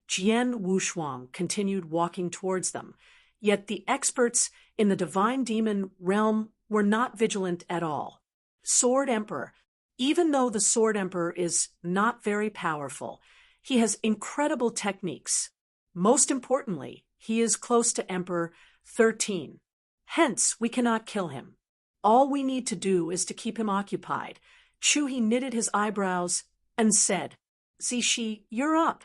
Jian Wushuang continued walking towards them, yet the experts in the divine demon realm were not vigilant at all. Sword Emperor. Even though the Sword Emperor is not very powerful, he has incredible techniques. Most importantly, he is close to Emperor 13. Hence, we cannot kill him. All we need to do is to keep him occupied. Chu He knitted his eyebrows and said, Zishi, you're up.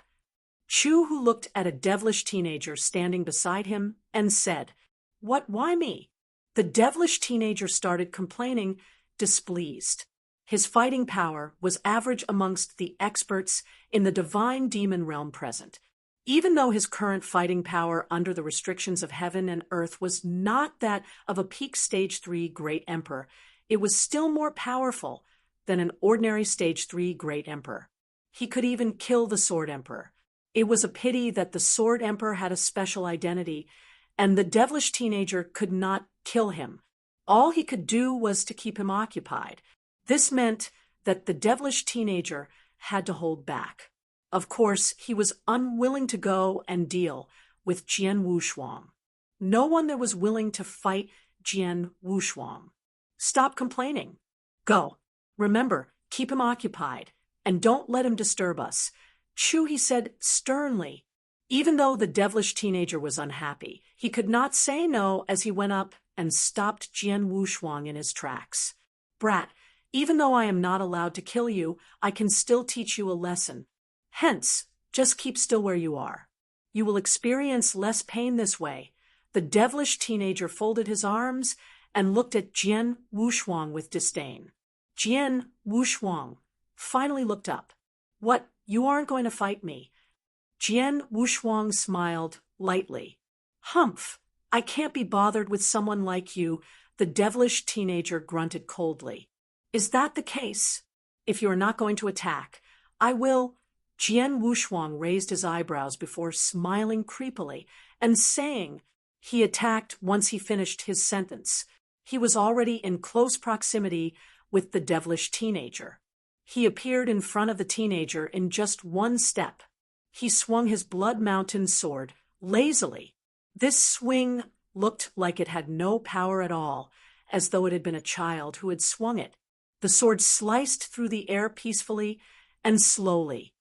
Chu, who looked at a devilish teenager standing beside him, and said, What, why me? The devilish teenager started complaining, displeased. His fighting power was average amongst the experts in the divine demon realm present. Even though his current fighting power under the restrictions of heaven and earth was not that of a peak stage 3 great emperor, it was still more powerful than an ordinary stage 3 great emperor. He could even kill the Sword Emperor. It was a pity that the Sword Emperor had a special identity, and the devilish teenager could not kill him. All he could do was to keep him occupied. This meant that the devilish teenager had to hold back. Of course, he was unwilling to go and deal with Jian Wushuang. No one there was willing to fight Jian Wushuang. Stop complaining. Go. Remember, keep him occupied, and don't let him disturb us. Chu, he said sternly. Even though the devilish teenager was unhappy, he could not say no as he went up and stopped Jian Wushuang in his tracks. Brat, even though I am not allowed to kill you, I can still teach you a lesson. Hence, just keep still where you are. You will experience less pain this way. The devilish teenager folded his arms and looked at Jian Wushuang with disdain. Jian Wushuang finally looked up. What, you aren't going to fight me? Jian Wushuang smiled lightly. Humph, I can't be bothered with someone like you, the devilish teenager grunted coldly. Is that the case? If you are not going to attack, I will. Jian Wushuang raised his eyebrows before smiling creepily and saying he attacked once he finished his sentence. He was already in close proximity with the devilish teenager. He appeared in front of the teenager in just one step. He swung his Blood Mountain sword lazily. This swing looked like it had no power at all, as though it had been a child who had swung it. The sword sliced through the air peacefully and slowly.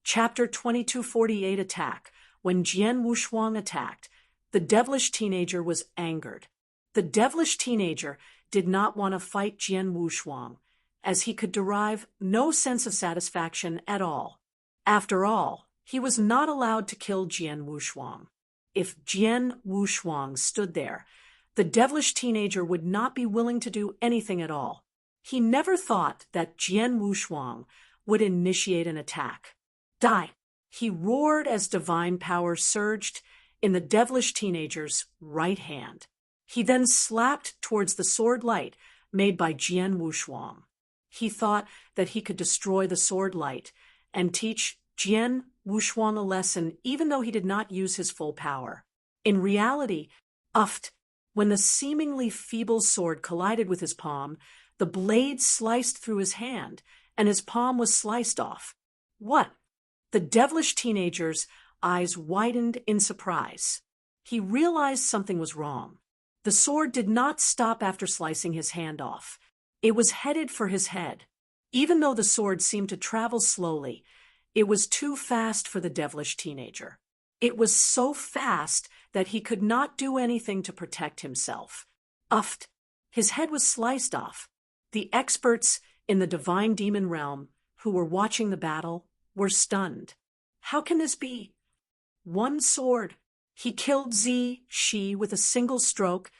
Chapter 2248 Attack. When Jian Wushuang attacked, the devilish teenager was angered. The devilish teenager did not want to fight Jian Wushuang, as he could derive no sense of satisfaction at all. After all, he was not allowed to kill Jian Wushuang. If Jian Wushuang stood there, the devilish teenager would not be willing to do anything at all. He never thought that Jian Wushuang would initiate an attack. Die! He roared as divine power surged in the devilish teenager's right hand. He then slapped towards the sword light made by Jian Wushuang. He thought that he could destroy the sword light and teach Jian Wushuang a lesson even though he did not use his full power. In reality, when the seemingly feeble sword collided with his palm, the blade sliced through his hand, and his palm was sliced off. What? The devilish teenager's eyes widened in surprise. He realized something was wrong. The sword did not stop after slicing his hand off. It was headed for his head. Even though the sword seemed to travel slowly, it was too fast for the devilish teenager. It was so fast that he could not do anything to protect himself. His head was sliced off. The experts in the divine demon realm who were watching the battle were stunned. How can this be? One sword. He killed Zi Shi with a single stroke.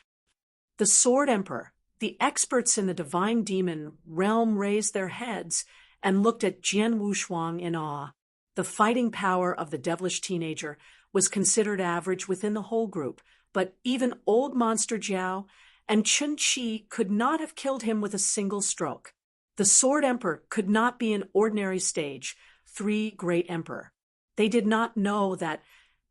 The Sword Emperor, the experts in the divine demon realm raised their heads and looked at Jian Wushuang in awe. The fighting power of the devilish teenager was considered average within the whole group, but even old Monster Jiao and Chun Chi could not have killed him with a single stroke. The Sword Emperor could not be an ordinary stage 3 great emperor. They did not know that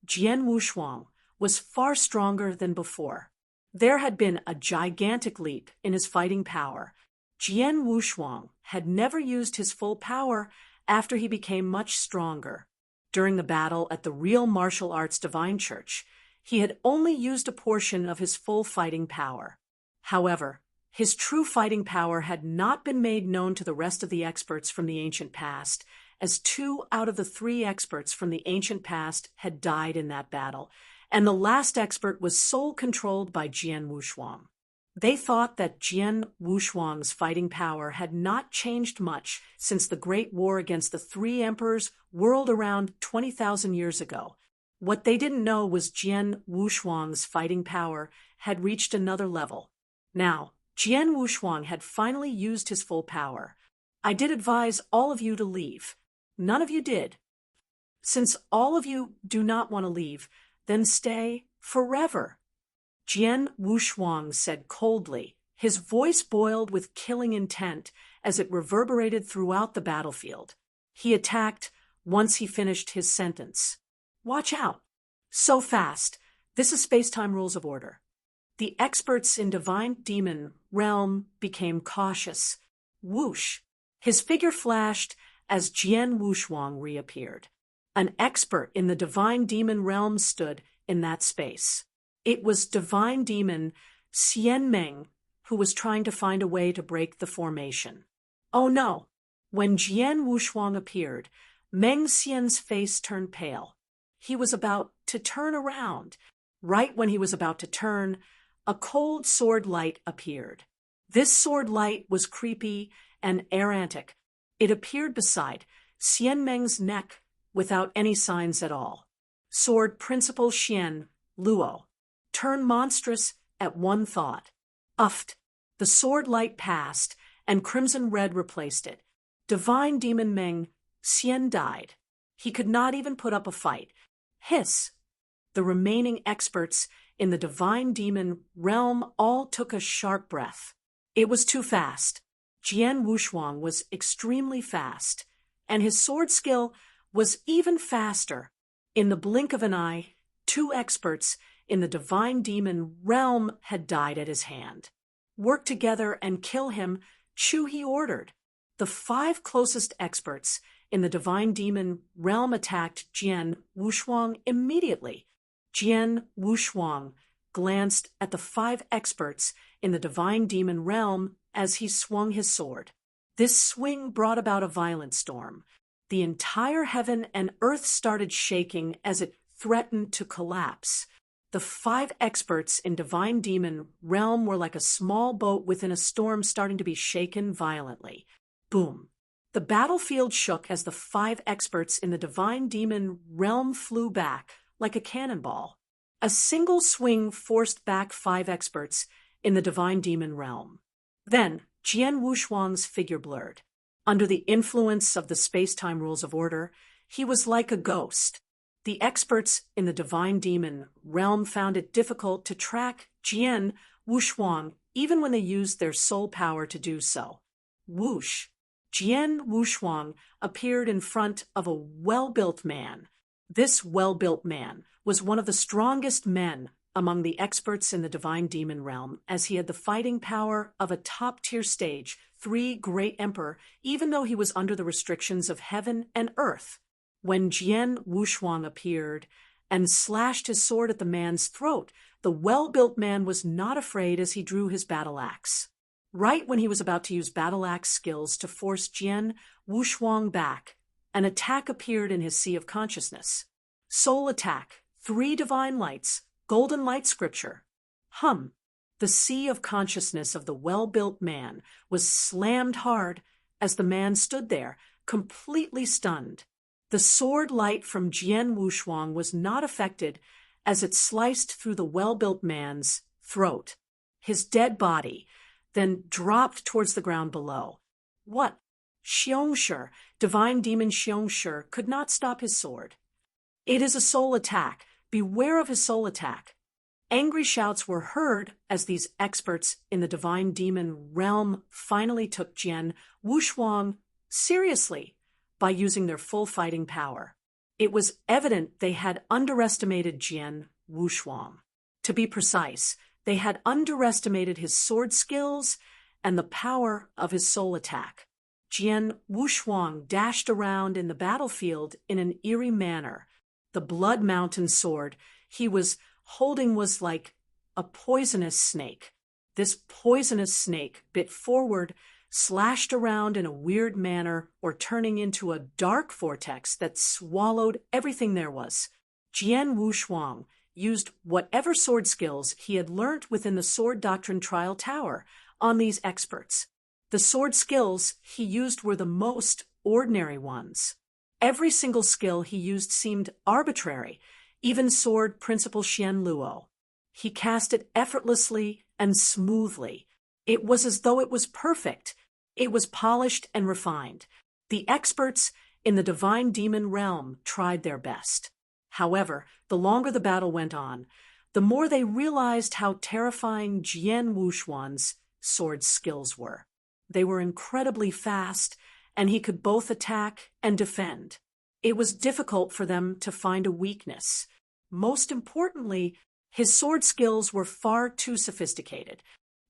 Jian Wushuang was far stronger than before. There had been a gigantic leap in his fighting power. Jian Wushuang had never used his full power after he became much stronger. During the battle at the Real Martial Arts Divine Church, he had only used a portion of his full fighting power. However, his true fighting power had not been made known to the rest of the experts from the ancient past, as 2 out of the 3 experts from the ancient past had died in that battle, and the last expert was soul-controlled by Jian Wushuang. They thought that Jian Wushuang's fighting power had not changed much since the Great War against the 3 emperors whirled around 20,000 years ago. What they didn't know was Jian Wushuang's fighting power had reached another level. Now, Jian Wushuang had finally used his full power. I did advise all of you to leave. None of you did. Since all of you do not want to leave, then stay forever. Jian Wushuang said coldly. His voice boiled with killing intent as it reverberated throughout the battlefield. He attacked once he finished his sentence. Watch out. So fast. This is space-time rules of order. The experts in divine demon realm became cautious. Whoosh. His figure flashed as Jian Wushuang reappeared. An expert in the divine demon realm stood in that space. It was divine demon Xian Meng who was trying to find a way to break the formation. Oh no! When Jian Wushuang appeared, Meng Xian's face turned pale. He was about to turn around. Right when he was about to turn, a cold sword light appeared. This sword light was creepy and erratic. It appeared beside Xian Meng's neck without any signs at all. Sword Principal Xian Luo turned monstrous at one thought. Uffed. The sword light passed, and crimson red replaced it. Divine demon Meng Xian died. He could not even put up a fight. Hiss. The remaining experts in the divine demon realm all took a sharp breath. It was too fast. Jian Wushuang was extremely fast, and his sword skill was even faster. In the blink of an eye, 2 experts in the divine demon realm had died at his hand. Work together and kill him, Chu, he ordered. The 5 closest experts in the divine demon realm attacked Jian Wushuang immediately. Jian Wushuang glanced at the 5 experts in the divine demon realm as he swung his sword. This swing brought about a violent storm. The entire heaven and earth started shaking as it threatened to collapse. The 5 experts in divine demon realm were like a small boat within a storm starting to be shaken violently. Boom. The battlefield shook as the 5 experts in the divine demon realm flew back like a cannonball. A single swing forced back 5 experts in the divine demon realm. Then, Jian Wushuang's figure blurred. Under the influence of the space-time rules of order, he was like a ghost. The experts in the divine demon realm found it difficult to track Jian Wushuang even when they used their soul power to do so. Whoosh! Jian Wushuang appeared in front of a well-built man. This well-built man was one of the strongest men among the experts in the divine demon realm, as he had the fighting power of a top-tier stage 3 great emperor, even though he was under the restrictions of heaven and earth. When Jian Wushuang appeared and slashed his sword at the man's throat, the well-built man was not afraid as he drew his battle axe. Right when he was about to use battle axe skills to force Jian Wushuang back, an attack appeared in his sea of consciousness. Soul attack, 3 divine lights, golden light scripture. The sea of consciousness of the well-built man was slammed hard as the man stood there, completely stunned. The sword light from Jian Wushuang was not affected as it sliced through the well-built man's throat. His dead body then dropped towards the ground below. What? Xiongshi, divine demon Xiongshi, could not stop his sword. It is a soul attack. Beware of his soul attack. Angry shouts were heard as these experts in the divine demon realm finally took Jian Wushuang seriously by using their full fighting power. It was evident they had underestimated Jian Wushuang. To be precise, they had underestimated his sword skills and the power of his soul attack. Jian Wushuang dashed around in the battlefield in an eerie manner. The Blood Mountain sword he was holding was like a poisonous snake. This poisonous snake bit forward, slashed around in a weird manner, or turning into a dark vortex that swallowed everything there was. Jian Wushuang used whatever sword skills he had learnt within the Sword Doctrine Trial Tower on these experts. The sword skills he used were the most ordinary ones. Every single skill he used seemed arbitrary, even Sword Principal Xian Luo. He cast it effortlessly and smoothly. It was as though it was perfect. It was polished and refined. The experts in the divine demon realm tried their best. However, the longer the battle went on, the more they realized how terrifying Jian Wuxuan's sword skills were. They were incredibly fast, and he could both attack and defend. It was difficult for them to find a weakness. Most importantly, his sword skills were far too sophisticated.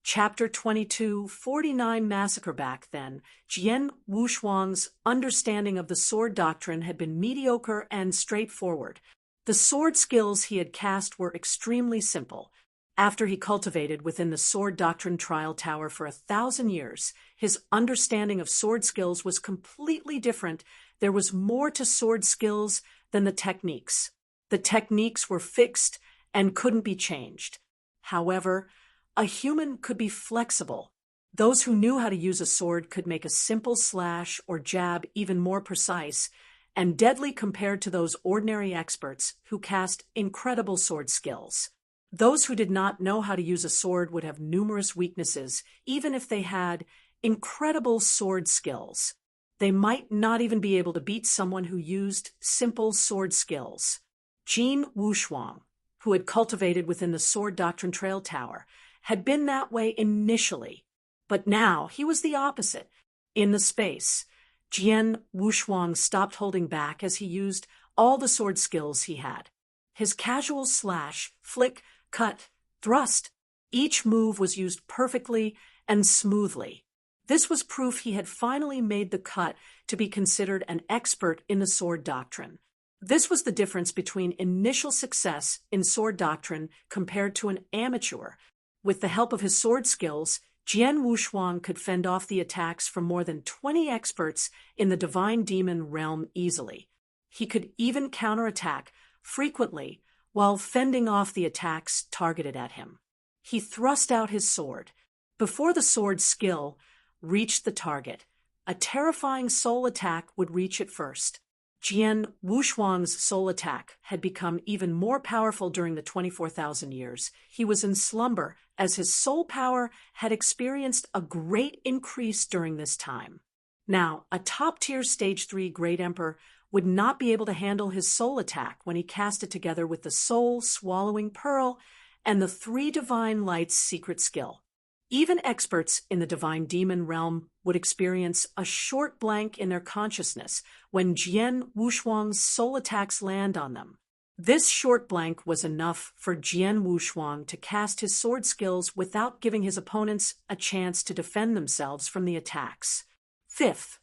Chapter 2249 Massacre. Back then, Jian Wuxuang's understanding of the sword doctrine had been mediocre and straightforward. The sword skills he had cast were extremely simple. After he cultivated within the sword doctrine trial tower for 1,000 years, his understanding of sword skills was completely different. There was more to sword skills than the techniques. The techniques were fixed and couldn't be changed. However, a human could be flexible. Those who knew how to use a sword could make a simple slash or jab even more precise and deadly compared to those ordinary experts who cast incredible sword skills. Those who did not know how to use a sword would have numerous weaknesses, even if they had incredible sword skills. They might not even be able to beat someone who used simple sword skills. Jian Wuxuang, who had cultivated within the sword doctrine trail tower, had been that way initially, but now he was the opposite. In the space, Jian Wuxuang stopped holding back as he used all the sword skills he had. His casual slash, flick, cut, thrust, each move was used perfectly and smoothly. This was proof he had finally made the cut to be considered an expert in the sword doctrine. This was the difference between initial success in sword doctrine compared to an amateur. With the help of his sword skills, Jian Wuxuang could fend off the attacks from more than 20 experts in the divine demon realm easily. He could even counterattack frequently while fending off the attacks targeted at him. He thrust out his sword. Before the sword skill reached the target, a terrifying soul attack would reach it first. Jian Wuxuang's soul attack had become even more powerful during the 24,000 years. He was in slumber, as his soul power had experienced a great increase during this time. Now, a top-tier Stage 3 Great Emperor would not be able to handle his soul attack when he cast it together with the soul-swallowing pearl and the 3 divine lights secret skill. Even experts in the divine demon realm would experience a short blank in their consciousness when Jian Wuxuang's soul attacks land on them. This short blank was enough for Jian Wuxuang to cast his sword skills without giving his opponents a chance to defend themselves from the attacks. Fifth,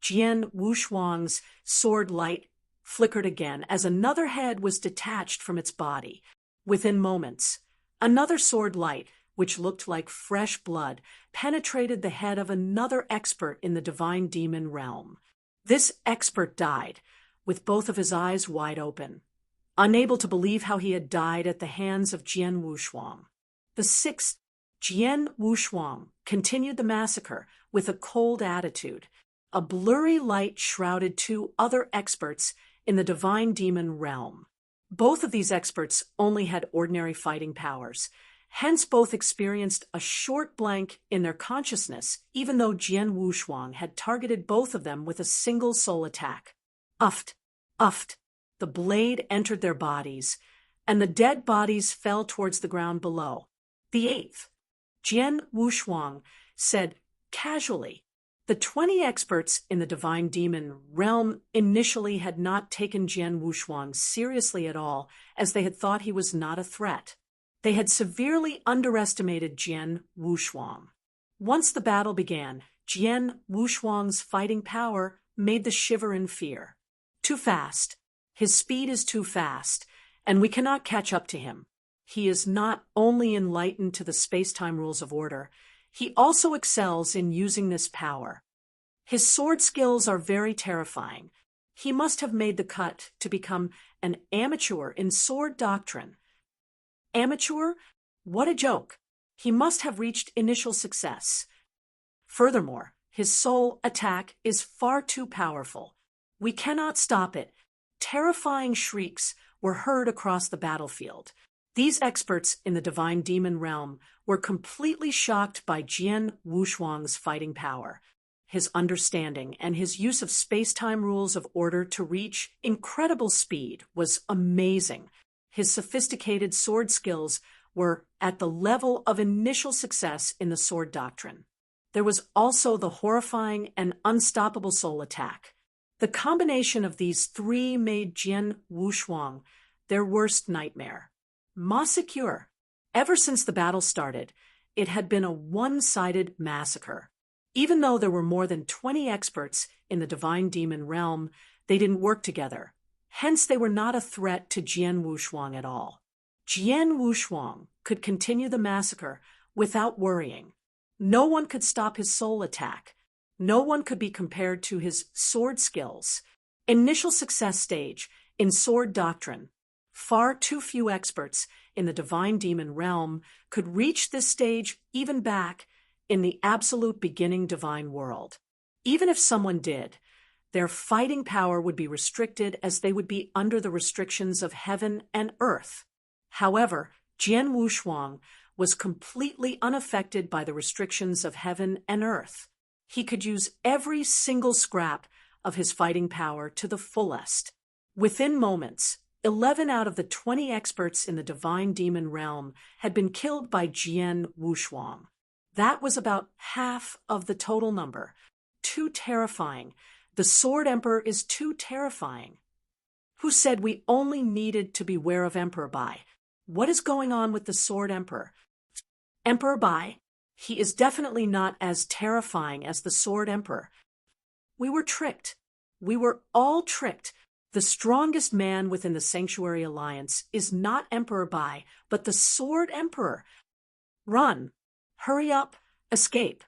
Jian Wuxuang's sword light flickered again as another head was detached from its body. Within moments, another sword light, which looked like fresh blood, penetrated the head of another expert in the divine demon realm. This expert died, with both of his eyes wide open, unable to believe how he had died at the hands of Jian Wuxuang. The sixth, Jian Wuxuang, continued the massacre with a cold attitude. A blurry light shrouded 2 other experts in the divine demon realm. Both of these experts only had ordinary fighting powers. Hence, both experienced a short blank in their consciousness, even though Jian Wuxuang had targeted both of them with a single soul attack. Uft, uft. The blade entered their bodies, and the dead bodies fell towards the ground below. The eighth, Jian Wuxuang said casually, the 20 experts in the divine demon realm initially had not taken Jian Wuxuang seriously at all, as they had thought he was not a threat. They had severely underestimated Jian Wuxuang. Once the battle began, Jian Wuxuang's fighting power made the shiver in fear. Too fast. His speed is too fast, and we cannot catch up to him. He is not only enlightened to the space-time rules of order, he also excels in using this power. His sword skills are very terrifying. He must have made the cut to become an amateur in sword doctrine. Amateur? What a joke. He must have reached initial success. Furthermore, his soul attack is far too powerful. We cannot stop it. Terrifying shrieks were heard across the battlefield. These experts in the divine demon realm were completely shocked by Jian Wuxuang's fighting power. his understanding, and his use of space-time rules of order to reach incredible speed was amazing. His sophisticated sword skills were at the level of initial success in the sword doctrine. There was also the horrifying and unstoppable soul attack. The combination of these three made Jian Wushuang their worst nightmare. Massacre. Ever since the battle started, it had been a one-sided massacre. Even though there were more than 20 experts in the divine demon realm, they didn't work together. Hence, they were not a threat to Jian Wushuang at all. Jian Wushuang could continue the massacre without worrying. No one could stop his soul attack. No one could be compared to his sword skills. Initial success stage in sword doctrine. Far too few experts in the divine demon realm could reach this stage even back in the absolute beginning divine world. Even if someone did, their fighting power would be restricted as they would be under the restrictions of heaven and earth. However, Jian Wushuang was completely unaffected by the restrictions of heaven and earth. He could use every single scrap of his fighting power to the fullest. Within moments, 11 out of the 20 experts in the divine demon realm had been killed by Jian Wushuang. That was about half of the total number. Too terrifying. The Sword Emperor is too terrifying. Who said we only needed to beware of Emperor Bai? What is going on with the Sword Emperor? Emperor Bai, he is definitely not as terrifying as the Sword Emperor. We were tricked. We were all tricked. The strongest man within the Sanctuary Alliance is not Emperor Bai, but the Sword Emperor. Run. Hurry up. Escape.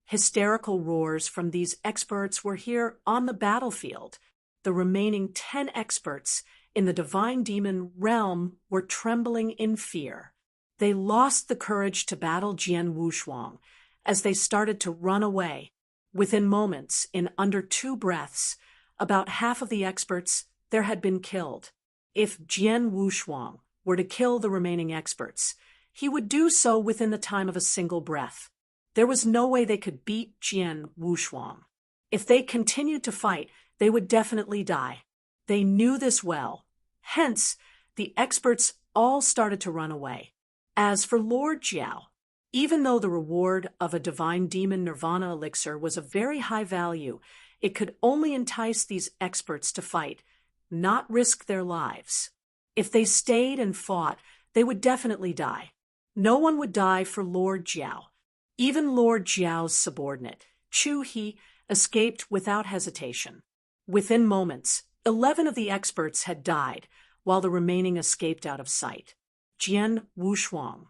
Hysterical roars from these experts were here on the battlefield. The remaining 10 experts in the divine demon realm were trembling in fear. They lost the courage to battle Jian Wushuang as they started to run away. Within moments, in under 2 breaths, about half of the experts there had been killed. If Jian Wushuang were to kill the remaining experts, he would do so within the time of a single breath. There was no way they could beat Jian Wushuang. If they continued to fight, they would definitely die. They knew this well. Hence, the experts all started to run away. As for Lord Jiao, even though the reward of a divine demon nirvana elixir was of very high value, it could only entice these experts to fight, not risk their lives. If they stayed and fought, they would definitely die. No one would die for Lord Jiao. Even Lord Jiao's subordinate, Chu He, escaped without hesitation. Within moments, 11 of the experts had died, while the remaining escaped out of sight. Jian Wushuang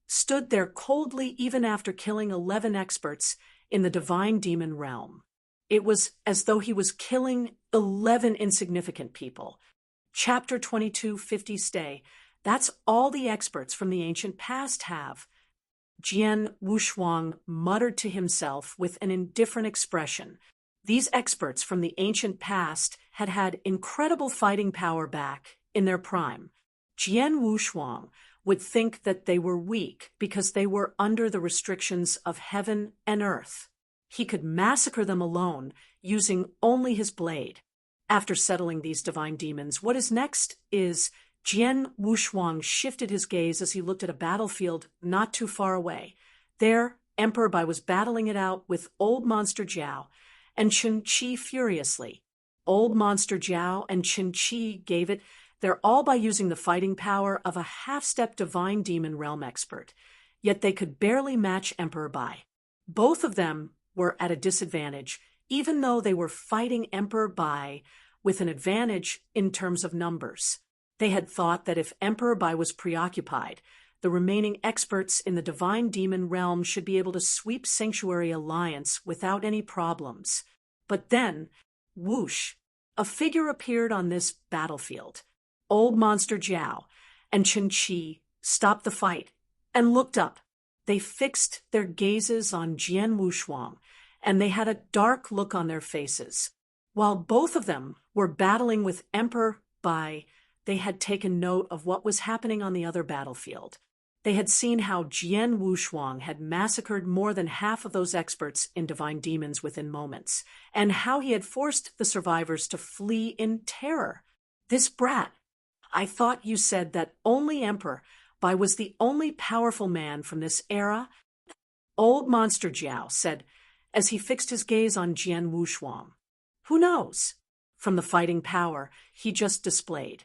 stood there coldly even after killing 11 experts in the divine demon realm. It was as though he was killing 11 insignificant people. Chapter 2250 Stay. That's all the experts from the ancient past have. Jian Wushuang muttered to himself with an indifferent expression. These experts from the ancient past had had incredible fighting power back in their prime. Jian Wushuang would think that they were weak because they were under the restrictions of heaven and earth. He could massacre them alone using only his blade. After settling these divine demons, what is next is Jian Wushuang shifted his gaze as he looked at a battlefield not too far away. There, Emperor Bai was battling it out with Old Monster Jiao and Chen Qi furiously. Old Monster Jiao and Chen Qi gave it their all by using the fighting power of a half-step divine demon realm expert, yet they could barely match Emperor Bai. Both of them were at a disadvantage, even though they were fighting Emperor Bai with an advantage in terms of numbers. They had thought that if Emperor Bai was preoccupied, the remaining experts in the divine demon realm should be able to sweep Sanctuary Alliance without any problems. But then, whoosh, a figure appeared on this battlefield. Old Monster Jiao and Chen Qi stopped the fight and looked up. They fixed their gazes on Jian Wushuang, and they had a dark look on their faces. While both of them were battling with Emperor Bai, they had taken note of what was happening on the other battlefield. They had seen how Jian Wushuang had massacred more than half of those experts in divine demons within moments, and how he had forced the survivors to flee in terror. This brat. I thought you said that only Emperor Bai was the only powerful man from this era. Old Monster Jiao said, as he fixed his gaze on Jian Wushuang. Who knows? From the fighting power he just displayed.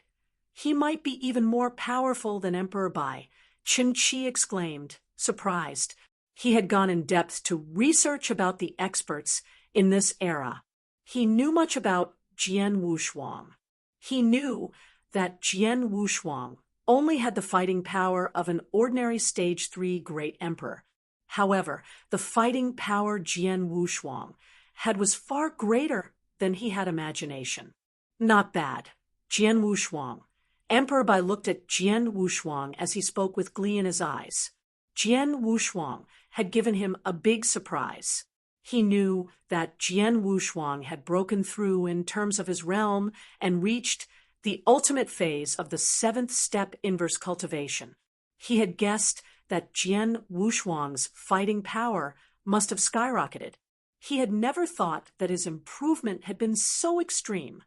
He might be even more powerful than Emperor Bai, Qin Shi exclaimed, surprised. He had gone in depth to research about the experts in this era. He knew much about Jian Wushuang. He knew that Jian Wushuang only had the fighting power of an ordinary Stage 3 great emperor. However, the fighting power Jian Wushuang had was far greater than he had imagination. Not bad. Jian Wushuang. Emperor Bai looked at Jian Wushuang as he spoke with glee in his eyes. Jian Wushuang had given him a big surprise. He knew that Jian Wushuang had broken through in terms of his realm and reached the ultimate phase of the 7th step inverse cultivation. He had guessed that Jian Wushuang's fighting power must have skyrocketed. He had never thought that his improvement had been so extreme.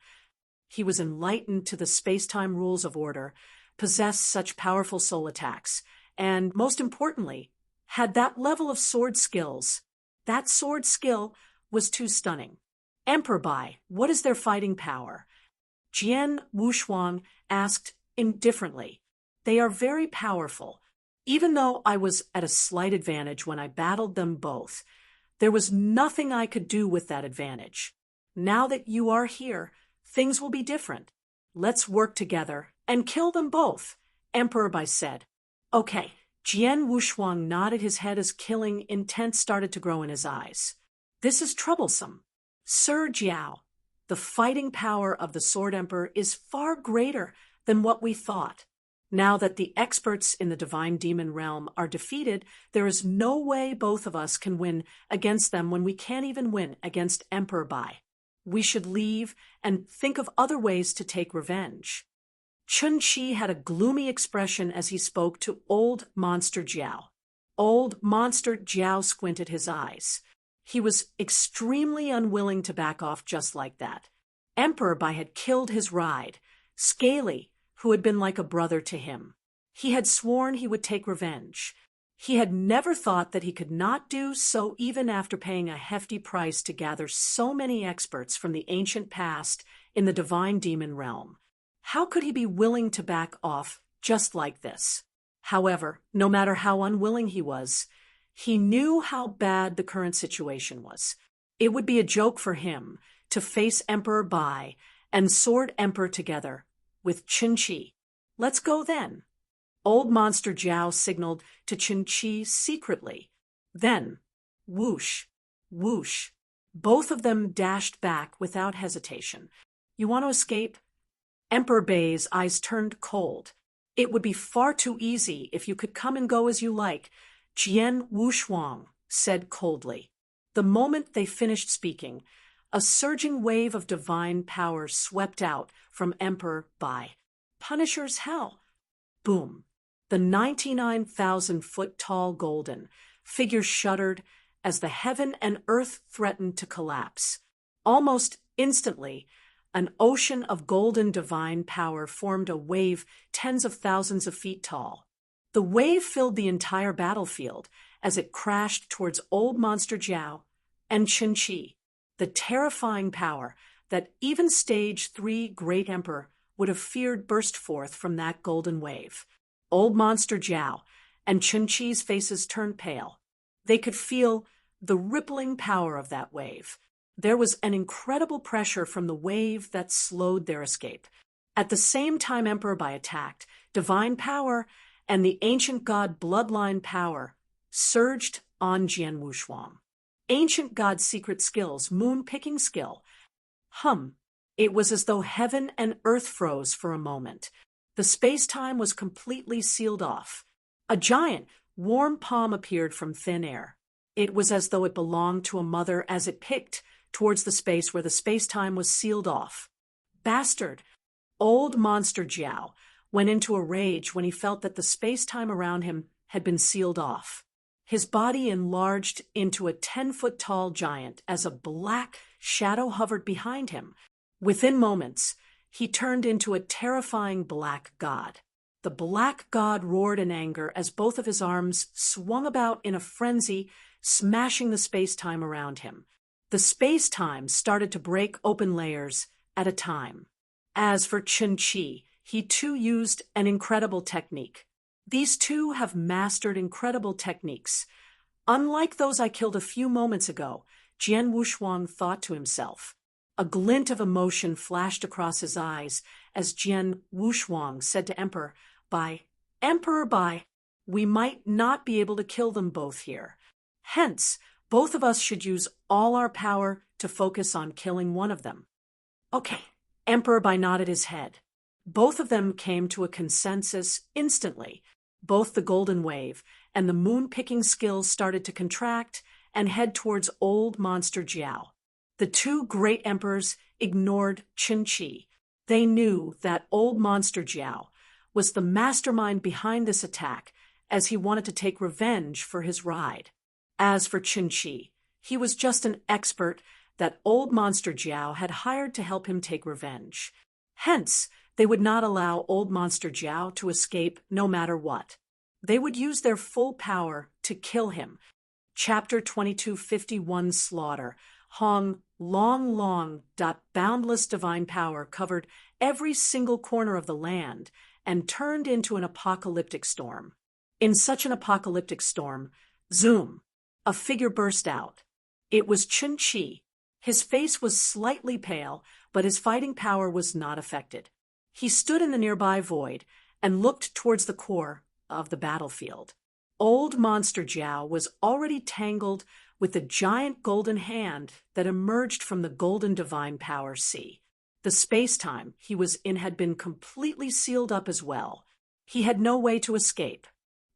He was enlightened to the space-time rules of order, possessed such powerful soul attacks, and, most importantly, had that level of sword skills. That sword skill was too stunning. Emperor Bai, what is their fighting power? Jian Wushuang asked indifferently. They are very powerful. Even though I was at a slight advantage when I battled them both, there was nothing I could do with that advantage. Now that you are here, things will be different. Let's work together and kill them both, Emperor Bai said. Okay. Jian Wushuang nodded his head as killing intent started to grow in his eyes. This is troublesome. Sir Jiao, the fighting power of the Sword Emperor is far greater than what we thought. Now that the experts in the divine demon realm are defeated, there is no way both of us can win against them when we can't even win against Emperor Bai. We should leave and think of other ways to take revenge. Qin Shi had a gloomy expression as he spoke to Old Monster Jiao. Old Monster Jiao squinted his eyes. He was extremely unwilling to back off just like that. Emperor Bai had killed his ride, Scaly, who had been like a brother to him. He had sworn he would take revenge. He had never thought that he could not do so even after paying a hefty price to gather so many experts from the ancient past in the divine demon realm. How could he be willing to back off just like this? However, no matter how unwilling he was, he knew how bad the current situation was. It would be a joke for him to face Emperor Bai and Sword Emperor together with Qin Shi. Let's go then. Old Monster Jiao signaled to Qin Shi secretly. Then, whoosh, whoosh. Both of them dashed back without hesitation. You want to escape? Emperor Bai's eyes turned cold. It would be far too easy if you could come and go as you like, Jian Wushuang said coldly. The moment they finished speaking, a surging wave of divine power swept out from Emperor Bai. Punisher's hell. Boom. The 99,000-foot-tall golden figure shuddered as the heaven and earth threatened to collapse. Almost instantly, an ocean of golden divine power formed a wave tens of thousands of feet tall. The wave filled the entire battlefield as it crashed towards Old Monster Jiao and Qin Shi. The terrifying power that even Stage 3 Great Emperor would have feared burst forth from that golden wave. Old Monster Jiao and Qin Shi's faces turned pale. They could feel the rippling power of that wave. There was an incredible pressure from the wave that slowed their escape. At the same time Emperor Bai attacked, divine power and the ancient god bloodline power surged on Jian Wushuang. Ancient god secret skills, moon-picking skill. It was as though heaven and earth froze for a moment. The space-time was completely sealed off. A giant, warm palm appeared from thin air. It was as though it belonged to a mother as it picked towards the space where the space-time was sealed off. Bastard! Old Monster Jiao went into a rage when he felt that the space-time around him had been sealed off. His body enlarged into a 10-foot-tall giant as a black shadow hovered behind him. Within moments, he turned into a terrifying black god. The black god roared in anger as both of his arms swung about in a frenzy, smashing the space-time around him. The space-time started to break open layers at a time. As for Chun-Chi, he too used an incredible technique. These two have mastered incredible techniques. Unlike those I killed a few moments ago, Jian Wushuang thought to himself. A glint of emotion flashed across his eyes as Jian Wushuang said to Emperor Bai, we might not be able to kill them both here. Hence, both of us should use all our power to focus on killing one of them. Okay, Emperor Bai nodded his head. Both of them came to a consensus instantly. Both the golden wave and the moon-picking skills started to contract and head towards old monster Jiao. The two great emperors ignored Chun-Chi. They knew that old monster Jiao was the mastermind behind this attack, as he wanted to take revenge for his ride. As for Chun-Chi, he was just an expert that old monster Jiao had hired to help him take revenge. Hence, they would not allow old monster Jiao to escape no matter what. They would use their full power to kill him. Chapter 2251 Slaughter. Hong long, boundless divine power covered every single corner of the land and turned into an apocalyptic storm. In such an apocalyptic storm, zoom, a figure burst out. It was Chun-Chi. His face was slightly pale, but his fighting power was not affected. He stood in the nearby void and looked towards the core of the battlefield. Old monster Jiao was already tangled with the giant golden hand that emerged from the golden divine power sea. The space-time he was in had been completely sealed up as well. He had no way to escape.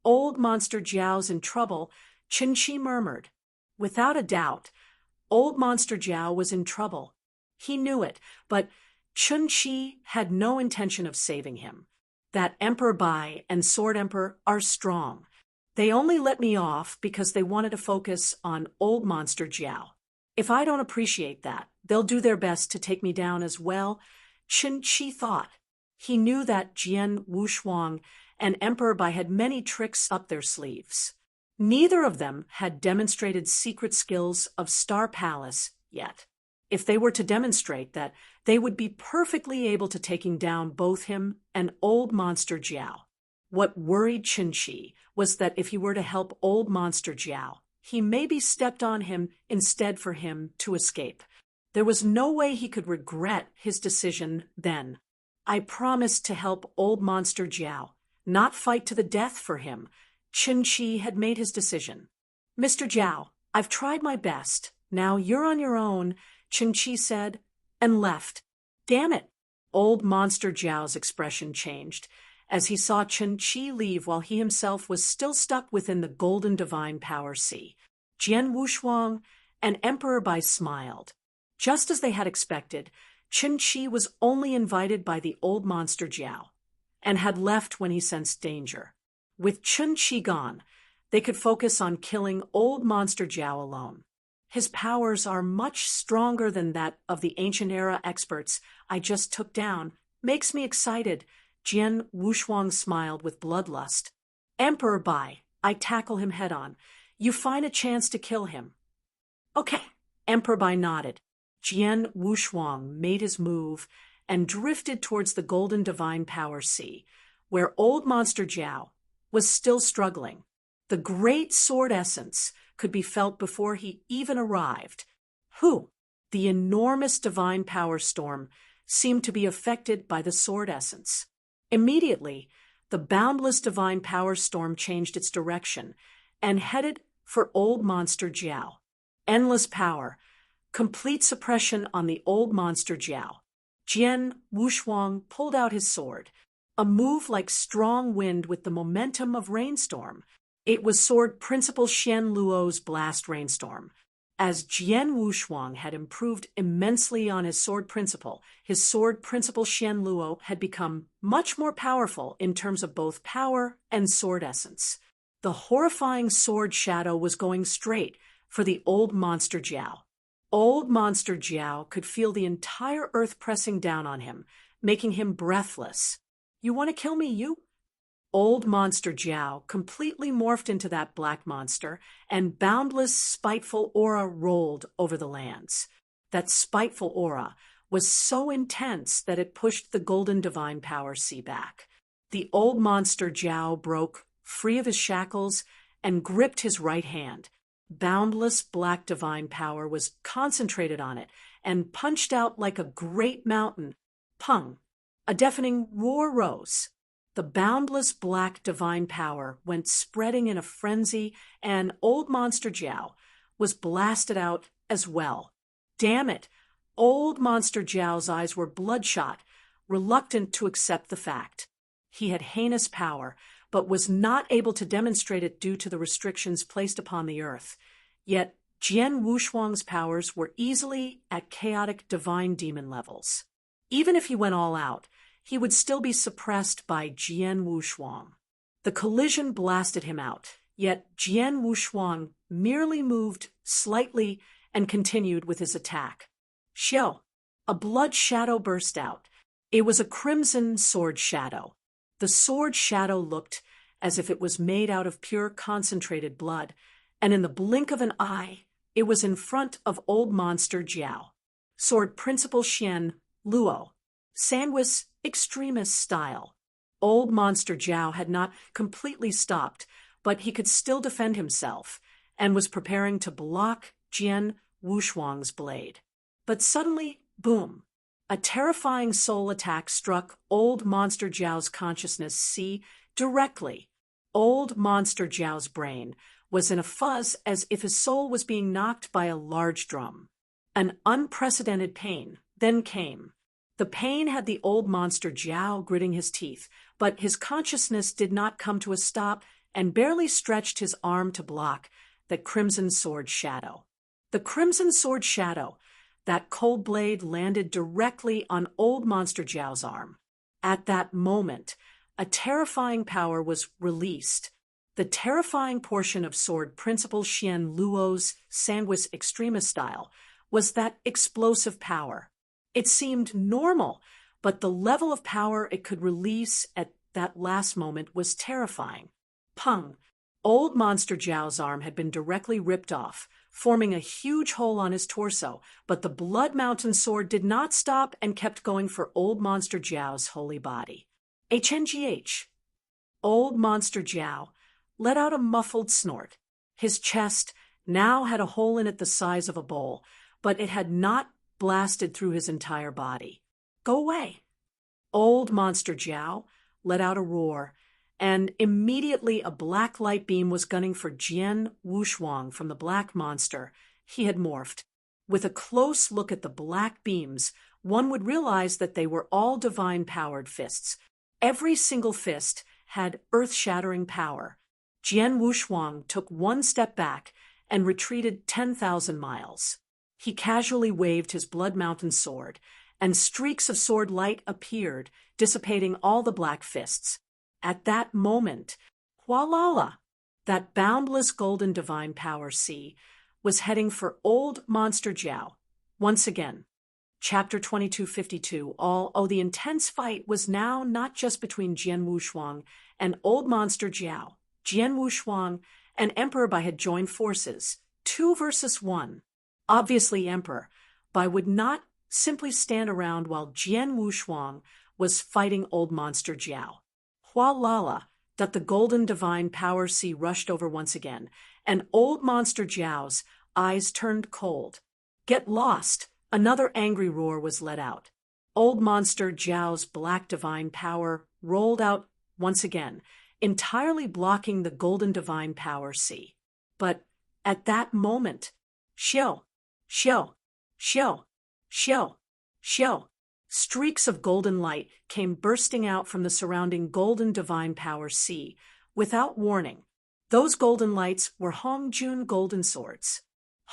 Old monster Jiao's in trouble, Chun-Chi murmured. Without a doubt, old monster Jiao was in trouble. He knew it, but Chun-Chi had no intention of saving him. That Emperor Bai and Sword Emperor are strong. They only let me off because they wanted to focus on old monster Jiao. If I don't appreciate that, they'll do their best to take me down as well, Chun-Chi thought. He knew that Jian Wushuang and Emperor Bai had many tricks up their sleeves. Neither of them had demonstrated secret skills of Star Palace yet. If they were to demonstrate that, they would be perfectly able to taking down both him and old monster Jiao. What worried Chun-Chi was that if he were to help old monster Jiao, he maybe stepped on him instead for him to escape. There was no way he could regret his decision then. I promised to help old monster Jiao, not fight to the death for him. Chun-Chi had made his decision. Mr. Jiao, I've tried my best. Now you're on your own, Chun-Chi said, and left. Damn it! Old monster Jiao's expression changed as he saw Chun-Chi leave while he himself was still stuck within the golden divine power sea. Jian Wushuang and Emperor Bai smiled. Just as they had expected, Chun-Chi was only invited by the old monster Jiao, and had left when he sensed danger. With Chun-Chi gone, they could focus on killing old monster Jiao alone. His powers are much stronger than that of the ancient era experts I just took down. Makes me excited. Jian Wushuang smiled with bloodlust. Emperor Bai, I tackle him head-on. You find a chance to kill him. Okay. Emperor Bai nodded. Jian Wushuang made his move and drifted towards the golden divine power sea, where old monster Jiao was still struggling. The great sword essence could be felt before he even arrived. The enormous divine power storm seemed to be affected by the sword essence. Immediately, the boundless divine power storm changed its direction and headed for old monster Jiao. Endless power, complete suppression on the old monster Jiao. Jian Wushuang pulled out his sword, a move like strong wind with the momentum of rainstorm. It was Sword Principal Xian Luo's blast rainstorm. As Jian Wushuang had improved immensely on his sword principle Xian Luo had become much more powerful in terms of both power and sword essence. The horrifying sword shadow was going straight for the old monster Jiao. Old monster Jiao could feel the entire earth pressing down on him, making him breathless. "You want to kill me, you?" Old monster Jiao completely morphed into that black monster, and boundless, spiteful aura rolled over the lands. That spiteful aura was so intense that it pushed the golden divine power sea back. The old monster Jiao broke free of his shackles and gripped his right hand. Boundless black divine power was concentrated on it and punched out like a great mountain. Pung! A deafening roar rose. The boundless black divine power went spreading in a frenzy, and old monster Jiao was blasted out as well. Damn it! Old monster Jiao's eyes were bloodshot, reluctant to accept the fact. He had heinous power, but was not able to demonstrate it due to the restrictions placed upon the earth. Yet Jian Wushuang's powers were easily at chaotic divine demon levels. Even if he went all out, he would still be suppressed by Jian Wushuang. The collision blasted him out, yet Jian Wushuang merely moved slightly and continued with his attack. Xiao! A blood shadow burst out. It was a crimson sword shadow. The sword shadow looked as if it was made out of pure concentrated blood, and in the blink of an eye, it was in front of old monster Jiao. Sword Principal Xian Luo, Sandwich Extremist style. Old monster Jiao had not completely stopped, but he could still defend himself, and was preparing to block Jian Wushuang's blade. But suddenly, boom! A terrifying soul attack struck old monster Jiao's consciousness directly. Old monster Jiao's brain was in a fuzz as if his soul was being knocked by a large drum. An unprecedented pain then came. The pain had the old monster Jiao gritting his teeth, but his consciousness did not come to a stop and barely stretched his arm to block the crimson sword shadow. The crimson sword shadow, that cold blade, landed directly on old monster Jiao's arm. At that moment, a terrifying power was released. The terrifying portion of Sword Principal Xian Luo's Sandwich Extremist style was that explosive power. It seemed normal, but the level of power it could release at that last moment was terrifying. Pung! Old monster Jiao's arm had been directly ripped off, forming a huge hole on his torso, but the Blood Mountain sword did not stop and kept going for old monster Jiao's holy body. HNGH. Old monster Jiao let out a muffled snort. His chest now had a hole in it the size of a bowl, but it had not blasted through his entire body. "Go away!" Old monster Jiao let out a roar, and immediately a black light beam was gunning for Jian Wushuang from the black monster he had morphed. With a close look at the black beams, one would realize that they were all divine-powered fists. Every single fist had earth-shattering power. Jian Wushuang took one step back and retreated 10,000 miles. He casually waved his Blood Mountain sword, and streaks of sword light appeared, dissipating all the black fists. At that moment, Hualala, that boundless golden divine power sea, was heading for old monster Jiao. Once again, Chapter 2252, the intense fight was now not just between Jian Wushuang and old monster Jiao. Jian Wushuang and Emperor Bai had joined forces, 2 versus 1. Obviously, Emperor Bai would not simply stand around while Jian Wushuang was fighting old monster Jiao. Hualala, that the golden divine power sea rushed over once again, and old monster Jiao's eyes turned cold. "Get lost!" Another angry roar was let out. Old monster Jiao's black divine power rolled out once again, entirely blocking the golden divine power sea. But at that moment, Xiao, Xiao, Xiao, Xiao, Xiao, streaks of golden light came bursting out from the surrounding golden divine power sea, without warning. Those golden lights were Hongjun golden swords.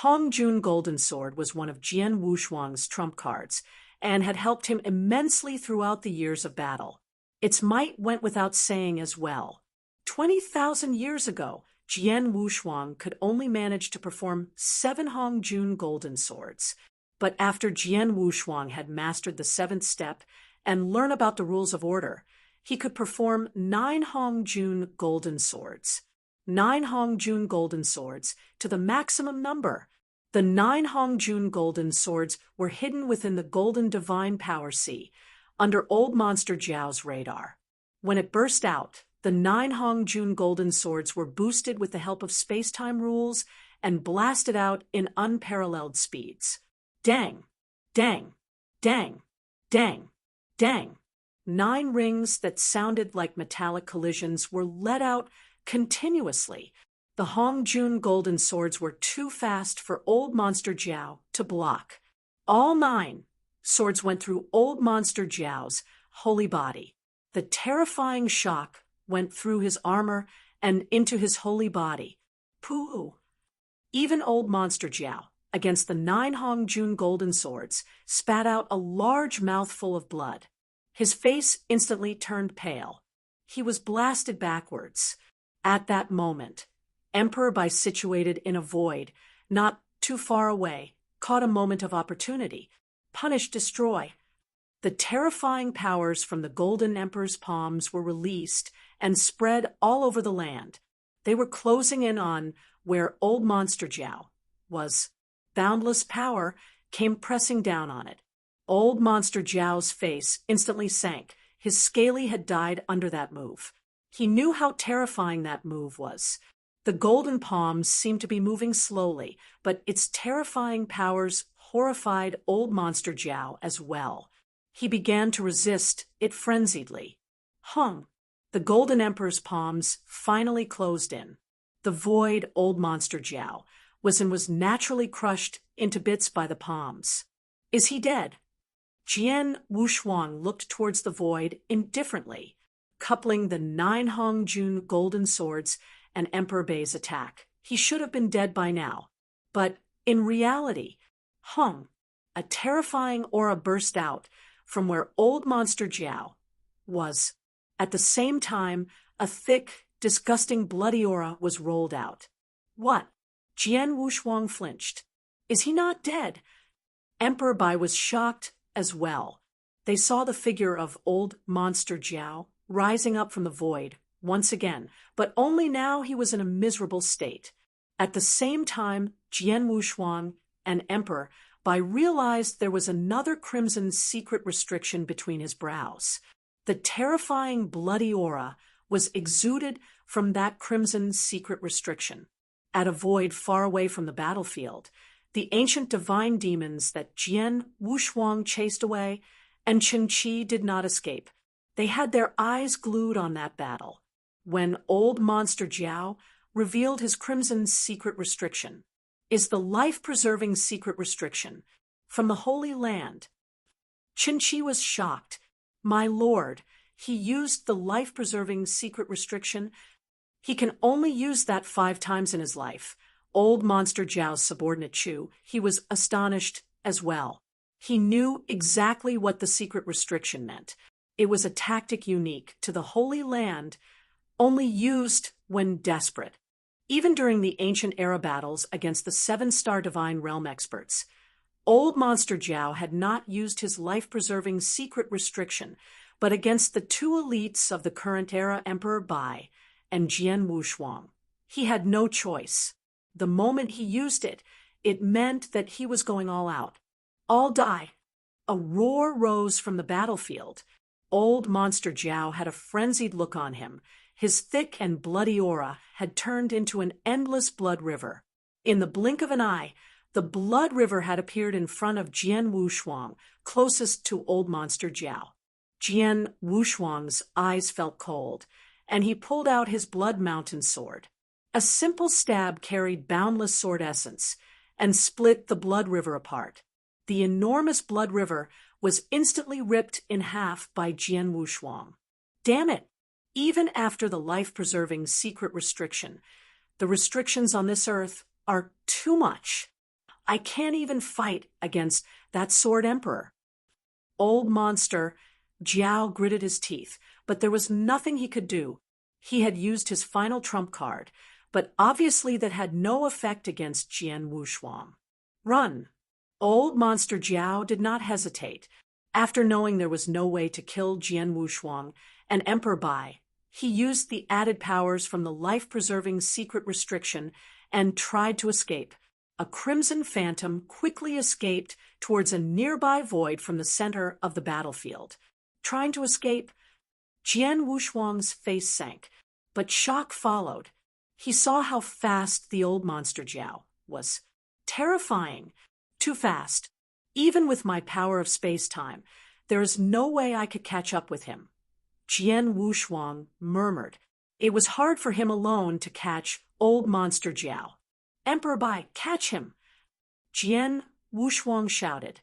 Hongjun golden sword was one of Jian Wushuang's trump cards, and had helped him immensely throughout the years of battle. Its might went without saying as well. 20,000 years ago, Jian Wushuang could only manage to perform 7 Hongjun golden swords. But after Jian Wushuang had mastered the 7th step and learned about the rules of order, he could perform 9 Hongjun golden swords. 9 Hongjun golden swords to the maximum number. The 9 Hongjun golden swords were hidden within the golden divine power sea, under Old Monster Jiao's radar. When it burst out, the 9 Hongjun golden swords were boosted with the help of space-time rules and blasted out in unparalleled speeds. Dang, dang, dang, dang, dang. 9 rings that sounded like metallic collisions were let out continuously. The Hongjun golden swords were too fast for Old Monster Jiao to block. All 9 swords went through Old Monster Jiao's holy body. The terrifying shock went through his armor and into his holy body. Pooh! Even Old Monster Jiao, against the 9 Hongjun golden swords, spat out a large mouthful of blood. His face instantly turned pale. He was blasted backwards. At that moment, Emperor Bai, situated in a void, not too far away, caught a moment of opportunity. Punish, destroy. The terrifying powers from the Golden Emperor's palms were released and spread all over the land. They were closing in on where Old Monster Jiao was. Boundless power came pressing down on it. Old Monster Jiao's face instantly sank. His scaly had died under that move. He knew how terrifying that move was. The golden palms seemed to be moving slowly, but its terrifying powers horrified Old Monster Jiao as well. He began to resist it frenziedly. Hung! The Golden Emperor's palms finally closed in. The void Old Monster Jiao was naturally crushed into bits by the palms. Is he dead? Jian Wushuang looked towards the void indifferently, coupling the 9 Hongjun golden swords and Emperor Bai's attack. He should have been dead by now. But in reality, Hung, a terrifying aura burst out from where Old Monster Jiao was. At the same time, a thick, disgusting bloody aura was rolled out. What? Jian Wushuang flinched. Is he not dead? Emperor Bai was shocked as well. They saw the figure of Old Monster Jiao rising up from the void once again, but only now he was in a miserable state. At the same time, Jian Wushuang and Emperor Bai realized there was another crimson secret restriction between his brows. The terrifying bloody aura was exuded from that crimson secret restriction. At a void far away from the battlefield, the ancient divine demons that Jian Wushuang chased away and Chen Qi did not escape. They had their eyes glued on that battle. When Old Monster Jiao revealed his crimson secret restriction, is the life-preserving secret restriction from the Holy Land. Chen Qi was shocked. My lord, he used the life-preserving secret restriction. He can only use that 5 times in his life. Old Monster Jiao's subordinate Chu, he was astonished as well. He knew exactly what the secret restriction meant. It was a tactic unique to the Holy Land, only used when desperate. Even during the ancient era battles against the 7-star divine realm experts, Old Monster Jiao had not used his life-preserving secret restriction, but against the 2 elites of the current era, Emperor Bai and Jian Wushuang. He had no choice. The moment he used it, it meant that he was going all out. All die. A roar rose from the battlefield. Old Monster Jiao had a frenzied look on him. His thick and bloody aura had turned into an endless blood river. In the blink of an eye, the blood river had appeared in front of Jian Wushuang, closest to Old Monster Jiao. Jian Wushuang's eyes felt cold, and he pulled out his blood mountain sword. A simple stab carried boundless sword essence and split the blood river apart. The enormous blood river was instantly ripped in half by Jian Wushuang. Damn it! Even after the life-preserving secret restriction, the restrictions on this earth are too much. I can't even fight against that sword emperor. Old Monster Jiao gritted his teeth, but there was nothing he could do. He had used his final trump card, but obviously that had no effect against Jian Wushuang. Run! Old Monster Jiao did not hesitate. After knowing there was no way to kill Jian Wushuang and Emperor Bai, he used the added powers from the life-preserving secret restriction and tried to escape. A crimson phantom quickly escaped towards a nearby void from the center of the battlefield. Trying to escape, Jian Wushuang's face sank, but shock followed. He saw how fast the old Monster Jiao was. Terrifying. Too fast. Even with my power of space-time, there is no way I could catch up with him. Jian Wushuang murmured. It was hard for him alone to catch old Monster Jiao. Emperor Bai, catch him! Jian Wushuang shouted.